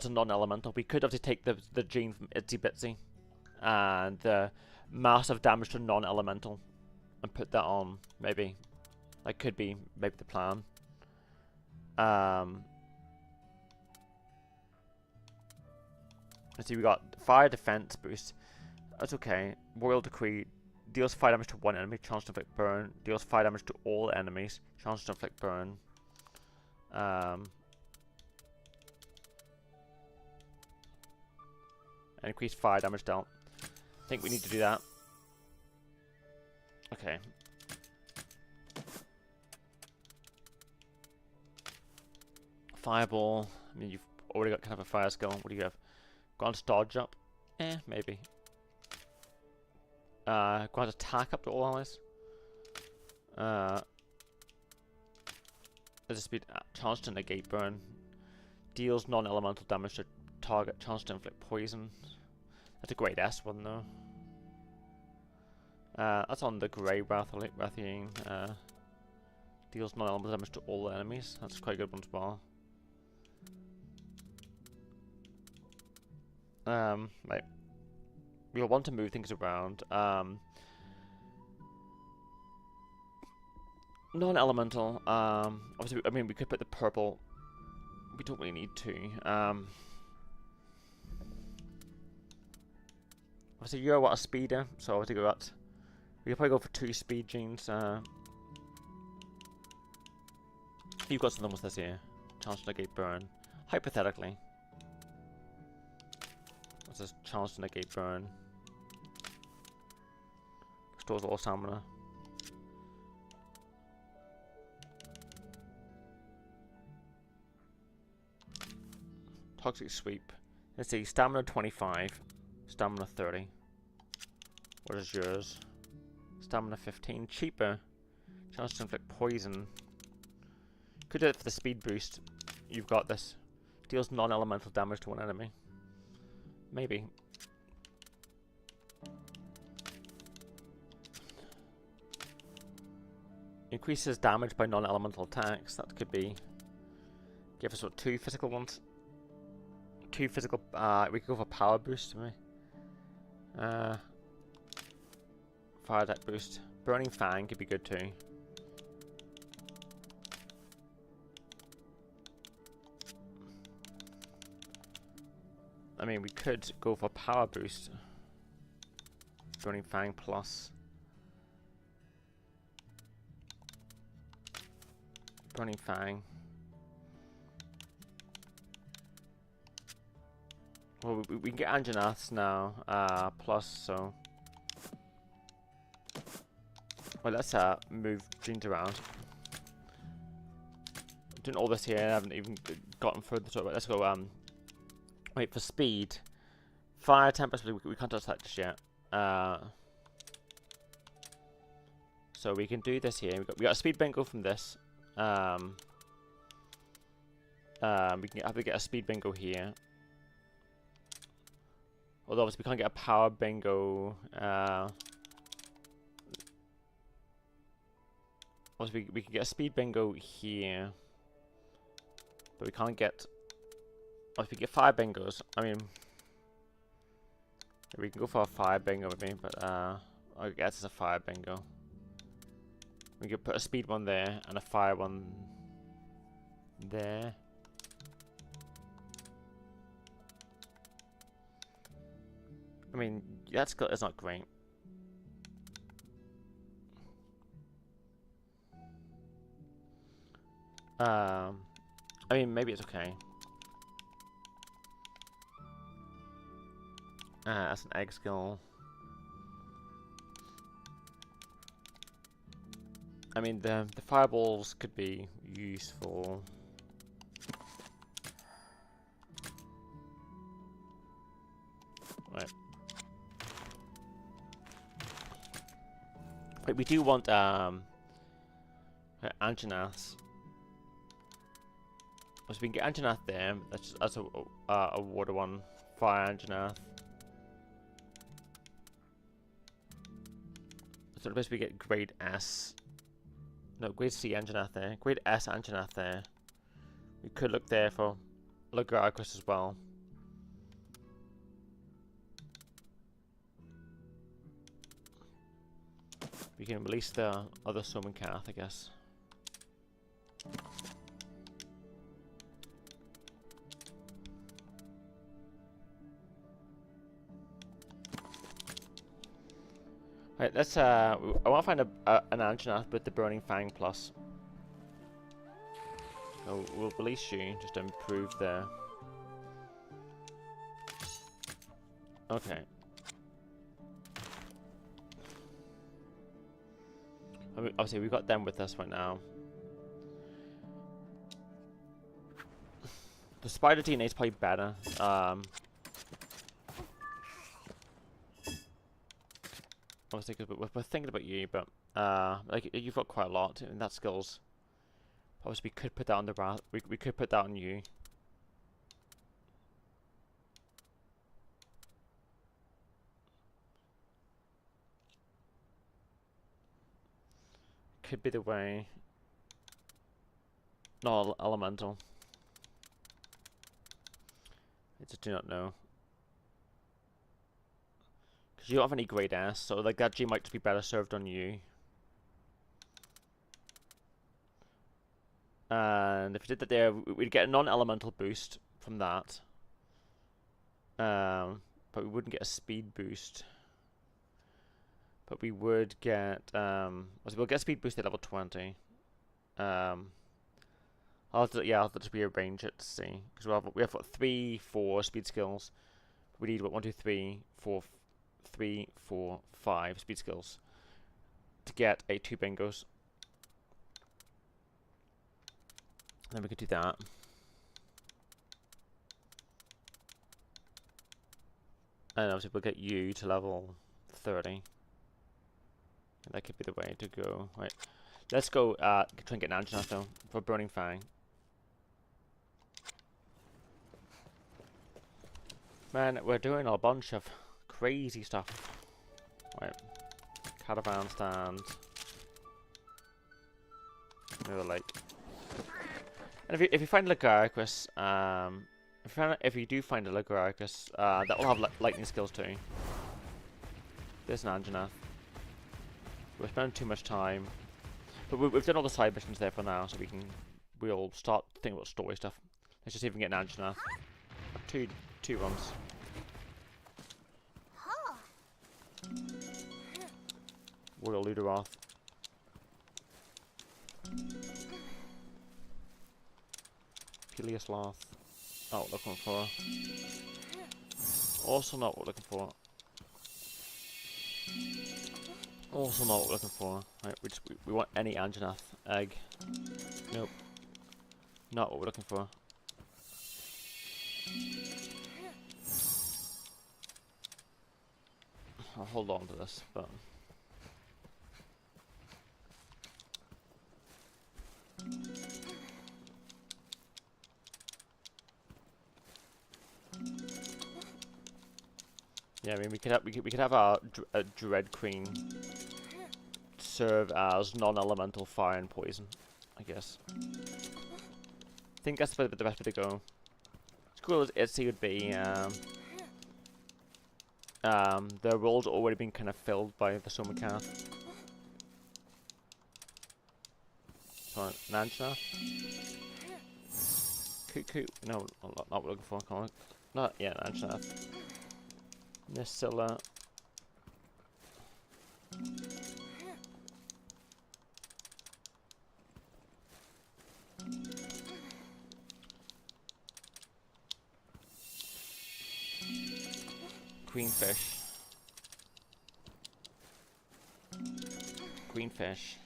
a non-elemental, we could obviously take the gene from Itsy Bitsy and the massive damage to non-elemental and put that on. Maybe that could be maybe the plan. Let's see. We got fire defense boost. That's okay. Royal Decree deals fire damage to one enemy, chance to inflict burn. Deals fire damage to all enemies, chance to inflict burn. And increase fire damage dealt. I think we need to do that. Okay. Fireball. I mean, you've already got kind of a fire skill. What do you have? Grant dodge up? Maybe. Grant attack up to all allies. There's a speed chance to negate burn. Deals non-elemental damage to target. Chance to inflict poison. That's a great S one though. That's on the Grey Rathian. Deals non-elemental damage to all enemies. That's quite a good one as well. Right. We'll want to move things around. Non-elemental. Obviously, I mean, we could put the purple. We don't really need to. Obviously, you're what, a speeder, so obviously we could probably go for 2 speed genes. You've got something with this here. Chance to negate burn. Hypothetically. What's this? Chance to negate burn. Restores all stamina. Toxic sweep. Let's see, stamina 25, stamina 30. What is yours? Stamina 15, cheaper. Chance to inflict poison. Could do it for the speed boost. You've got this. Deals non-elemental damage to one enemy. Maybe. Increases damage by non-elemental attacks. That could be. Give us what, 2 physical ones. 2 physical. We could go for power boost, maybe. Fire attack boost. Burning Fang could be good too. I mean, we could go for power boost. Burning Fang plus. Burning Fang. Well, we can get Anjanaths now, plus, so. Well, let's move genes around. I'm doing all this here, and I haven't even gotten further to it. Let's go, wait, for speed. Fire Tempest, we can't touch that just yet. So we can do this here. We got a speed bingo from this. We can have to get a speed bingo here. Although obviously we can't get a power bingo. Obviously we can get a speed bingo here, but we can't get. Obviously we get 5 bingos. I mean, we can go for a 5 bingo with me, but I guess it's a 5 bingo. We could put a speed one there and a fire one there. I mean, that skill is not great. I mean, maybe it's okay. That's an egg skill. I mean, the fireballs could be useful. Right. Wait, we do want Anjanath. So we can get Anjanath there. That's a water one. Fire Anjanath. So the best we get grade S. No, grade C Anjanath there. Grade S Anjanath there. We could look there for Lagragras as well. We can release the other Summon Cath, I guess. Right, let's I want to find an Anjanath with the Burning Fang plus. So we'll release you just to improve the. Okay. I mean, obviously we've got them with us right now. The Spider DNA is probably better. Obviously, because we're thinking about you, but like you've got quite a lot, and that skills. Obviously, we could put that on the Wrath. We could put that on you. Could be the way. No, elemental. I just do not know. Because you don't have any grade S, so like that G might just be better served on you. And if we did that there, we'd get a non-elemental boost from that. But we wouldn't get a speed boost. But we would get, we'll get a speed boost at level 20. I'll have to just rearrange it to see. Because we have what, 3, 4 speed skills. We need what, 1, 2, 3, 4, 3, 4, 5 speed skills to get 2 bingos. Then we could do that. And obviously we'll get you to level 30. That could be the way to go. Right. Let's go try and get an Anjanath though for Burning Fang. Man, we're doing a bunch of crazy stuff. Right. Caravan stand. Near the lake. And if you find Lagragras, if you do find a Lagragras, that will have lightning skills too. There's an Anjanath. We're spending too much time, but we've done all the side missions there for now, so we'll start thinking about story stuff. Let's just see if we can get an Anjanath. Two runs. Royal Luderoth. Peleus Loth. Not what we're looking for. Also not what we're looking for. Also not what we're looking for. Right, we want any Anjanath egg. Nope. Not what we're looking for. I'll hold on to this, but yeah, I mean we could have a Dread Queen serve as non-elemental fire and poison, I guess. I think that's the best way to go. As cool as Itzy would be, the roles already been kind of filled by the Summon Cath. So, an Anjanath. Cuckoo. No, not what we're looking for. Can't. Not yeah, Anjanath. Nestilla. Queenfish. Queenfish.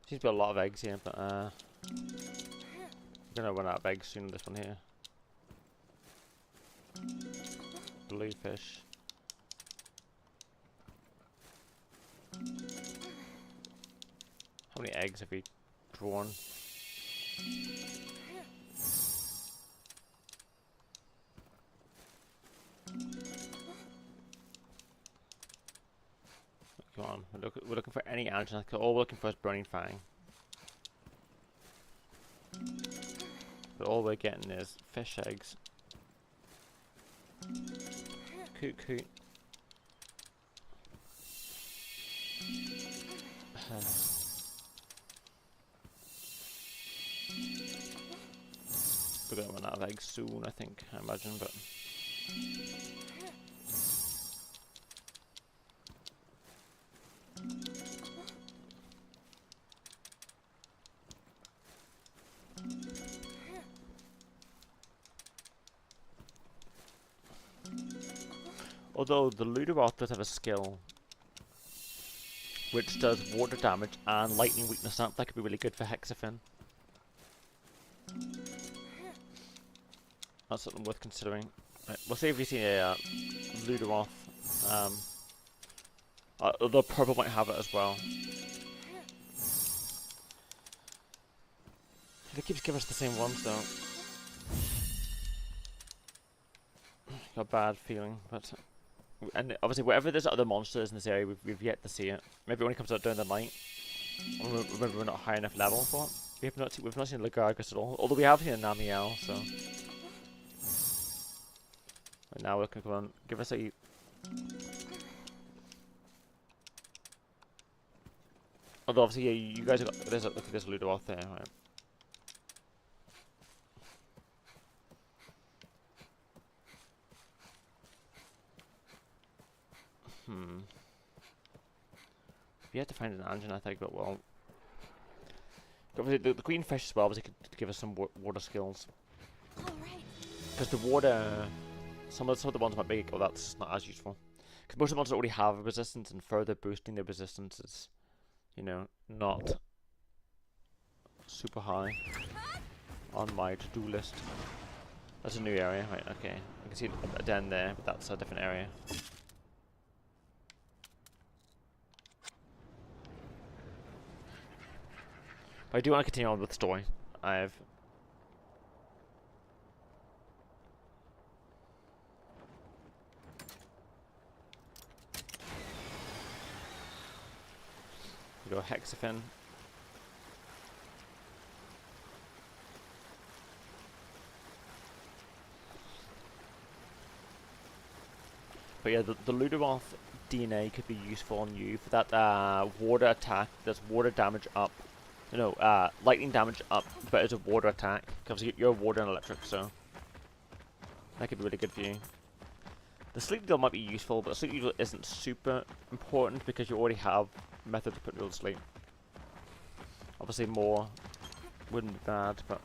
Seems to be a lot of eggs here, but we're gonna run out of eggs soon. This one here. Bluefish. How many eggs have we drawn? Come on, we're looking for any Anjanath. All we're looking for is Burning Fang. But all we're getting is fish eggs. Cuckoo. We're gonna run out of eggs soon, I think, I imagine, but although the Luderoth does have a skill which does water damage and lightning weakness up, that could be really good for Hexafin. That's something worth considering. Right, we'll see if we see a Luderoth. Although purple might have it as well. It keeps giving us the same ones though. Got a bad feeling, but and obviously wherever there's other monsters in this area, we've yet to see it. Maybe it only comes out during the night. Maybe we're not high enough level for it. We've not seen Lagargus at all. Although we have seen a Namiel, so. Right now we're gonna come on. Give us a. Although obviously, yeah, you guys have got. Look at this Luderoth there, right? We have to find an Anjanath, I think, but well. Obviously, the Queenfish as well, obviously, could give us some water skills. Because the water. Some of the ones might be. Oh, that's not as useful. Because most of the ones already have a resistance, and further boosting their resistance is, you know, not super high on my to-do list. That's a new area, right? Okay, I can see a den there, but that's a different area. But I do want to continue on with the story. I've go Hexafin. But yeah, the Luderoth DNA could be useful on you for that water attack. That's water damage up. No, lightning damage up, but it's a water attack. Because you're water and electric, so that could be really good for you. The sleep deal might be useful, but the sleep deal isn't super important because you already have method to put people to sleep. Obviously more wouldn't be bad, but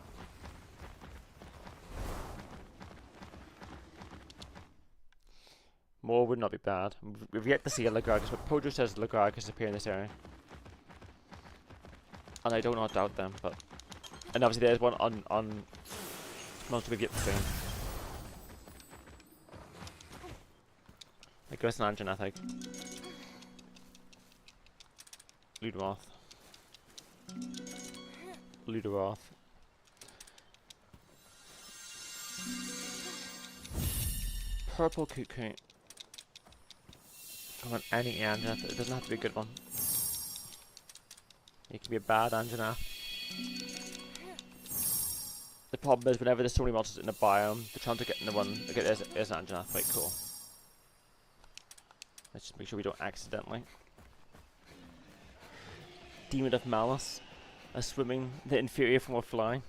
more would not be bad. We've yet to see a Lagargus, but Pojo says Lagargus appear in this area. And I do not doubt them, but and obviously there's one on monster we've yet to see. I guess an Anjanath, I think. Luderoth. Luderoth. Purple Cuckoo. Come on, any Anjanath. It doesn't have to be a good one. It can be a bad Anjanath. The problem is whenever there's so many monsters in a biome, they're trying to get in the one. Okay, there's an Anjanath. Right, cool. Let's just make sure we don't accidentally. Demon of Malice. A swimming, the inferior form of flying.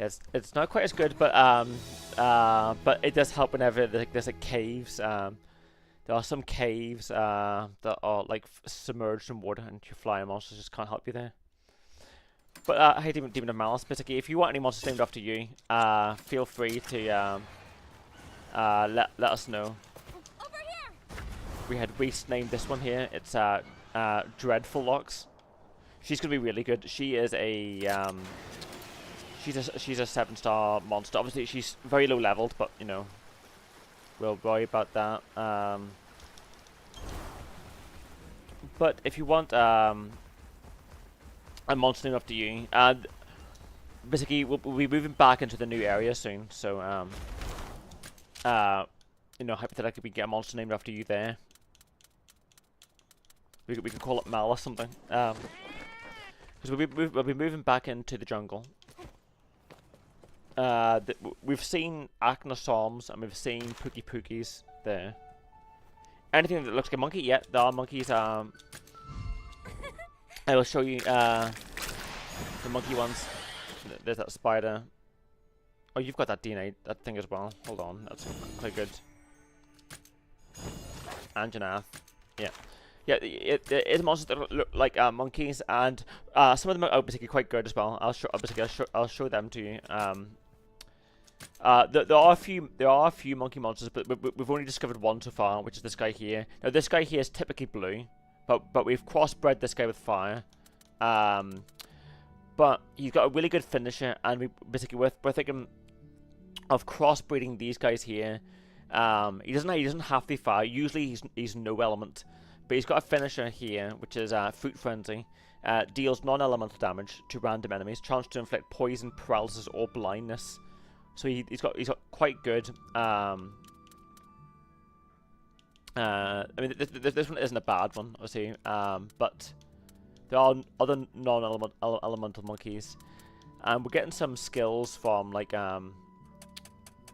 It's not quite as good, but it does help whenever there's like caves. There are some caves that are like submerged in water, and your flying monsters just can't help you there. But hey, Demon of Malice, basically, if you want any monsters named after you, feel free to let us know. Over here! We had Reese named this one here. It's Dreadful Locks. She's gonna be really good. She is a she's a 7-star monster. Obviously, she's very low leveled, but you know, we'll worry about that. But if you want a monster named after you, and basically we'll be moving back into the new area soon, so you know, hypothetically we can get a monster named after you there. We could call it Mal or something. Because we'll be moving back into the jungle. We've seen Acnosoms and we've seen Pookie Pookies there. Anything that looks like a monkey? Yeah, there are monkeys. I will show you the monkey ones. There's that spider. Oh, you've got that DNA, that thing as well. Hold on, that's quite good. Anjanath. Yeah. Yeah, it is monsters that look like monkeys, and some of them are basically quite good as well. I'll show them to you. There are a few monkey monsters, but we've only discovered one so far, which is this guy here. Now this guy here is typically blue, but we've crossbred this guy with fire. But he's got a really good finisher, and we're thinking of crossbreeding these guys here. He doesn't have the fire. Usually he's no element. But he's got a finisher here, which is Fruit Frenzy. Deals non-elemental damage to random enemies. Chance to inflict poison, paralysis, or blindness. So he's got quite good. I mean, this one isn't a bad one, obviously. But there are other non-elemental monkeys, and we're getting some skills from like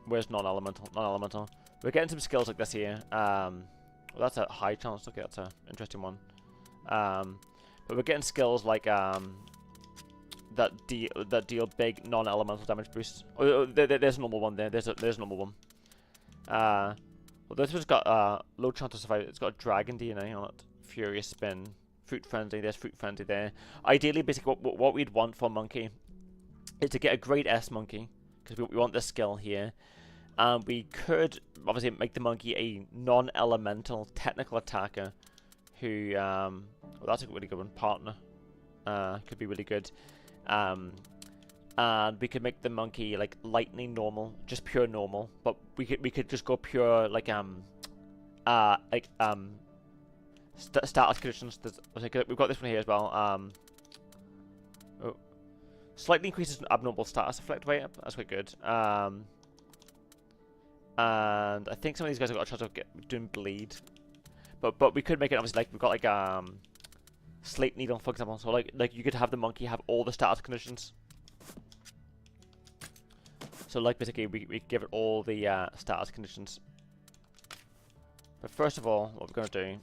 where's non-elemental? Non-elemental. We're getting some skills like this here. Well, that's a high chance. Okay, that's an interesting one. But we're getting skills like that deal big non-elemental damage boosts. Oh, there's a normal one there. There's a normal one. Well, this one's got low chance to survive. It's got dragon DNA on it. Furious Spin, Fruit Frenzy. There's Fruit Frenzy there. Ideally, basically, what we'd want for a monkey is to get a Grade S monkey, because we want this skill here. And we could obviously make the monkey a non-elemental technical attacker who, well, that's a really good one, partner. Could be really good. And we could make the monkey like lightning normal, just pure normal. But we could just go pure like status conditions. We've got this one here as well. Oh, slightly increases abnormal status effect rate. That's quite good. And I think some of these guys have got a chance of doing bleed, but we could make it obviously like we've got like Sleep Needle, for example. So like you could have the monkey have all the status conditions. So like basically we give it all the status conditions. But first of all, what we're gonna do.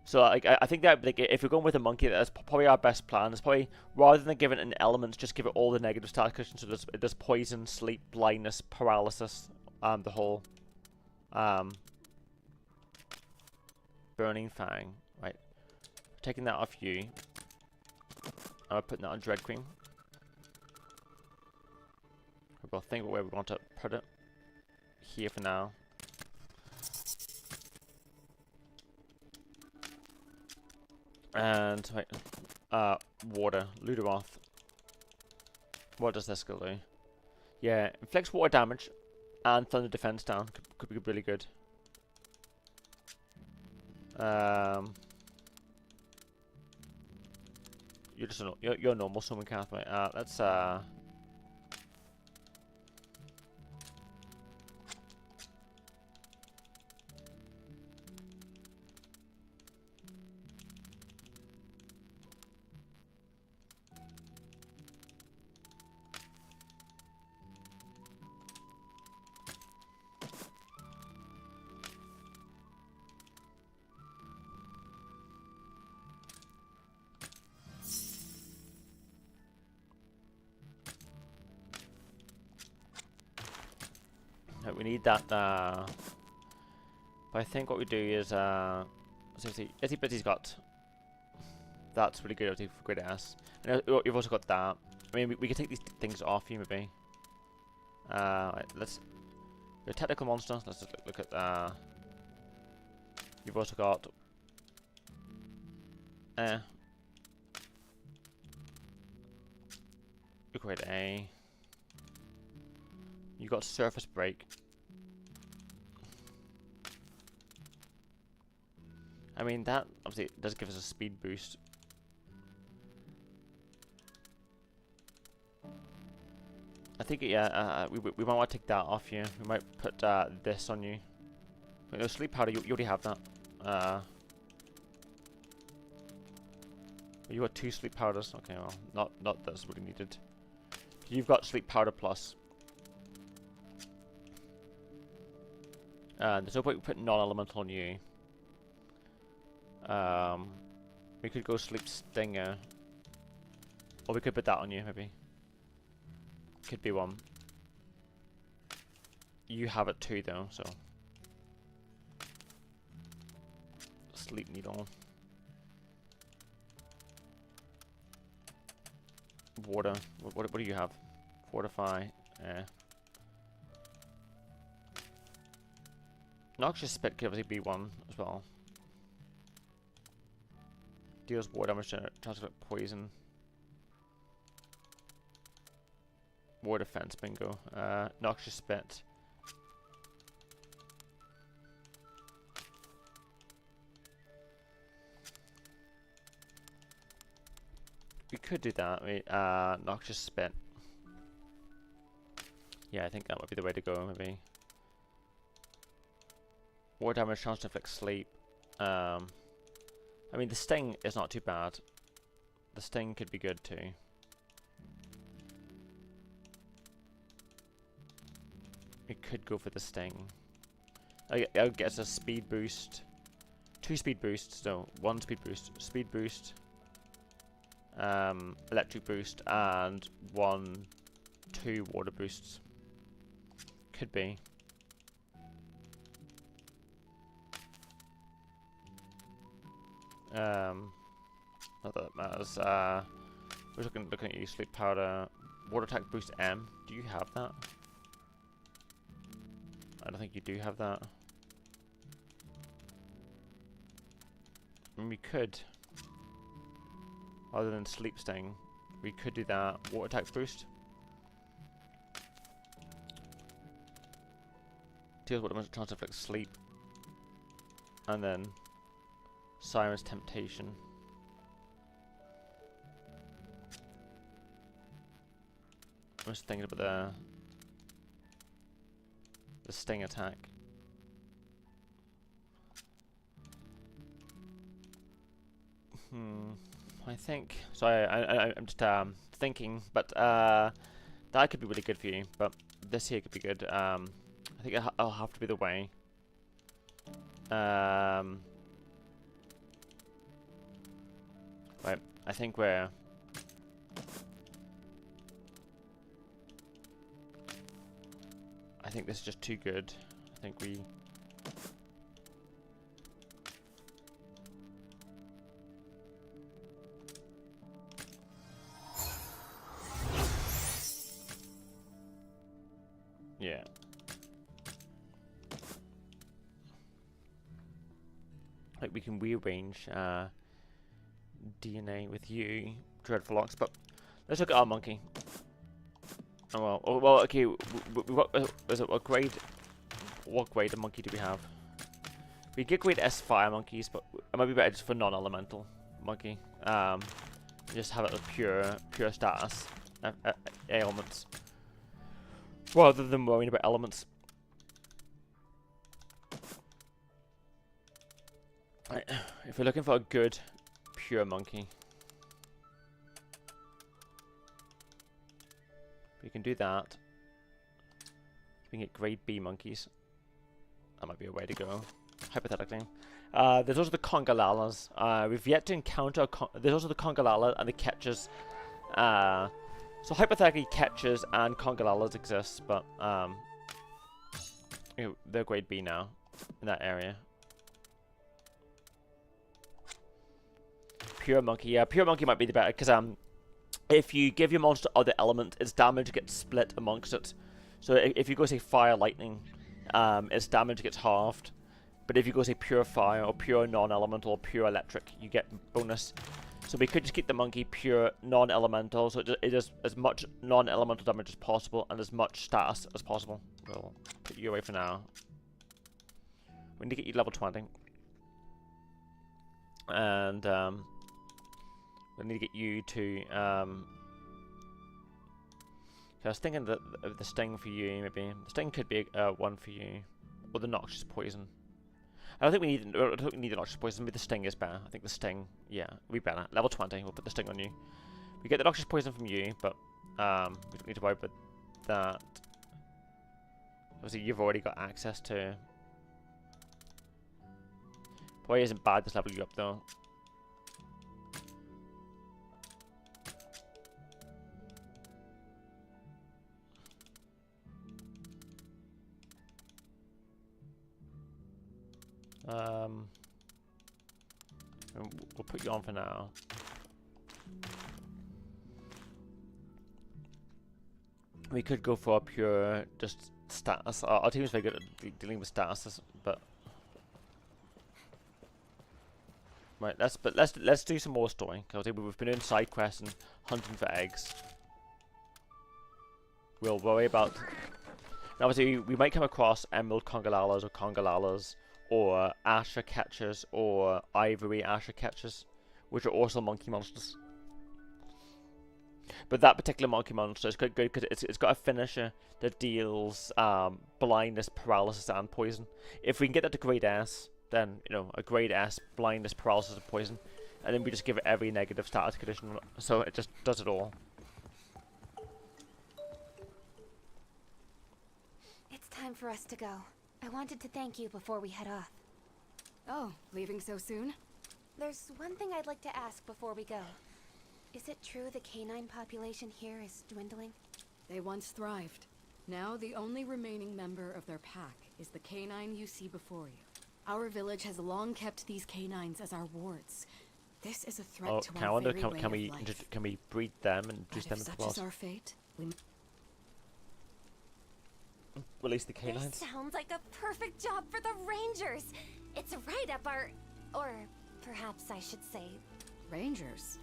So like I think that like if we're going with a monkey, that's probably our best plan. It's probably rather than giving it an element, just give it all the negative status conditions. So it does poison, sleep, blindness, paralysis, the whole Burning Fang. Right, taking that off you. I'm putting that on Dread Queen. We'll think where we want to put it. Here for now. And wait, water, Luderoth. What does this skill do? Yeah, inflicts water damage and thunder defense down. Could be really good. You're just you're normal summon pathway. Let's Right, we need that. But I think what we do is let's see, Itty Bitty's got. That's really good for Great S. And you've also got that. I mean, we can take these things off you maybe. Right, let's. Your technical monster. Let's just look at. You've also got. Great A. You got surface break. I mean, that obviously does give us a speed boost. I think yeah, we might want to take that off you. We might put this on you. Wait, no, sleep powder. You already have that. You got 2 sleep powders. Okay, well, not that's really needed. You've got sleep powder plus. There's no point putting non-elemental on you. We could go sleep stinger, or we could put that on you maybe. Could be one. You have it too though, so sleep needle. Water. What do you have? Fortify. Noxious Spit could obviously be one as well. Deals water damage to transfer poison. War defense, bingo. Noxious Spit. We could do that. Wait, Noxious Spit. Yeah, I think that might be the way to go, maybe. War damage, chance to inflict sleep. I mean, the sting is not too bad. The sting could be good too. We could go for the sting. I'll get us a speed boost. 2 speed boosts, no, 1 speed boost. Speed boost. Electric boost and 2 water boosts. Could be. Not that it matters. We're looking at you. Sleep powder. Water attack boost M. Do you have that? I don't think you do have that. I mean, we could. Other than sleep sting, we could do that. Water attack boost. Deals what a chance to inflict sleep. And then Siren's Temptation. I'm just thinking about the sting attack. I think. Sorry, I'm just thinking, but that could be really good for you. But this here could be good. I think it'll have to be the way. Right, I think we're. I think this is just too good. I think we. Yeah. Like we can rearrange DNA with you, Dreadful Ox, but let's look at our monkey. Oh well, okay. What grade of monkey do we have? We get grade S fire monkeys, but it might be better just for non-elemental monkey. Just have it as pure status ailments, rather than worrying about elements. Right. If we're looking for a good pure monkey, we can do that. We can get grade B monkeys. That might be a way to go, hypothetically. There's also the Congolalas. We've yet to encounter. There's also the Congalala and the Ketchers. So hypothetically, Ketchers and Congolalas exist, but they're grade B now in that area. Pure monkey, yeah, pure monkey might be the better because if you give your monster other element, its damage gets split amongst it. So if you go say fire lightning, its damage gets halved. But if you go say pure fire or pure non-elemental or pure electric, you get bonus. So we could just keep the monkey pure non-elemental, so it does as much non-elemental damage as possible and as much status as possible. We'll put you away for now. We need to get you level 20. And we need to get you to I was thinking that the sting for you, maybe the sting could be one for you, or the noxious poison. I don't think we need the noxious poison. Maybe the sting is better. I think the sting, yeah, will be better. Level 20, we'll put the sting on you. We get the noxious poison from you, but we don't need to worry about that. Obviously, you've already got access to. Boy, isn't bad. Just level you up though. We'll put you on for now. We could go for a pure just status. Our team is very good at dealing with statuses, but right. Let's do some more story. Cause we've been doing side quests and hunting for eggs. We'll worry about. Obviously, we might come across emerald congolalas or congolalas, or Asher catchers, or ivory Asher catchers, which are also monkey monsters. But that particular monkey monster is quite good because it's got a finisher that deals blindness, paralysis, and poison. If we can get that to grade S, then a grade S blindness, paralysis, and poison, and then we just give it every negative status condition, so it just does it all. It's time for us to go. I wanted to thank you before we head off. Oh, leaving so soon? There's one thing I'd like to ask before we go. Is it true the canine population here is dwindling? They once thrived. Now the only remaining member of their pack is the canine you see before you. Our village has long kept these canines as our wards. This is a threat to our very way of life. Can we breed them and But introduce them if into such class? is our fate, we Release the This canines. sounds like a perfect job for the Rangers. It's right up our... or perhaps I should say... Rangers.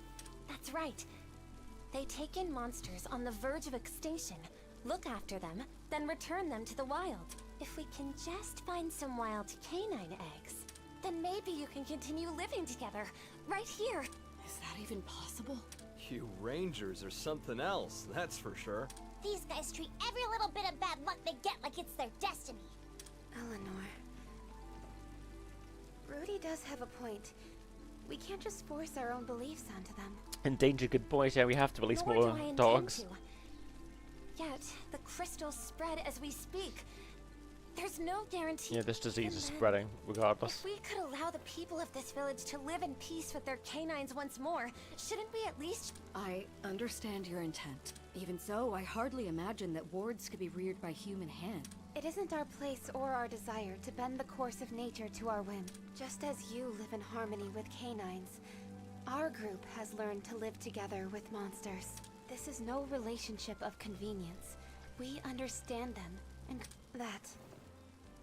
That's right. They take in monsters on the verge of extinction, look after them, then return them to the wild. If we can just find some wild canine eggs, then maybe you can continue living together, right here. Is that even possible? You Rangers are something else, that's for sure. These guys treat every little bit of bad luck they get like it's their destiny. Eleanor. Rudy does have a point. We can't just force our own beliefs onto them. Endanger good boys, yeah, we have to release Nor more do I intend dogs. to. Yet, the crystals spread as we speak. There's no guarantee. Yeah, this disease is And then, spreading regardless. If we could allow the people of this village to live in peace with their canines once more, shouldn't we at least... I understand your intent. Even so, I hardly imagine that wards could be reared by human hand. It isn't our place or our desire to bend the course of nature to our whim. Just as you live in harmony with canines, our group has learned to live together with monsters. This is no relationship of convenience. We understand them, and that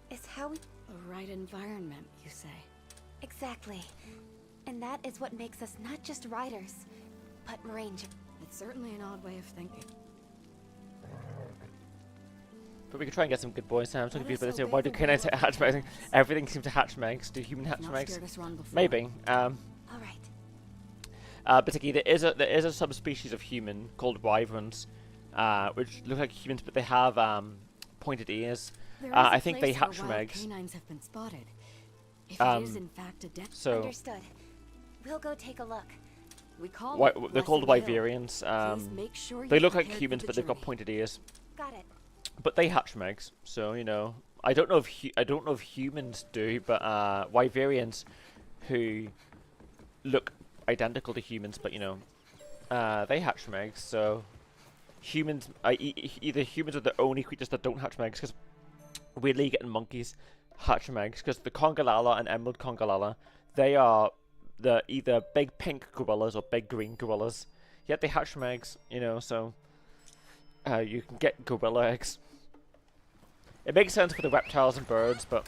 is how we... The right environment, you say? Exactly. And that is what makes us not just riders, but rangers. It's certainly an odd way of thinking. But we could try and get some good boys. I'm so Let confused us by this. obey Why do the canines will of hatch the eggs? gods. Everything seems to hatch eggs. Do human hatch Not eggs? scared us wrong before. Maybe. All right. Particularly, there is a subspecies of human called wyverns, which look like humans, but they have pointed ears. There is I a think they place where hatch from wild eggs. Canines have been spotted. If it is Um, in fact a death, So Understood. We'll go take a look. we call wy it they're called Blessed Hill. wyverians. Please make sure They you're look like prepared for humans, the but they've got journey. pointed ears. Got it. But they hatch from eggs, so I don't know if humans do, but wyverians who look identical to humans, but they hatch from eggs. So humans, either humans are the only creatures that don't hatch from eggs, because weirdly getting monkeys hatching eggs, because the Congalala and Emerald Congalala, they are the either big pink gorillas or big green gorillas. Yet they hatch from eggs, you know, so you can get gorilla eggs. It makes sense for the reptiles and birds, but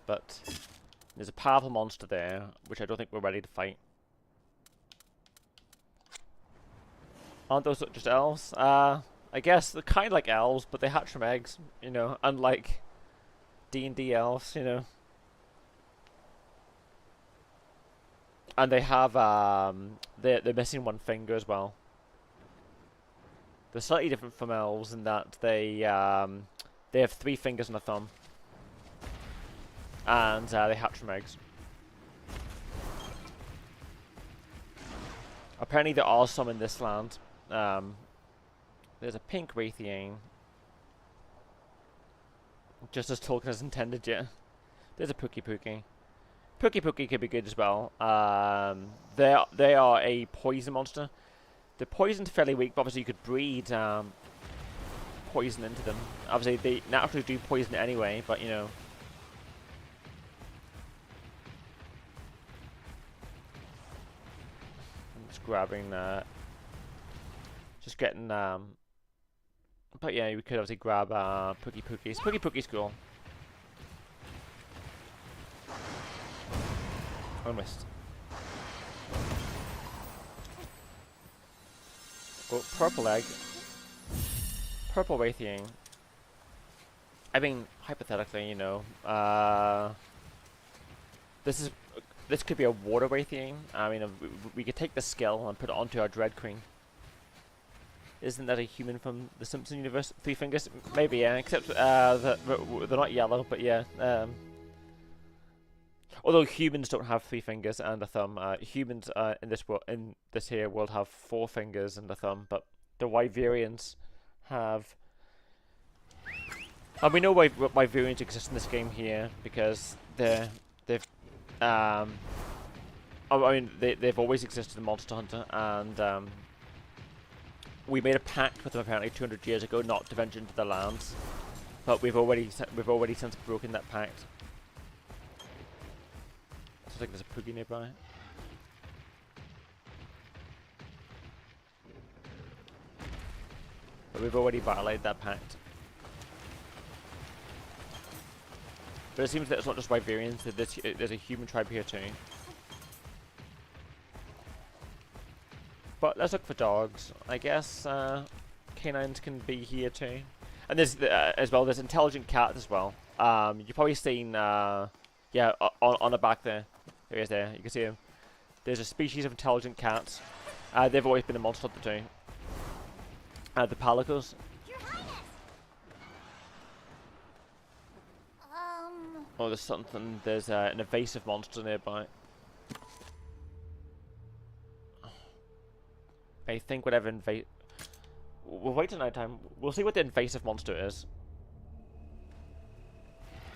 but there's a powerful monster there, which I don't think we're ready to fight. Aren't those just elves? I guess they're kind of like elves, but they hatch from eggs, you know, unlike D&D elves, you know. And they have, they're missing one finger as well. They're slightly different from elves in that they have 3 fingers and a thumb. And they hatch from eggs. Apparently there are some in this land. There's a pink Raytheon. Just as Tolkien has intended, yeah. There's a Pookie. Pookie could be good as well. They are a poison monster. They're poisoned fairly weak, but obviously you could breed poison into them. Obviously they naturally do poison anyway, but you know. I'm just grabbing just getting but yeah, we could obviously grab Pookies. Pookie's cool. I missed. Oh, purple egg. Purple Raytheon. I mean, hypothetically, you know, this could be a water Raytheon. I mean, we could take the skill and put it onto our Dread Queen. Isn't that a human from the Simpson universe? 3 fingers? Maybe, yeah. Except they're not yellow, but yeah. Although humans don't have 3 fingers and a thumb. Humans in this here world have 4 fingers and a thumb, but the Wyverians have. And we know why Wyverians exist in this game here because they've always existed in Monster Hunter, and we made a pact with them apparently 200 years ago not to venture into the lands, but we've already since broken that pact. I think there's a Poogie nearby. But we've already violated that pact. But it seems that it's not just Wyverians, that there's a human tribe here too. But let's look for dogs. I guess canines can be here too. And there's as well, there's intelligent cats as well. You've probably seen, yeah, on the back there. There he is there, you can see him. There's a species of intelligent cats. They've always been a monster hunter too. The Palicos. Oh, there's something, there's an invasive monster nearby. I think whatever we'll wait till night time. We'll see what the invasive monster is.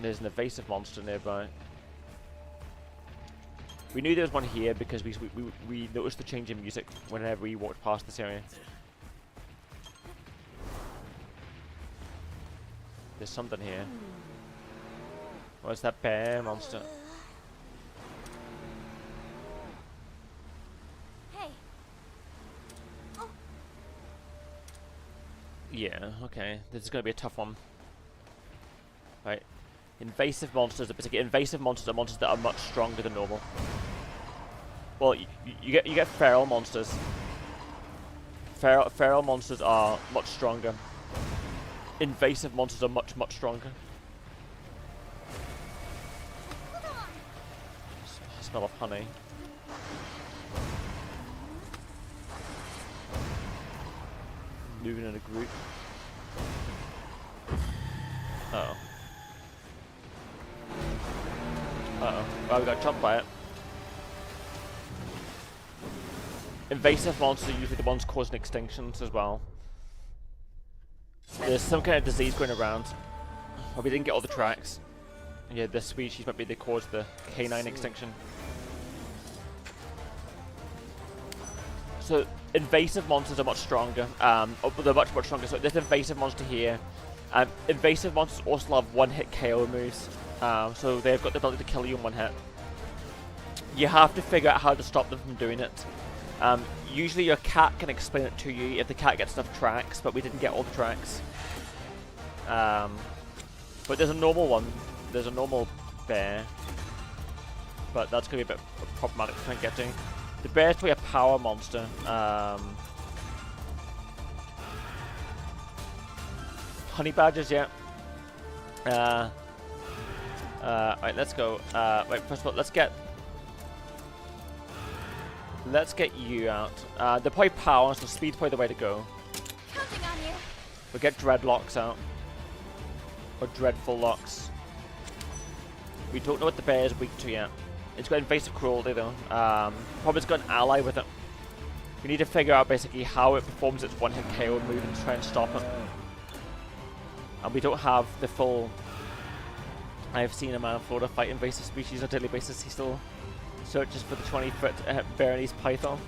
There's an invasive monster nearby. We knew there was one here because we noticed the change in music whenever we walked past this area. There's something here. What's that bear monster? Hey. Oh. Yeah, okay. This is going to be a tough one. Right. Invasive monsters, particularly invasive monsters are monsters that are much stronger than normal. Well, you get feral monsters. Feral monsters are much stronger. Invasive monsters are much stronger. Smell of honey. Moving in a group. Uh-oh. Uh-oh. Well, we got chopped by it. Invasive monsters are usually the ones causing extinctions as well. There's some kind of disease going around. But we didn't get all the tracks. Yeah, this species might be the cause of the canine extinction. So invasive monsters are much stronger. They're much stronger. So this invasive monster here. Invasive monsters also have one-hit KO moves. So they've got the ability to kill you in one hit. You have to figure out how to stop them from doing it. Usually your cat can explain it to you if the cat gets enough tracks, but we didn't get all the tracks. But there's a normal one. There's a normal bear. But that's going to be a bit problematic to try and get to. The bear's probably a power monster. Honey badgers, yeah. Right, let's go. Right, first of all, let's get you out. They're probably power, so speed's probably the way to go. Counting on you. We'll get Dreadlocks out. Or Dreadful Locks. We don't know what the bear is weak to yet. It's got invasive cruelty though. Probably's got an ally with it. We need to figure out basically how it performs its one-hit KO move and try and stop it. And we don't have the full... I've seen a man in Florida fight invasive species on a daily basis. He still searches for the 20-foot Bernese python.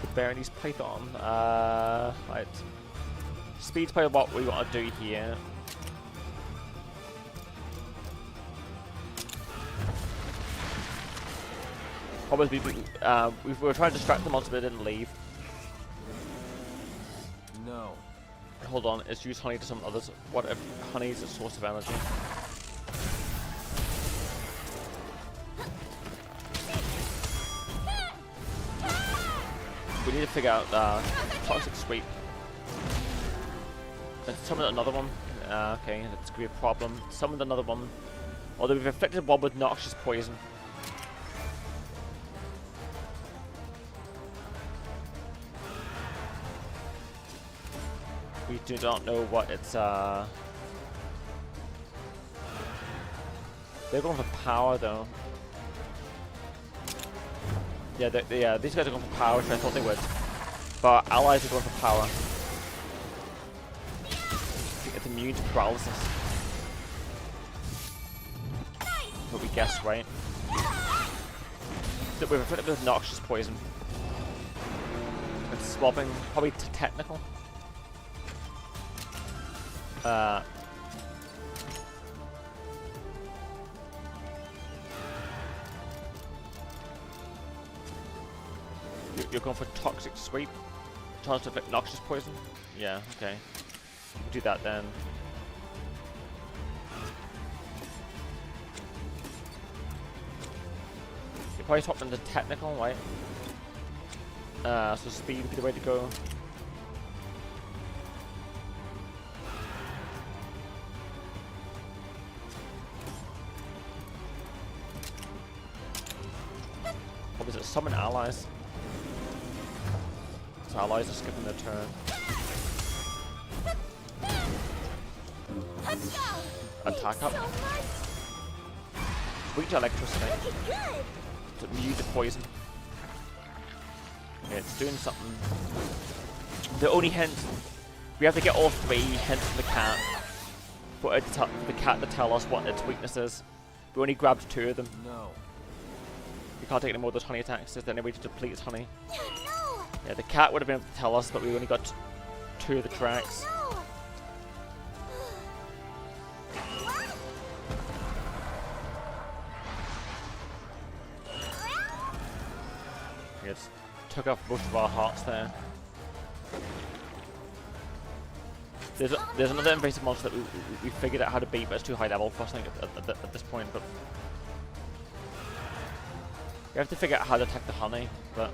The Bernese python. Right. Speed's probably what we want to do here. Probably we were trying to distract the monster but it didn't leave. No. Hold on, let's use honey to some others. What if honey is a source of energy? We need to figure out toxic sweep. Let's summon another one. Okay, that's gonna be a problem. Summon another one. Although we've inflicted one with noxious poison. We do not know what it's they're going for power though. Yeah, these guys are going for power, which I thought they would. But our allies are going for power. It's immune to paralysis. But we guessed right. We've inflicted with noxious poison. It's swapping, probably to technical. You're going for toxic sweep? Chance to inflict noxious poison? Yeah, okay. We'll do that then. You probably swap into technical, right? So speed would be the way to go. What was it? Summon allies. So allies are skipping their turn. Let's go. Attack up. So much. Weak to electricity. Looking good. To mute the poison. Okay, it's doing something. The only hint, we have to get all 3 hints from the cat for the cat to tell us what its weakness is. We only grabbed 2 of them. No. We can't take any more of those honey attacks. Is there any way to deplete its honey? No. Yeah, the cat would have been able to tell us, but we only got 2 of the tracks. No. We just took off most of our hearts there. There's another invasive monster that we figured out how to beat, but it's too high level for us, I think, at this point. But we have to figure out how to attack the honey, but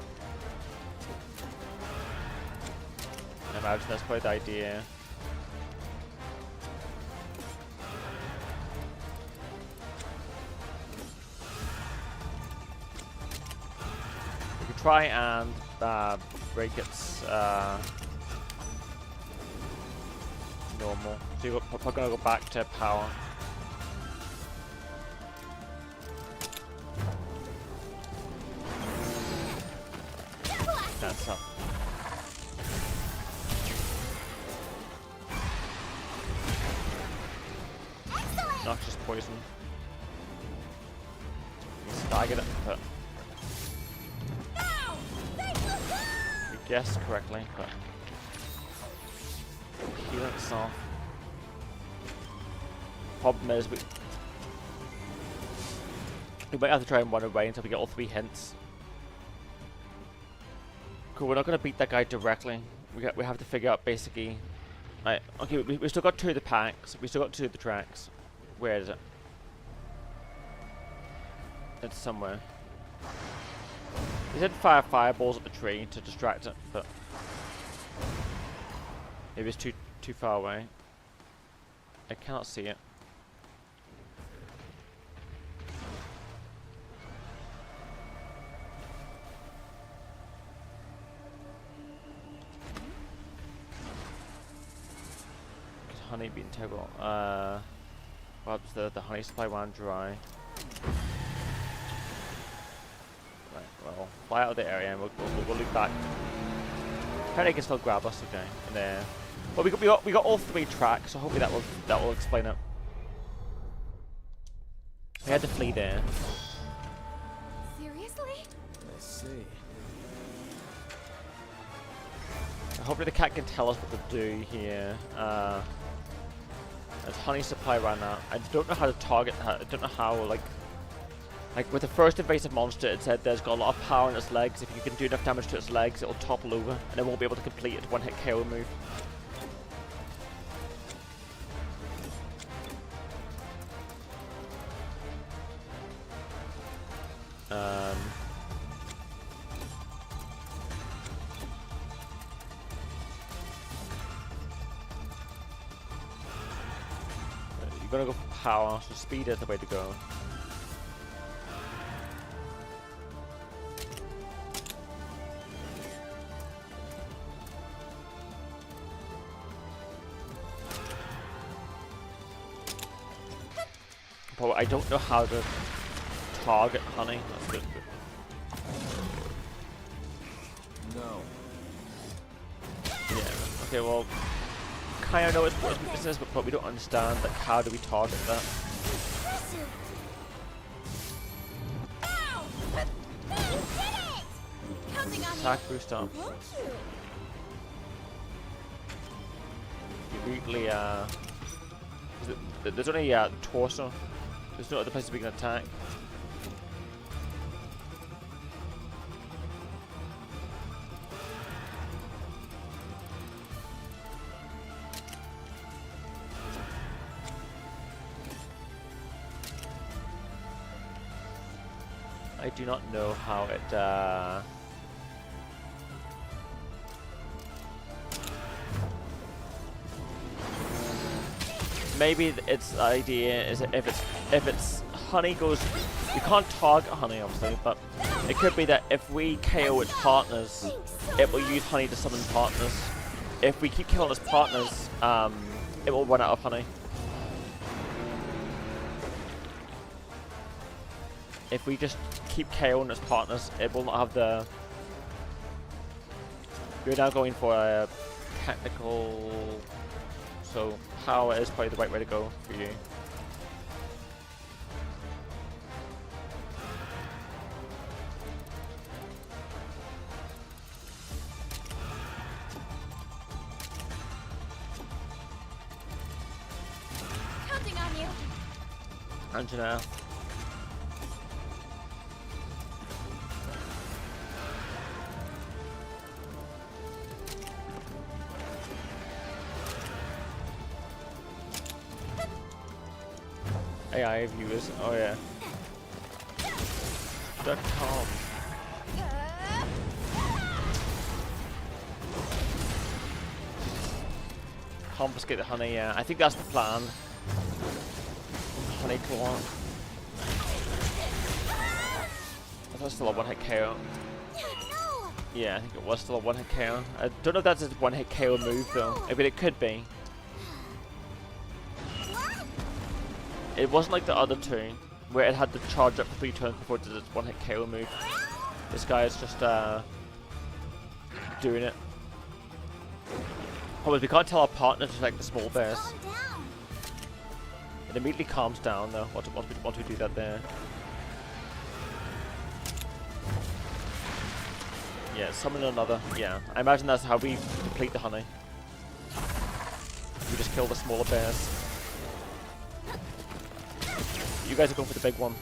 I imagine that's probably the idea. We could try and break its normal. So we're gonna go back to power. That's up. Noxious poison. Staggered it, but guessed correctly, but healing itself. Problem is, we might have to try and run away until we get all 3 hints. Cool, we're not going to beat that guy directly. We have to figure out basically... Right, okay, we still got 2 of the packs. We still got 2 of the tracks. Where is it? It's somewhere. They said fire fireballs at the tree to distract it, but... maybe it's too far away. I cannot see it. Honey being terrible. Well, the honey supply ran dry. Right, well, fly out of the area and we'll loop back. Apparently, can still grab us, okay? And there. Well, we got all 3 tracks, so hopefully that will explain it. We had to flee there. Seriously? I see. Hopefully the cat can tell us what to do here. There's honey supply right now. I don't know how to target her. I don't know how, like with the first invasive monster, it said there's got a lot of power in its legs. If you can do enough damage to its legs, it'll topple over, and it won't be able to complete its one-hit KO move. You're gonna go for power, so speed is the way to go. But I don't know how to target honey. That's good. No. Yeah. Okay. Well, kind of know its business, but we don't understand. Like, how do we target that? Impressive. Ow! You did it! Counting on Attack boost up. you. Thank you. You weakly there's only torso. There's no other places we can attack. I do not know how it maybe its idea is that if it's honey goes, we can't target honey obviously, but it could be that if we KO its partners, it will use honey to summon partners. If we keep killing its partners, it will run out of honey. If we just keep KOing its partners, it will not have the... We're now going for a technical... So power is probably the right way to go for you. Counting on you. Angela. AI viewers, oh yeah. .com. Confiscate the honey, yeah. I think that's the plan. Honey claw. I thought it was still a one-hit KO. No. Yeah, I think it was still a one-hit KO. I don't know if that's a one-hit KO move though. I mean, it could be. It wasn't like the other two, where it had to charge up for 3 turns before it did its one-hit KO move. This guy is just doing it. Problem is, we can't tell our partner to like the small bears. Calm down. It immediately calms down though, once we do that there. Yeah, summon another. Yeah, I imagine that's how we complete the honey. We just kill the smaller bears. You guys are going for the big one.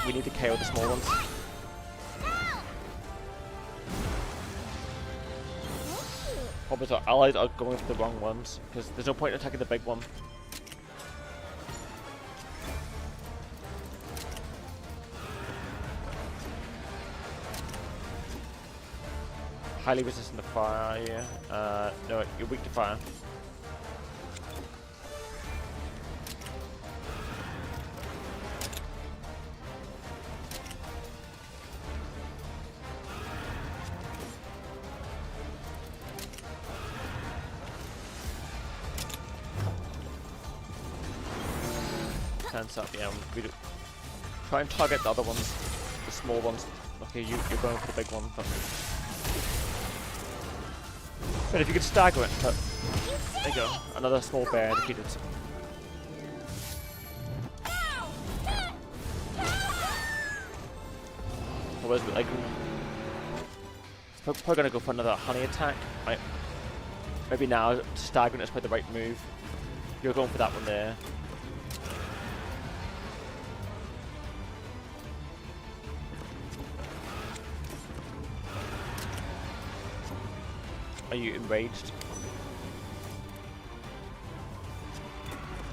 We need to KO the small ones. Problem is our allies are going for the wrong ones, because there's no point in attacking the big one. Highly resistant to fire, yeah. No, you're weak to fire. Hands up, yeah. We do. Try and target the other ones, the small ones. Okay, you're going for the big one, but if you could stagger it, but there you go. Another small bear defeated. Otherwise, like, probably gonna go for another honey attack. Right? Maybe now staggering is probably the right move. You're going for that one there. Are you enraged?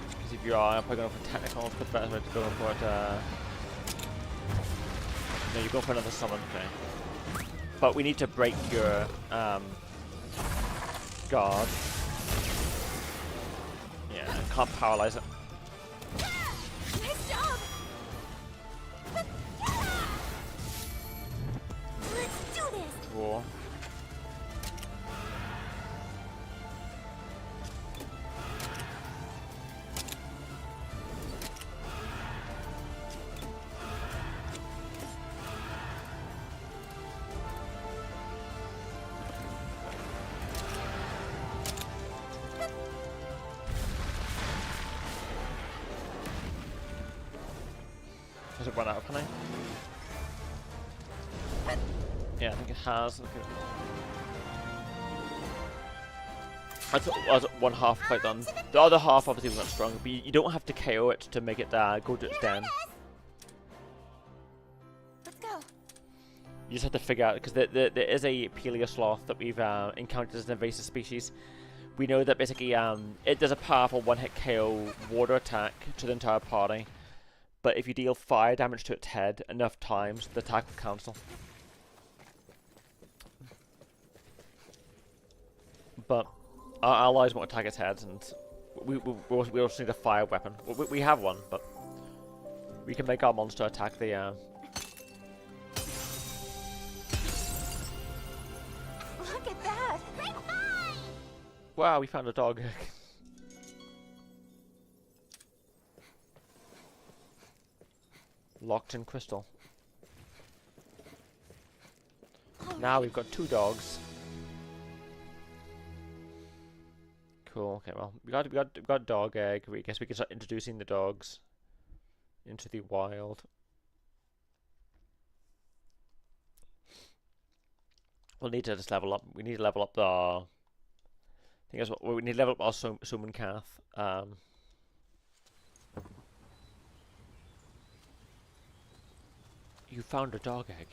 Because if you are, I'm probably going for technical, but better to go for it. No, you're going for another summon, okay. But we need to break your guard. Yeah, can't paralyze it. Nice job! Let's do this! War. Has it run out of honey? Yeah, I think it has. Okay. That's one half quite done. The other half obviously was not strong, but you don't have to KO it to make it go to its den. Let's go. You just have to figure out, because there is a Paleosloth that we've encountered as an invasive species. We know that basically it does a powerful one-hit KO water attack to the entire party. But if you deal fire damage to its head enough times, the attack will cancel. But our allies won't attack its head, and we also need a fire weapon. We have one, but we can make our monster attack the... Look at that! Wow, we found a dog. Locked in crystal. Now we've got 2 dogs. Cool. Okay. Well, we got dog egg. I guess we can start introducing the dogs into the wild. We'll need to just level up. We need to level up the. I think that's what we need to level up our summon Kath. You found a dog egg.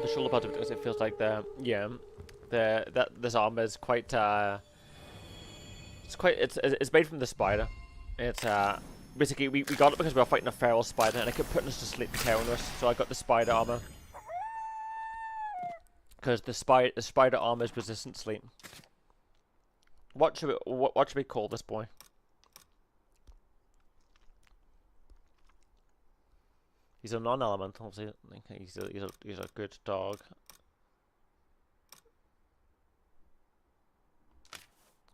The shoulder part of it, because it feels like the This armor is quite it's made from the spider. It's basically we got it because we were fighting a feral spider and it kept putting us to sleep and tearing us. So I got the spider armor because the spider armor is resistant to sleep. What should we call this boy? He's a non-elemental. He's a good dog.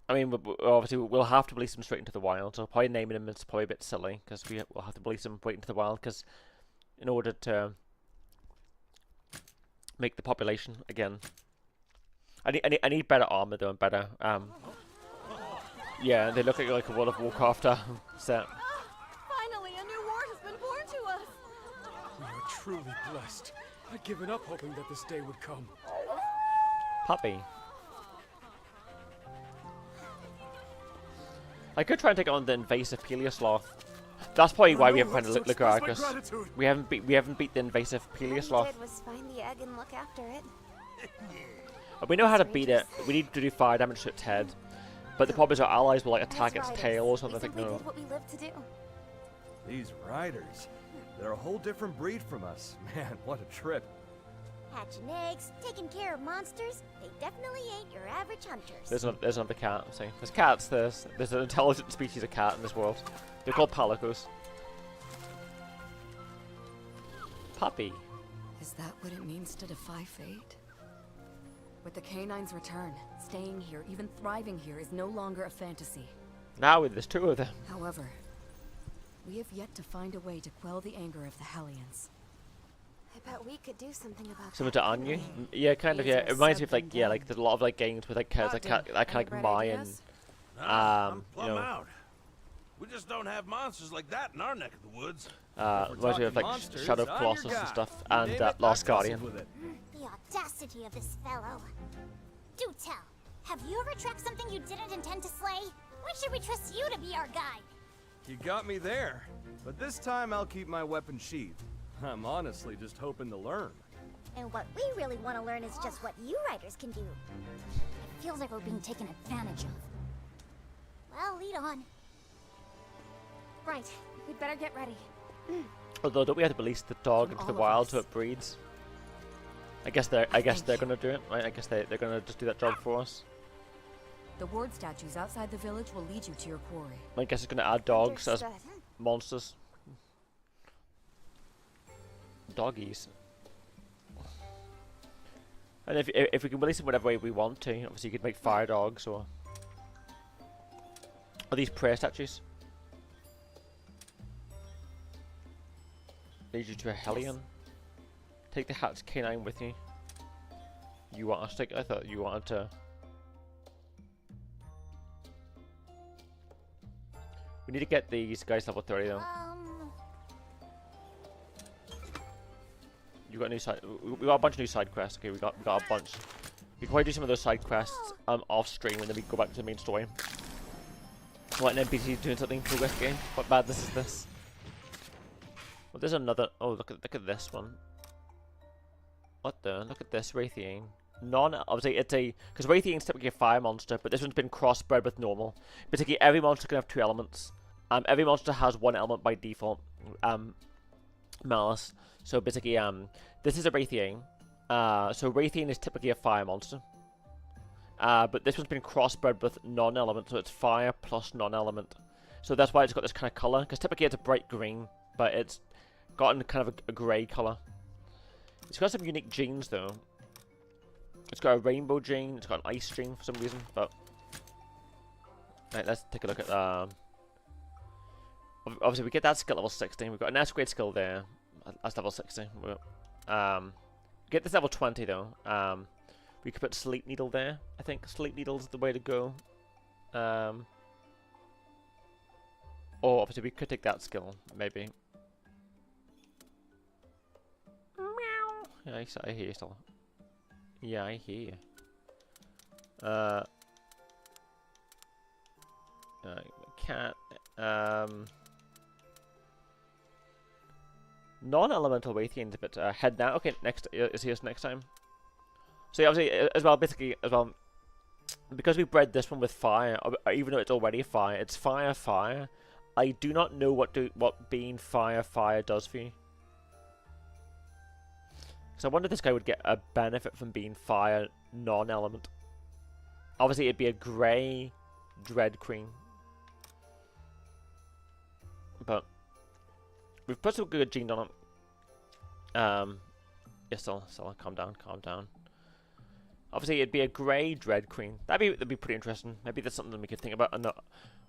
I mean, obviously we'll have to release him straight into the wild. So probably naming him is probably a bit silly because we'll have to release him straight into the wild because in order to make the population again. I need better armor though and better. Yeah, they look like a World of Warcraft set. Finally, a new war has been born to us! We are truly blessed. I'd given up hoping that this day would come. Puppy. I could try and take on the invasive Peleosloth. That's probably why we haven't found To express my Lagrargus. gratitude. We haven't beat the invasive All we Peleosloth. did was find the egg and look after it. We know how to beat it. We need to do fire damage to its head. But the problem is our allies will like attack As its riders, tail or something. we I think simply no. did what we lived to do. These riders, they're a whole different breed from us. Man, what a trip. Hatching eggs, taking care of monsters, they definitely ain't your average hunters. There's another cat. See, there's cats. There's an intelligent species of cat in this world. They're called palicos. Puppy. Is that what it means to defy fate? With the K9's return, staying here, even thriving here, is no longer a fantasy. Now there's two of them. However, we have yet to find a way to quell the anger of the Hellions. I bet we could do something about Similar that. to Anya. Yeah, kind of. Yeah, it reminds me of like there's a lot of like games with like that kind of like Mayan. I'm you plumb know, out. We just don't have monsters like that in our neck of the woods. reminds me of like monsters, Shadow of I'm your Colossus and guy. stuff, You and name it, Lost I tussle Guardian. with it. The audacity of this fellow. Do tell, have you ever tracked something you didn't intend to slay? When should we trust you to be our guide? You got me there. But this time I'll keep my weapon sheathed. I'm honestly just hoping to learn. And what we really want to learn is just what you riders can do. It feels like we're being taken advantage of. Well, lead on. Right, we'd better get ready. Although, don't we have to release the dog From into the all of wild us. so it breeds? I guess they're gonna do it, right? I guess they're gonna just do that job for us. The ward statues outside the village will lead you to your quarry. I guess it's gonna add dogs as Understood. monsters. Doggies. And if we can release them whatever way we want to, obviously you could make fire dogs or... Are these prayer statues? Lead you to a Hellion. Take the hat's canine with you. You want us to take? I thought you wanted to. We need to get these guys level 30 though. You got a new side. We got a bunch of new side quests. Okay, we got a bunch. We can probably do some of those side quests off stream, and then we go back to the main story. What, an NPC doing something progress game? What badness is this? Well, there's another. Oh, look at this one. What the? Look at this Raytheon. Obviously it's a because Raytheon's typically a fire monster, but this one's been crossbred with normal. Basically, every monster can have 2 elements. Every monster has 1 element by default. Malice. So basically, this is a Raytheon. So Raytheon is typically a fire monster. But this one's been crossbred with non-element, so it's fire plus non-element. So that's why it's got this kind of color. Because typically it's a bright green, but it's gotten kind of a grey color. It's got some unique genes though. It's got a rainbow gene. It's got an ice gene for some reason. But right, let's take a look at. Obviously, we get that skill level 16. We've got an S-grade skill there. That's level 60. Get this level 20 though. We could put Sleep Needle there. I think Sleep Needle's the way to go. Or obviously we could take that skill, maybe. Meow. Yeah, I hear you still. Yeah, I hear you. Cat. Non-elemental Raytheon's a bit head now. Okay, next is here next time. So yeah, obviously, as well, basically, as well, because we bred this one with fire, even though it's already fire, it's fire. I do not know what being fire does for you. So I wonder if this guy would get a benefit from being fire non-element. Obviously, it'd be a grey Dread Queen. But we've put some good genes on it. Yeah, still, calm down. Obviously, it'd be a grey Dread Queen. That'd be pretty interesting. Maybe that's something we could think about. And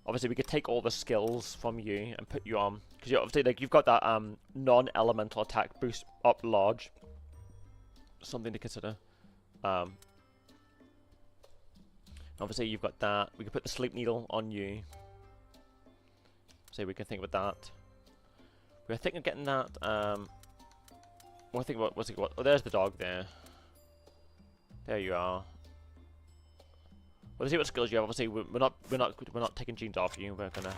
obviously, we could take all the skills from you and put you on, because obviously, like, you've got that non-elemental attack boost up large. Something to consider. Obviously, you've got that. We could put the sleep needle on you. So we can think about that. We're thinking of getting that. What's it? What? Oh, there's the dog there. There you are. Well, let's see what skills you have. Obviously, we're not taking genes off you. We're gonna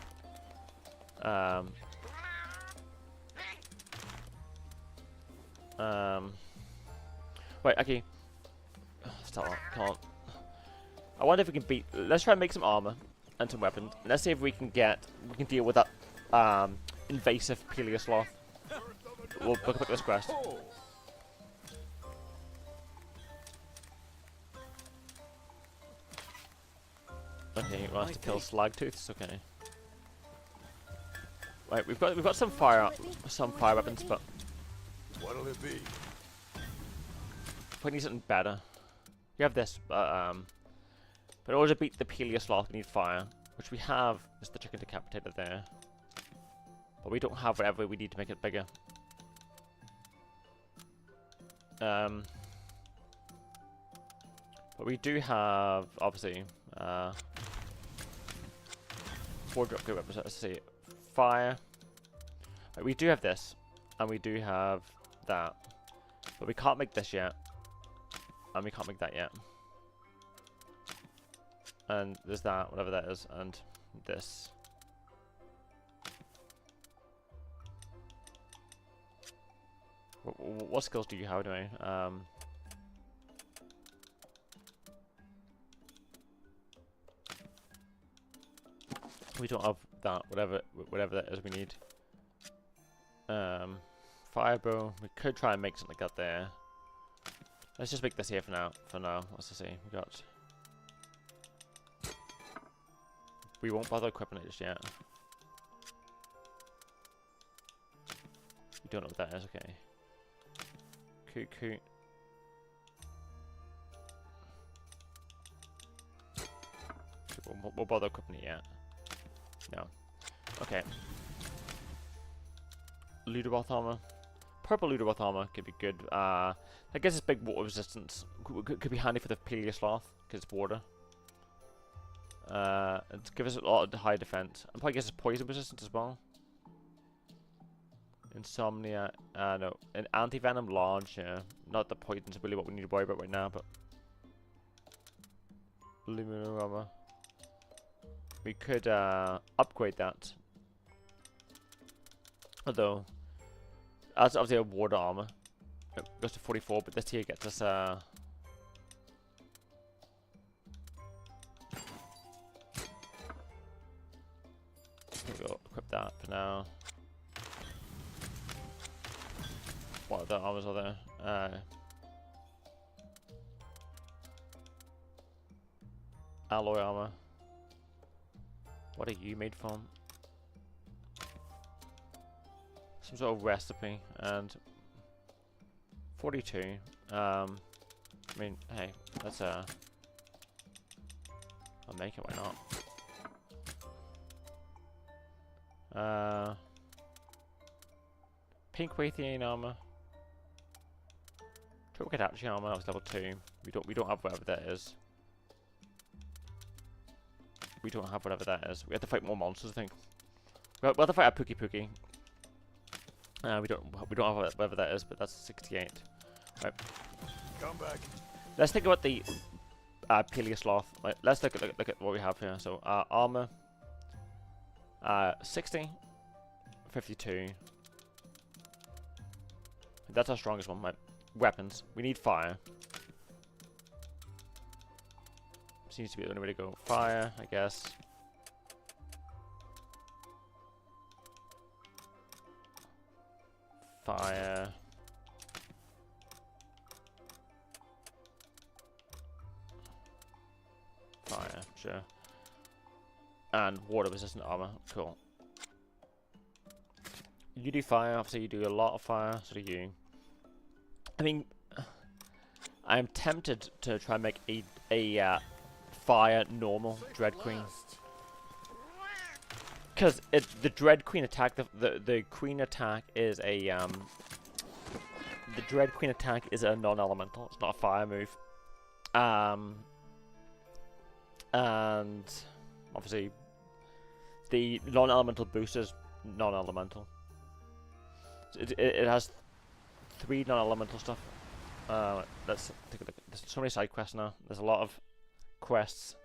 wait. Okay. Stop. Can't. I wonder if we can beat. Let's try and make some armor and some weapons. And let's see if we can deal with that invasive Peleosloth. We'll look at this quest. Okay, we'll have to kill Slagtooths. Okay. Right, we've got some fire weapons, but What'll it be? we need something better. We have this, but in order to beat the Peleosloth, we need fire, which we have. Is the chicken decapitator there? But we don't have whatever we need to make it bigger. But we do have, obviously, 4 drop good weapons. Let's see, fire. Right, we do have this, and we do have that, but we can't make this yet, and we can't make that yet. And there's that, whatever that is, and this. What skills do you have anyway? We don't have that, whatever that is we need. Firebow. We could try and make something like that there. Let's just make this here for now. Let's just see. We won't bother equipping it just yet. We don't know what that is. Okay. Coot. We'll bother equipping it yet. No. Okay. Ludoboth armor. Purple Ludoboth armor could be good. I guess it's big water resistance. Could be handy for the Peleosloth because it's water. It gives us a lot of high defense. And probably gives us poison resistance as well. Insomnia. No. An anti-venom launch, yeah. Not the poison's really what we need to worry about right now, but Lumino armor. We could upgrade that. Although that's obviously a water armor. It goes to 44, but this here gets us we'll equip that for now. What other armors are there? Alloy armor. What are you made from? Some sort of recipe, and 42. I mean, hey, that's I'll make it. Why not? Pink Waithian armor. Trokadachi armor. That was level 2. We don't have whatever that is. We don't have whatever that is. We have to fight more monsters, I think. We'll have to fight a Pookie. We don't have whatever that is, but that's 68. Right. Come back. Let's think about the Peleosloth. Right, let's look at what we have here. So armor, 60, 52. That's our strongest one. Right. Weapons. We need fire. Seems to be the only way to go. Fire, I guess. Fire. Fire, sure. And water resistant armor. Cool. You do fire, obviously you do a lot of fire, so do you. I mean, I'm tempted to try and make a fire normal Dread Queen. Because the Dread Queen attack, the Queen attack is a the Dread Queen attack is a non-elemental. It's not a fire move. And obviously the non-elemental boost is non-elemental. It has 3 non-elemental stuff. Let's take a look. There's so many side quests now. There's a lot of quests.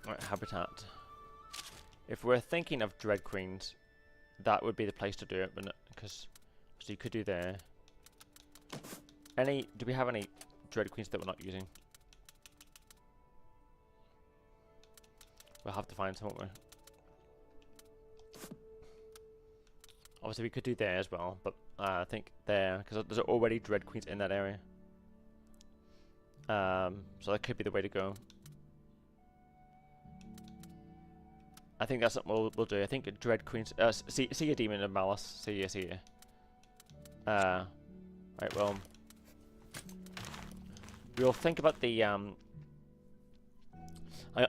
Right, habitat. If we're thinking of Dread Queens, that would be the place to do it, but because so you could do there. Do we have any Dread Queens that we're not using? We'll have to find some, won't we? Obviously, we could do there as well, but I think there, because there's already Dread Queens in that area. So that could be the way to go. I think that's what we'll do. I think Dread Queens. See your Demon of Malice. See you. Right, well, we'll think about the I'll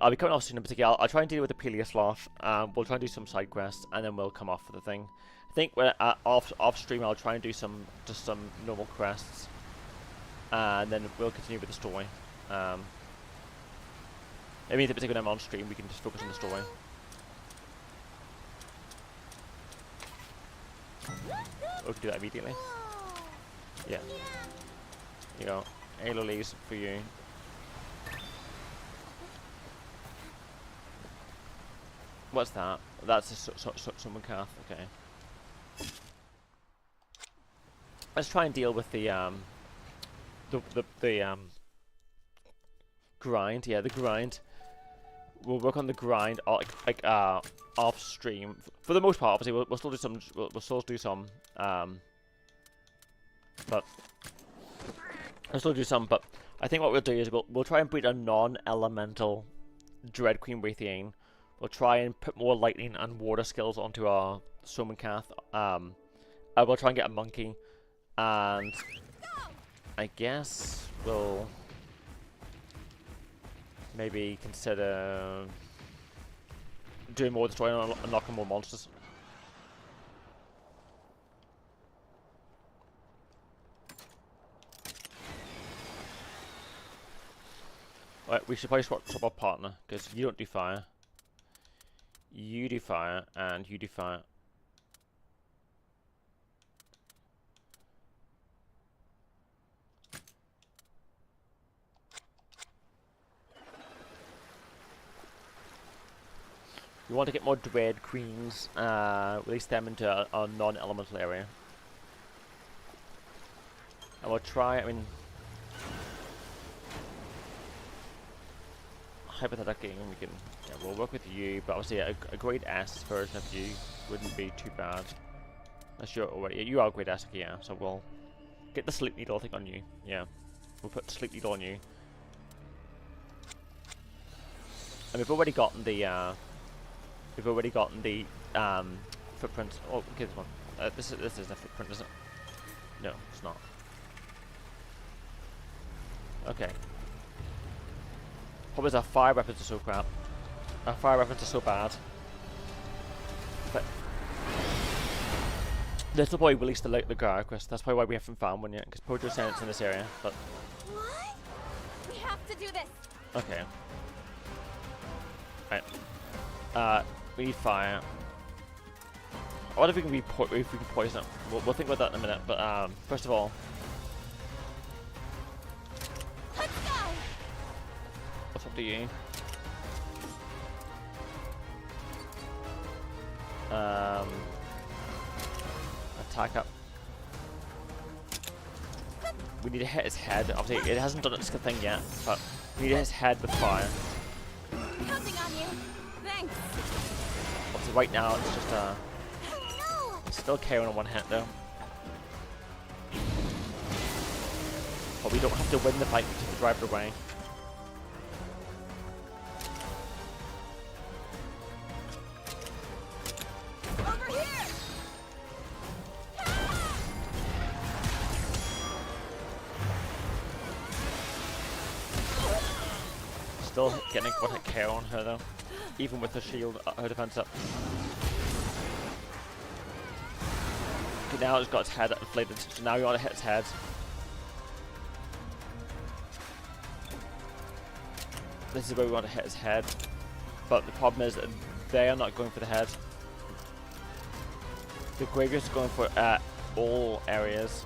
be coming off soon in particular. I'll try and deal with the Peleosloth. We'll try and do some side quests, and then we'll come off for the thing. I think off stream I'll try and do some normal quests, and then we'll continue with the story. I mean, in particular, when I'm on stream, we can just focus on the story. We can do that immediately. Yeah. You know, Halo leaves for you. What's that? That's a summon cath. Okay. Let's try and deal with the grind. Yeah, the grind. We'll work on the grind, off stream. For the most part, obviously, we'll still do some. We'll still do some. But we'll still do some. But I think what we'll do is we'll try and breed a non-elemental Dread Queen Wraithian. We'll try and put more lightning and water skills onto our summon cath. We'll try and get a monkey, and I guess we'll maybe consider doing more of the story and unlocking more monsters. Right, we should probably swap our partner, because you don't do fire. You do fire, and you do fire. We want to get more Dread Queens, release them into a non-elemental area. And we'll try, I mean, hypothetically, we can, yeah, we'll work with you, but obviously a grade S version of you wouldn't be too bad. Unless you're already, you are a grade S, yeah, so we'll get the Sleep Needle thing on you, yeah. We'll put the Sleep Needle on you. And we've already gotten the, footprint. Oh, okay, this one. This is a footprint, isn't it? No, it's not. Okay. What was our fire weapons are so crap? Our fire weapons are so bad. But Little Boy released the Gyro quest. That's probably why we haven't found one yet, because Pojo said it's in this area. But What? We have to do this. okay. Right. We need fire. I wonder if we can poison it. We'll think about that in a minute. But first of all, Let's go. what's up to you? Attack up. we need to hit his head. Obviously, it hasn't done its thing yet, but we need to hit his head with fire. Counting on you. Thanks. Obviously, right now it's just No. it's still KO on one hit though. But we don't have to win the fight, we just have to drive it away. Over here. Still getting one hit KO on her though, even with her shield, her defense up. Okay, now it's got its head inflated, so now we want to hit its head. This is where we want to hit his head, but the problem is that they are not going for the head. The Graveyard's going for all areas.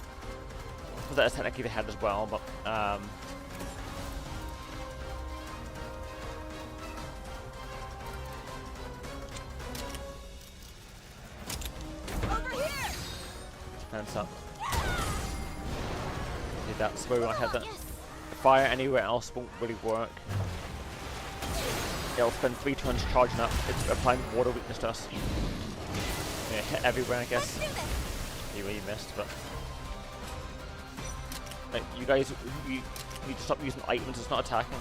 So that is technically the head as well, but Over here. defense up. Okay, that's where we want to hit that. Yes. Fire anywhere else won't really work. It'll spend 3 turns charging up. It's applying water weakness to us. Yeah, hit everywhere, I guess. Let's do this. You really missed, but like, you guys, you need to stop using items. It's not attacking.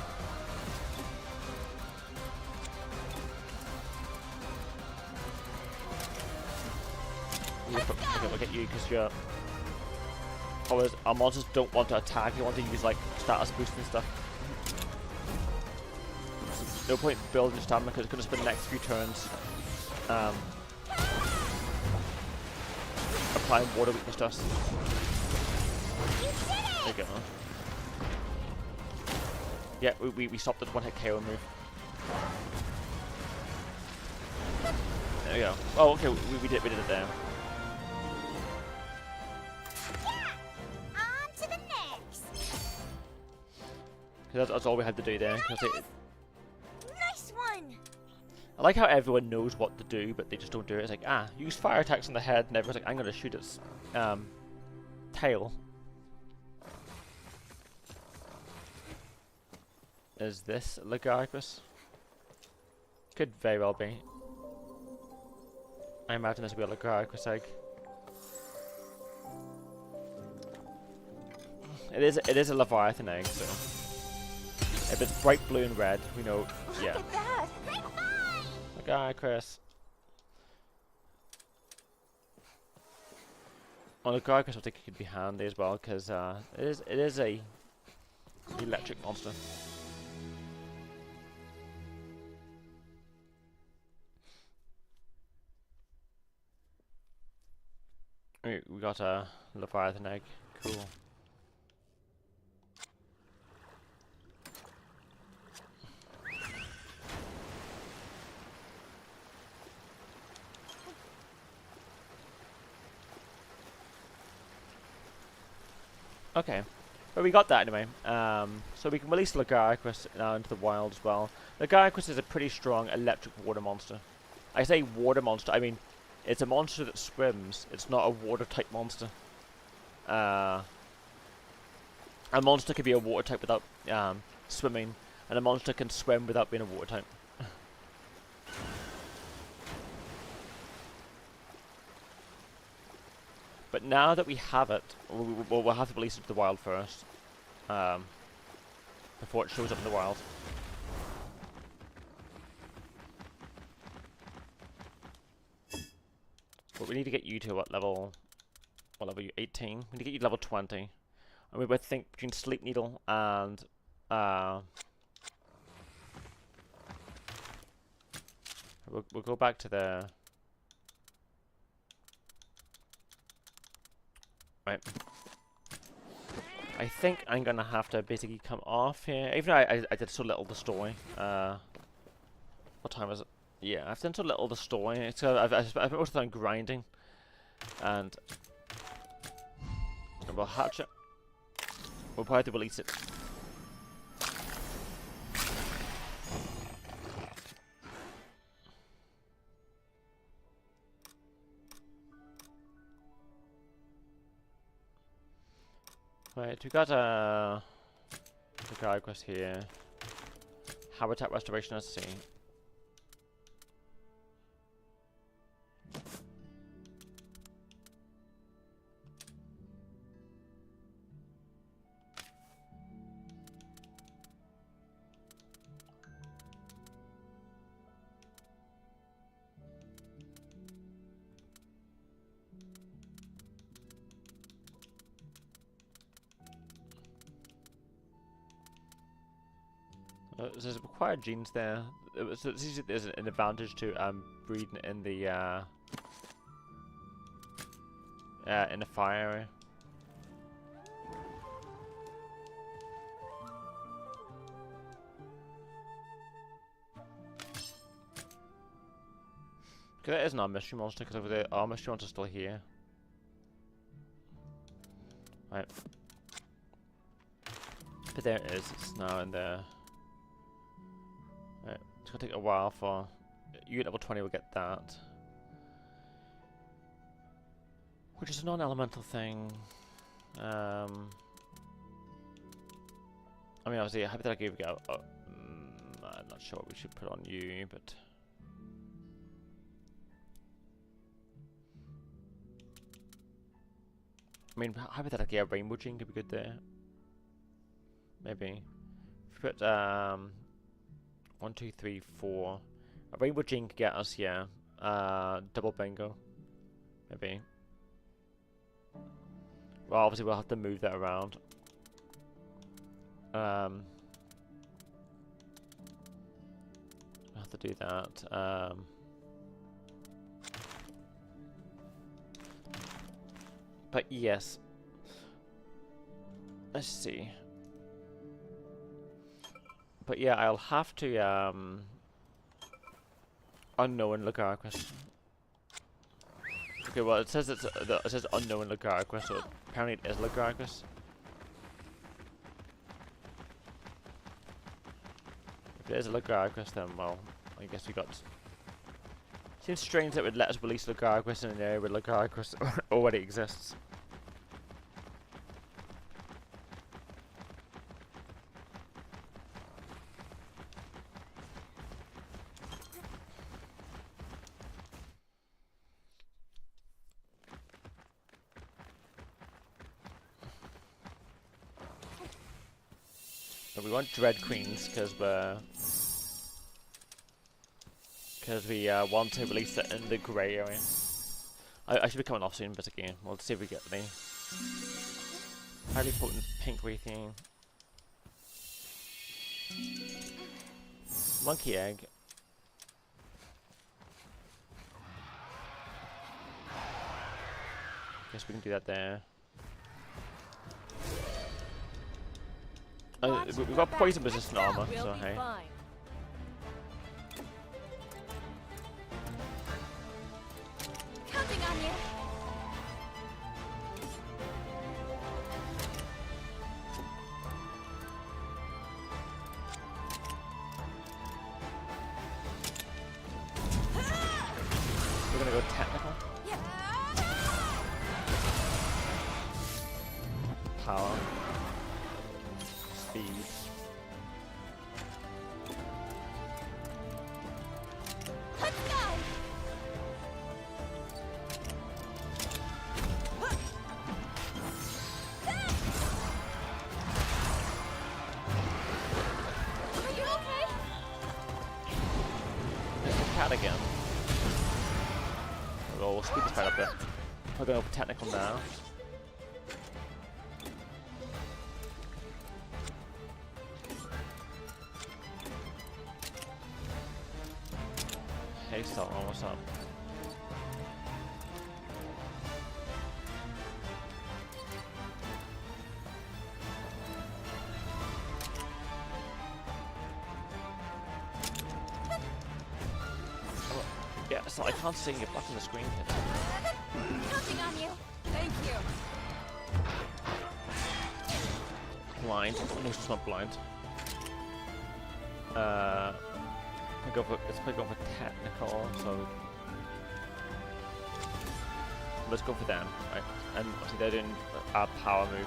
Okay, we'll get you because you're. Always, our monsters don't want to attack. They want to use like status boost and stuff. No point building stamina because it's going to spend the next few turns applying water weakness to us. There you go. Yeah, we stopped at one hit KO move. There we go. Oh, okay, we did it there. Yeah. On to the next. That's all we had to do there. Nice one! I like how everyone knows what to do, but they just don't do it. It's like, use fire attacks on the head, and everyone's like, I'm gonna shoot its tail. Is this Lagaricus? Could very well be. I imagine this will be a Lagaricus egg. It is a Leviathan egg, so if it's bright blue and red, we know. Yeah. Look at that. Lagaricus. On Lagaricus, I think it could be handy as well because it is a electric monster. We got a Leviathan egg. Cool. Okay, but we got that anyway. So we can release Lagaricus now into the wild as well. Lagaricus is a pretty strong electric water monster. I say water monster, I mean it's a monster that swims. It's not a water type monster. A monster can be a water type without swimming, and a monster can swim without being a water type. But now that we have it, we'll have to release it to the wild first, before it shows up in the wild. But we need to get you to what level are you, 18? We need to get you to level 20. And we both think between Sleep Needle and we'll go back to the right. I think I'm gonna have to basically come off here. Even though I did so little of the story. What time is it? Yeah, I've done so little of the story. It's I've most of the time grinding, and we'll hatch it. We'll probably have to release it. Right, we got the guy quest here. Habitat restoration at sea. There's required genes there. So there's an advantage to breeding in the fire area. Okay, that isn't our mystery monster because over there our mystery monster's still here. Right. But there it is. It's now in there. Right, it's gonna take a while for you at level 20 will get that. Which is a non-elemental thing. I mean obviously hypothetically we go I'm not sure what we should put on you, but I mean hypothetically a rainbow gene could be good there. Maybe. If we put 1, 2, 3, 4. A rainbow gene could get us, yeah. Double bingo. Maybe. Well, obviously we'll have to move that around. We'll have to do that. But yes. Let's see. But yeah, I'll have to unknown Lagarquus. Okay, well it says it says unknown Lagarquus, so apparently it is Lagarquus. If it is a Lagarquus, then well, I guess we got. Seems strange that it would let us release Lagarquus in an area where Lagarquus already exists. But we want Dread Queens because we want to release it in the grey area. I should be coming off soon, but again, we'll see if we get the highly potent pink wreathing. Monkey egg. Guess we can do that there. We've got poison resistant armor, so hey. Counting on you. We're gonna go technical. Power. Speed. Let's go. Are you okay? There's the cat again. We'll speed this right up there. We're going over technical now. Hey, Stalin, what's up? Oh, yeah, so I can't see you blocking the screen yet. Counting on you. Thank you. Blind. No, it's not blind. Let's go for technical, so let's go for them, right? And obviously they're doing a power move.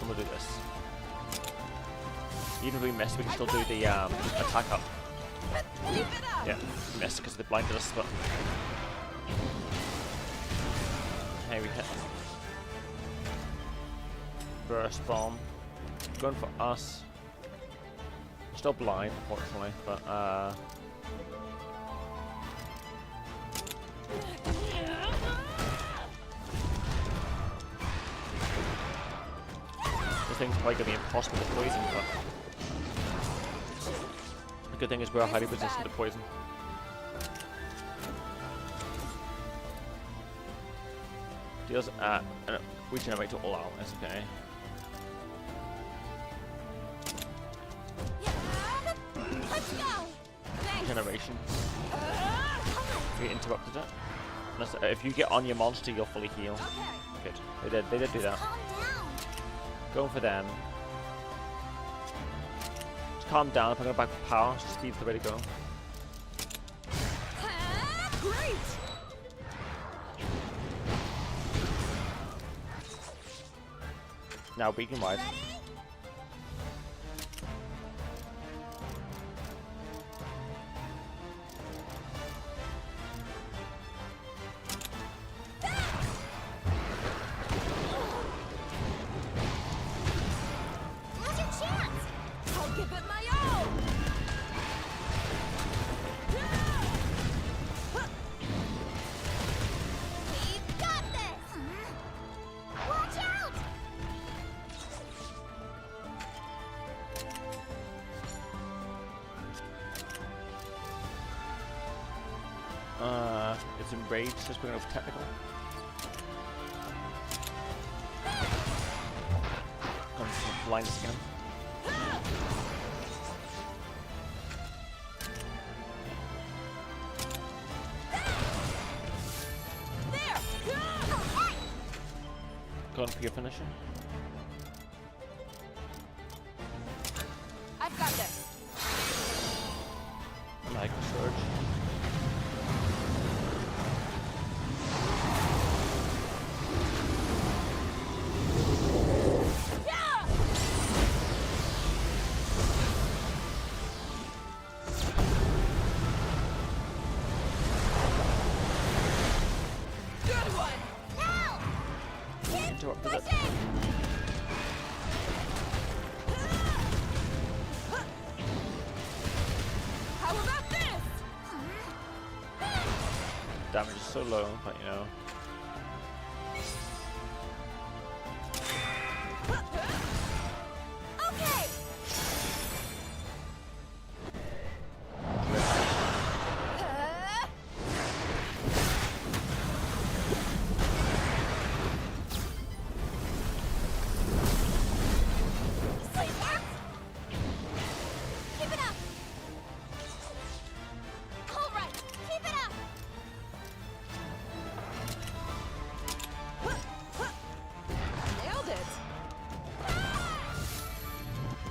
I'm gonna do this. Even if we miss, we can still do the attack up. Yeah, we missed because they blinded us, but hey, we hit. Burst bomb. Going for us. Still blind, unfortunately, but this thing's probably gonna be impossible to poison, but the good thing is we're highly resistant to poison. Deals regenerate to all allies, okay. Generation. We interrupted it. Unless, if you get on your monster, you'll fully heal. Good. They did do that. Going for them. Just calm down. If I'm going back for power, speed's the way to go. Great! Now beacon wide. It's enraged, just bringing up technical. Going to blind us again. Going for your finisher. I've got this. Like surge. Interrupted it. How about this? Damage is so low, but you know. Okay. Keep it up. All right, keep it up. Nailed it.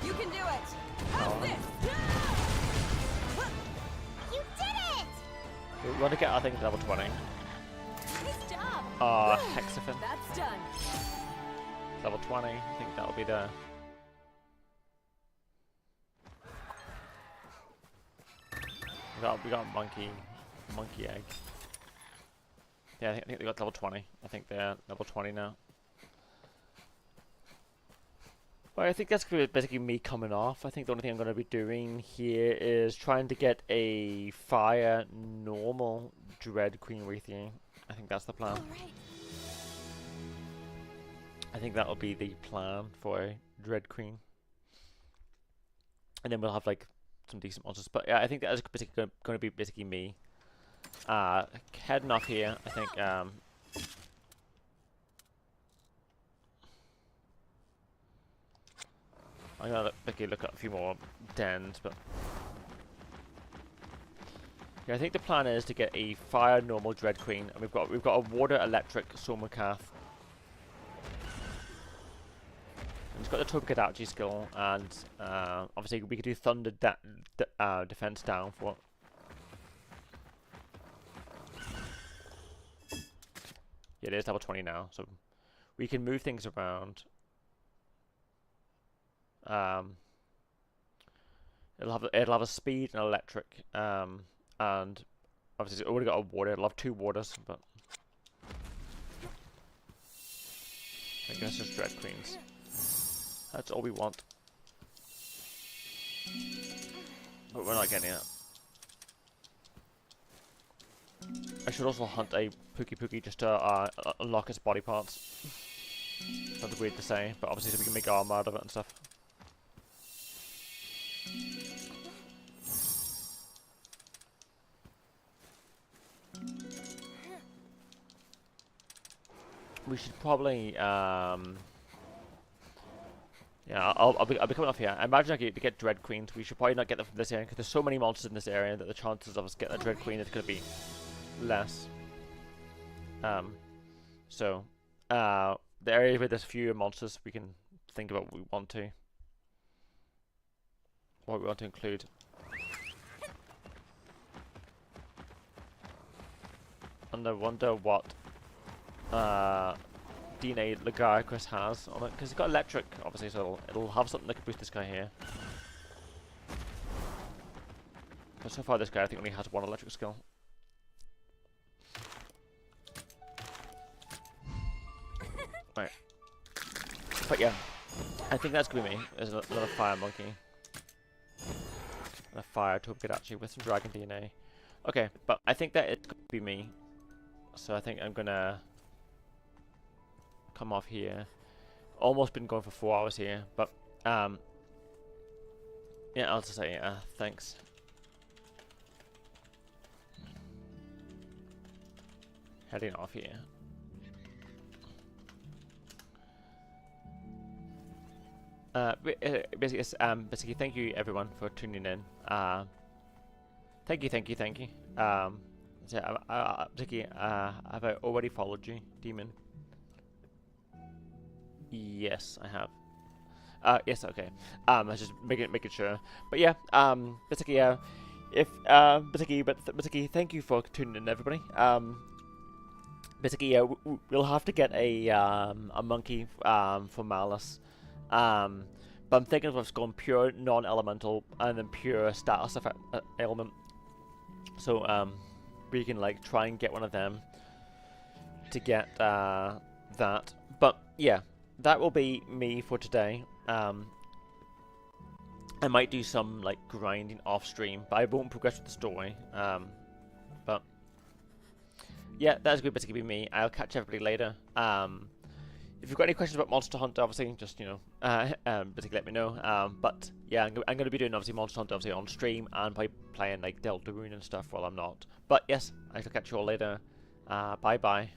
You can do it. How's this? You did it! We want to get, I think, level 20. Nice job. Hexafin. That's done. Level 20. I think that'll be the. We got monkey egg. Yeah, I think they got level 20. I think they're level 20 now. Well, I think that's basically me coming off. I think the only thing I'm going to be doing here is trying to get a fire normal Dread Queen Raytheon. I think that's the plan. All right. I think that'll be the plan for Dread Queen. And then we'll have like some decent monsters. But yeah, I think that's basically going to be basically me. Heading off here, I think. I'm gonna look at a few more dens, but yeah, I think the plan is to get a fire normal Dread Queen, and we've got a water electric Somakath. And it's got the Togekidachi skill, and obviously we could do Thunder defense down for it. Yeah, it is level 20 now, so we can move things around. It'll have a speed and electric, and obviously it's already got a water. It'll have 2 waters, but I guess it's Dread Queens. That's all we want, but we're not getting it. I should also hunt a Pookie just to unlock its body parts. That's weird to say, but obviously so we can make armor out of it and stuff. We should probably, yeah, I'll be coming off here. I imagine I to get Dread Queens. We should probably not get them from this area, because there's so many monsters in this area that the chances of us getting a Dread Queen is going to be less. So, the area where there's fewer monsters, we can think about what we want to include. And I wonder what DNA Lagaricus has on it, because it's got electric, obviously, so it'll have something that could boost this guy here. But so far, this guy I think only has 1 electric skill. Right. But yeah, I think that's gonna be me. There's another fire monkey. And a fire Togekidachi with some dragon DNA. Okay, but I think that it could be me. So I think I'm gonna come off here. Almost been going for 4 hours here, but yeah, I'll just say thanks. Heading off here. Basically, thank you everyone for tuning in. Thank you. Basically, have I already followed you, Demon? Yes, I have. Yes, okay. I was just making sure. But yeah, basically, basically, thank you for tuning in, everybody. Basically, we'll have to get a monkey for Malice. But I'm thinking of us going pure non-elemental and then pure status effect element. So we can like try and get one of them to get that. But yeah, that will be me for today. I might do some like grinding off stream, but I won't progress with the story. But yeah, that's going to basically be me. I'll catch everybody later. If you've got any questions about Monster Hunter, obviously, just, you know, basically let me know. But yeah, I'm going to be doing, obviously, Monster Hunter, obviously, on stream, and probably playing, like, Deltarune and stuff while I'm not. But yes, I shall catch you all later. Bye-bye.